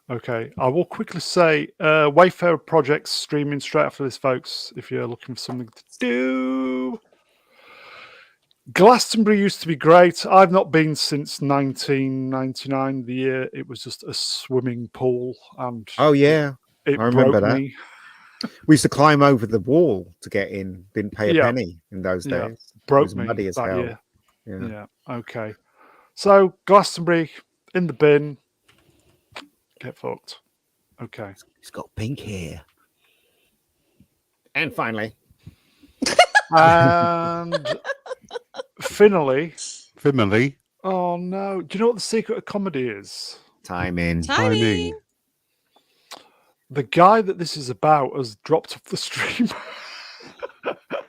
Okay, I will quickly say Wayfarer Project's streaming straight after this, folks, if you're looking for something to do. Glastonbury used to be great. I've not been since 1999, the year it was just a swimming pool. And oh, yeah. It I remember broke that. me. We used to climb over the wall to get in. Didn't pay a penny in those days. Broke it was me muddy as that hell. year. Yeah. Yeah. Okay. So Glastonbury in the bin. Get fucked. Okay. He's got pink hair. And finally. And finally. Oh no. Do you know what the secret of comedy is? Timing. The guy that this is about has dropped off the stream.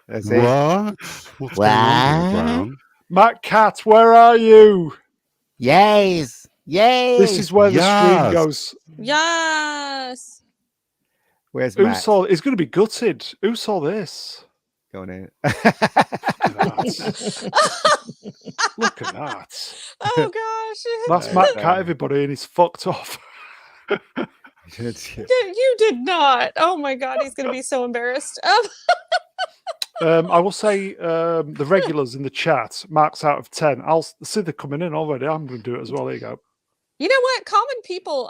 That's what? What's going on here, Brown? Matt Cat, where are you? Yes. This is where the stream goes. Yes. Where's Who Matt? saw? It's going to be gutted. Who saw this? Go on in. Look at that. Oh gosh. That's Matt Cat, everybody, and he's fucked off. You did not. Oh my god, he's going to be so embarrassed. I will say the regulars in the chat, marks out of 10. I'll see they're coming in already. I'm going to do it as well. There you go. You know what? Common people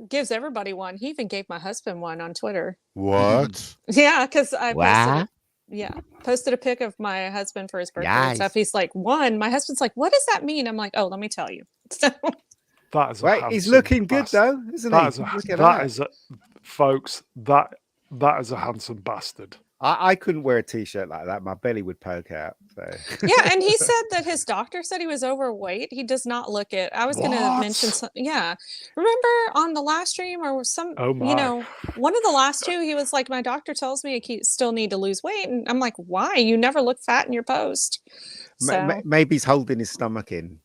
gives everybody one. He even gave my husband one on Twitter. What? Yeah, because I Wow. posted a pic of my husband for his birthday and Nice. stuff. He's like, one. My husband's like, what does that mean? I'm like, oh, let me tell you. So That is a Right, he's handsome looking good bastard. though, isn't That he? is a, Look at that that. is a, folks, that is a handsome bastard. I couldn't wear a t-shirt like that. My belly would poke out. So. yeah, and he said that his doctor said he was overweight. He does not look it. I was going to What? mention yeah. Remember on the last stream or some, Oh my. you know, one of the last two, he was like, my doctor tells me I still need to lose weight. And I'm like, why? You never look fat in your post. So Maybe he's holding his stomach in.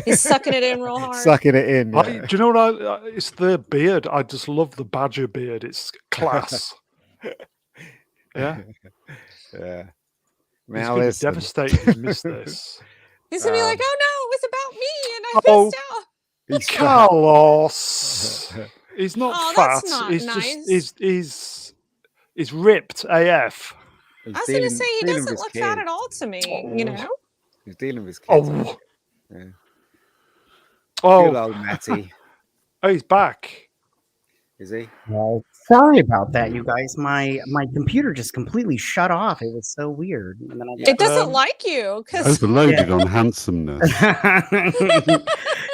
he's sucking it in real hard. Sucking it in. Yeah. Do you know what? It's the beard. I just love the badger beard. It's class. Yeah. Yeah. He's Now going to be listen. devastated he's missed this. He's going to be like, oh no, it was about me and I Oh, missed out. He's fat. Carlos. He's not Oh, fat. that's not he's nice. just he's ripped AF. I He's was going to say he dealing doesn't with look his fat kid. at all to me, you know? He's dealing with his kids. Oh. Yeah. Oh. Good old Matty. Oh, he's back. Is he? Well, sorry about that, you guys. My computer just completely shut off. It was so weird. And then It doesn't like you because Overloaded on handsomeness.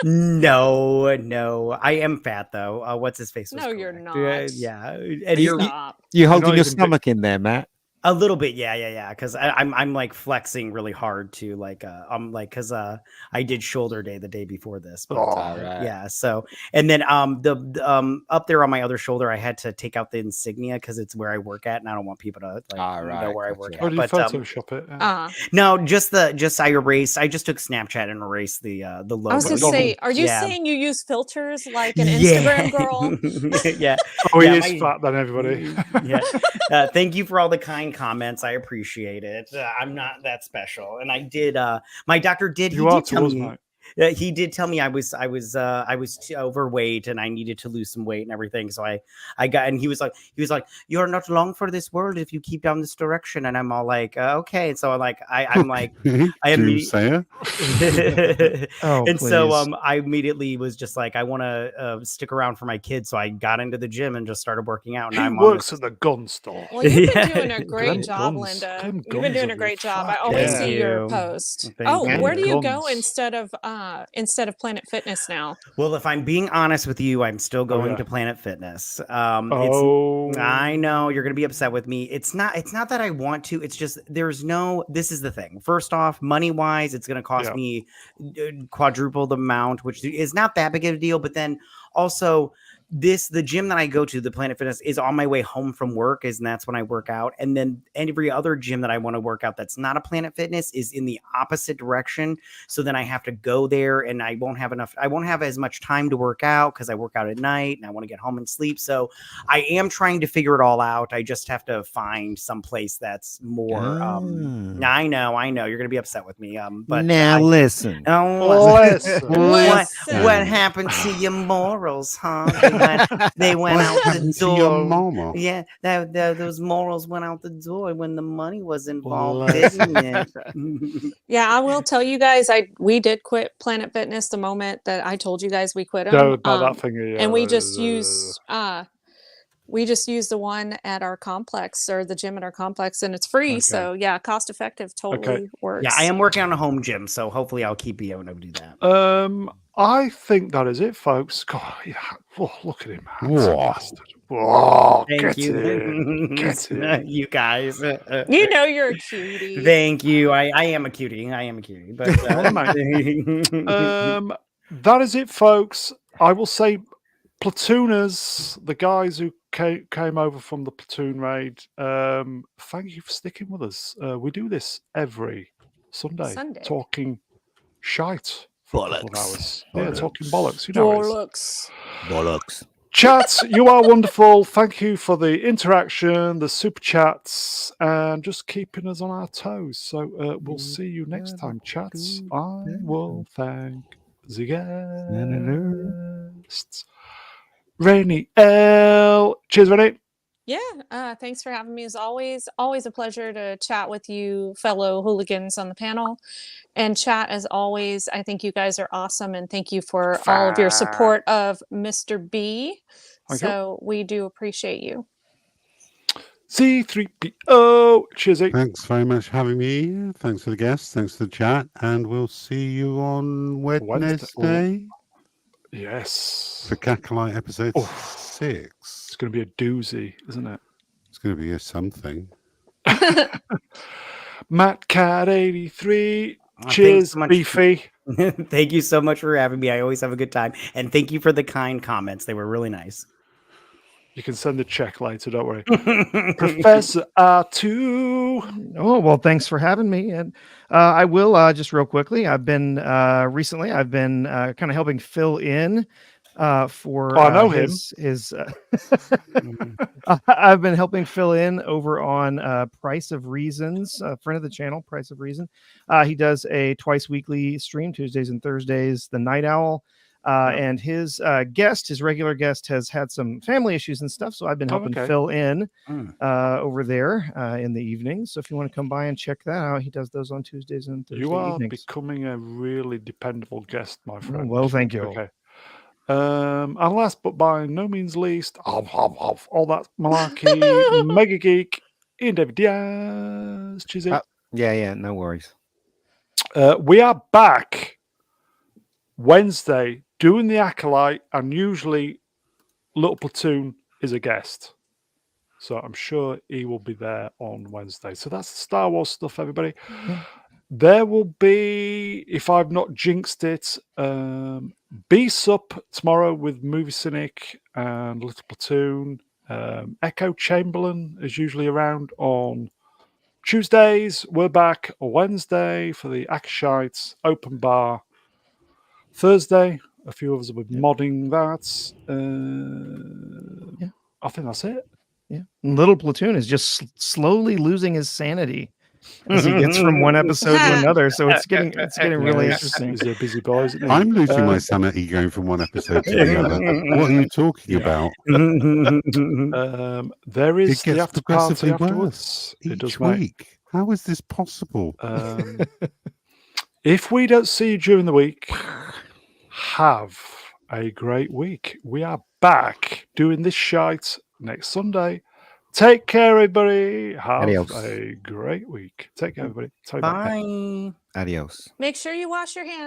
No, I am fat though. What's his face? Was no, you're correct. not. Yeah, and you're Stop. You holding not your even stomach in there, Matt? a little bit, yeah. Because I'm like flexing really hard to because I did shoulder day the day before this. But, right. yeah. So and then the up there on my other shoulder, I had to take out the insignia because it's where I work at, and I don't want people to know where I work Gotcha. Oh, at. did you But Photoshop it? Yeah. no, I just took Snapchat and erased the logo. I was going to say, are you Yeah. saying you use filters like an Yeah. Instagram girl? Yeah. Oh, he Yeah, is fat then, everybody. Yeah. Thank you for all the kind comments. I appreciate it. I'm not that special. And I did my doctor did You he are did to tell us, me mate. he did tell me I was too overweight and I needed to lose some weight and everything. So I got, and he was like, you're not long for this world if you keep down this direction. And I'm all like, okay. And so I'm like, I Doomsayer. Oh, and please. so I immediately was just like, I want to stick around for my kids. So I got into the gym and just started working out. And He I'm works at the gun store. Well, you've been Yeah. doing a great Glenn job, Guns- Linda. Glenn You've been Guns doing on a great your job. I fuck. always Thank see your you. post. Thank Oh, you. where do you Guns. go instead of Planet Fitness now? Well, if I'm being honest with you, I'm still going yeah. to Planet Fitness. Oh, I know you're going to be upset with me. It's not that I want to. It's just this is the thing. First off, money wise, it's going to cost me quadruple the amount, which is not that big of a deal. But then also the gym that I go to, the Planet Fitness, is on my way home from work, and that's when I work out. And then every other gym that I want to work out that's not a Planet Fitness is in the opposite direction. So then I have to go there, and I won't have as much time to work out because I work out at night and I want to get home and sleep. So I am trying to figure it all out. I just have to find some place that's more. I know you're gonna be upset with me. But now listen. What happened to your morals, huh? They went out the door. Yeah, those morals went out the door when the money was involved, didn't it? Yeah, I will tell you guys, we did quit Planet Fitness the moment that I told you guys we quit them. no, that thing. And we just use the one at our complex or the gym at our complex, and it's free. Okay. So yeah, cost effective, totally works. Yeah, I am working on a home gym, so hopefully I'll keep being able to do that. I think that is it, folks. God, yeah. Oh, look at him, Whoa. bastard. Whoa, Thank get you, in. Get in. you guys. You know you're a cutie. Thank you. I am a cutie. But that is it, folks. I will say, platooners, the guys who came over from the platoon raid, thank you for sticking with us. We do this every Sunday. Talking shite for a couple of hours. Yeah, talking bollocks. You know Bollocks. Chat, you are wonderful. Thank you for the interaction, the super chats, and just keeping us on our toes. So we'll see you next time, chats. I will thank the guests. Rainy L. Cheers, Rennie. Yeah, thanks for having me. As always, always a pleasure to chat with you, fellow hooligans on the panel. And chat, as always, I think you guys are awesome, and thank you for all of your support of Mr. B. So we do appreciate you. C3PO. Cheers. Thanks very much for having me. Thanks for the guests. Thanks for the chat. And we'll see you on Wednesday. Yes. For Acolyte episode 6. It's going to be a doozy, isn't it? It's going to be a something. Matt Cat 83. Cheers, so much. Beefy. Thank you so much for having me. I always have a good time. And thank you for the kind comments. They were really nice. You can send a check later, don't worry. Professor R2. Oh, well, thanks for having me. And I will just real quickly. I've been recently, I've been kind of helping fill in for I know his I've been helping fill in over on Price of Reasons, friend of the channel, Price of Reason. He does a twice weekly stream, Tuesdays and Thursdays, the Night Owl. And his regular guest, has had some family issues and stuff, so I've been helping fill in over there in the evening. So if you want to come by and check that out, he does those on Tuesdays and Thursdays. You are evenings. becoming a really dependable guest, my friend. Well, thank you. Okay. And last but by no means least, all that malarkey, Mega Geek, Ian David Diaz. Cheers. Yeah, no worries. We are back Wednesday doing the Acolyte, and usually Little Platoon is a guest. So I'm sure he will be there on Wednesday. So that's the Star Wars stuff, everybody. There will be, if I've not jinxed it, B-Sup tomorrow with Movie Cynic and Little Platoon. Echo Chamberlain is usually around on Tuesdays. We're back on Wednesday for the Akashites Open Bar. Thursday, a few of us will be modding that. I think that's it. Yeah. And Little Platoon is just slowly losing his sanity as he gets from one episode to another. So it's getting really interesting. He's a busy boy, isn't he? I'm losing my sanity going from one episode to the other. What are you talking about? There is it gets the after progressively party afterwards. worse It does, each mate. week. How is this possible? If we don't see you during the week, have a great week. We are back doing this shite next Sunday. Take care, everybody. Have a great week. Take care, everybody. Bye. Adios. Make sure you wash your hands.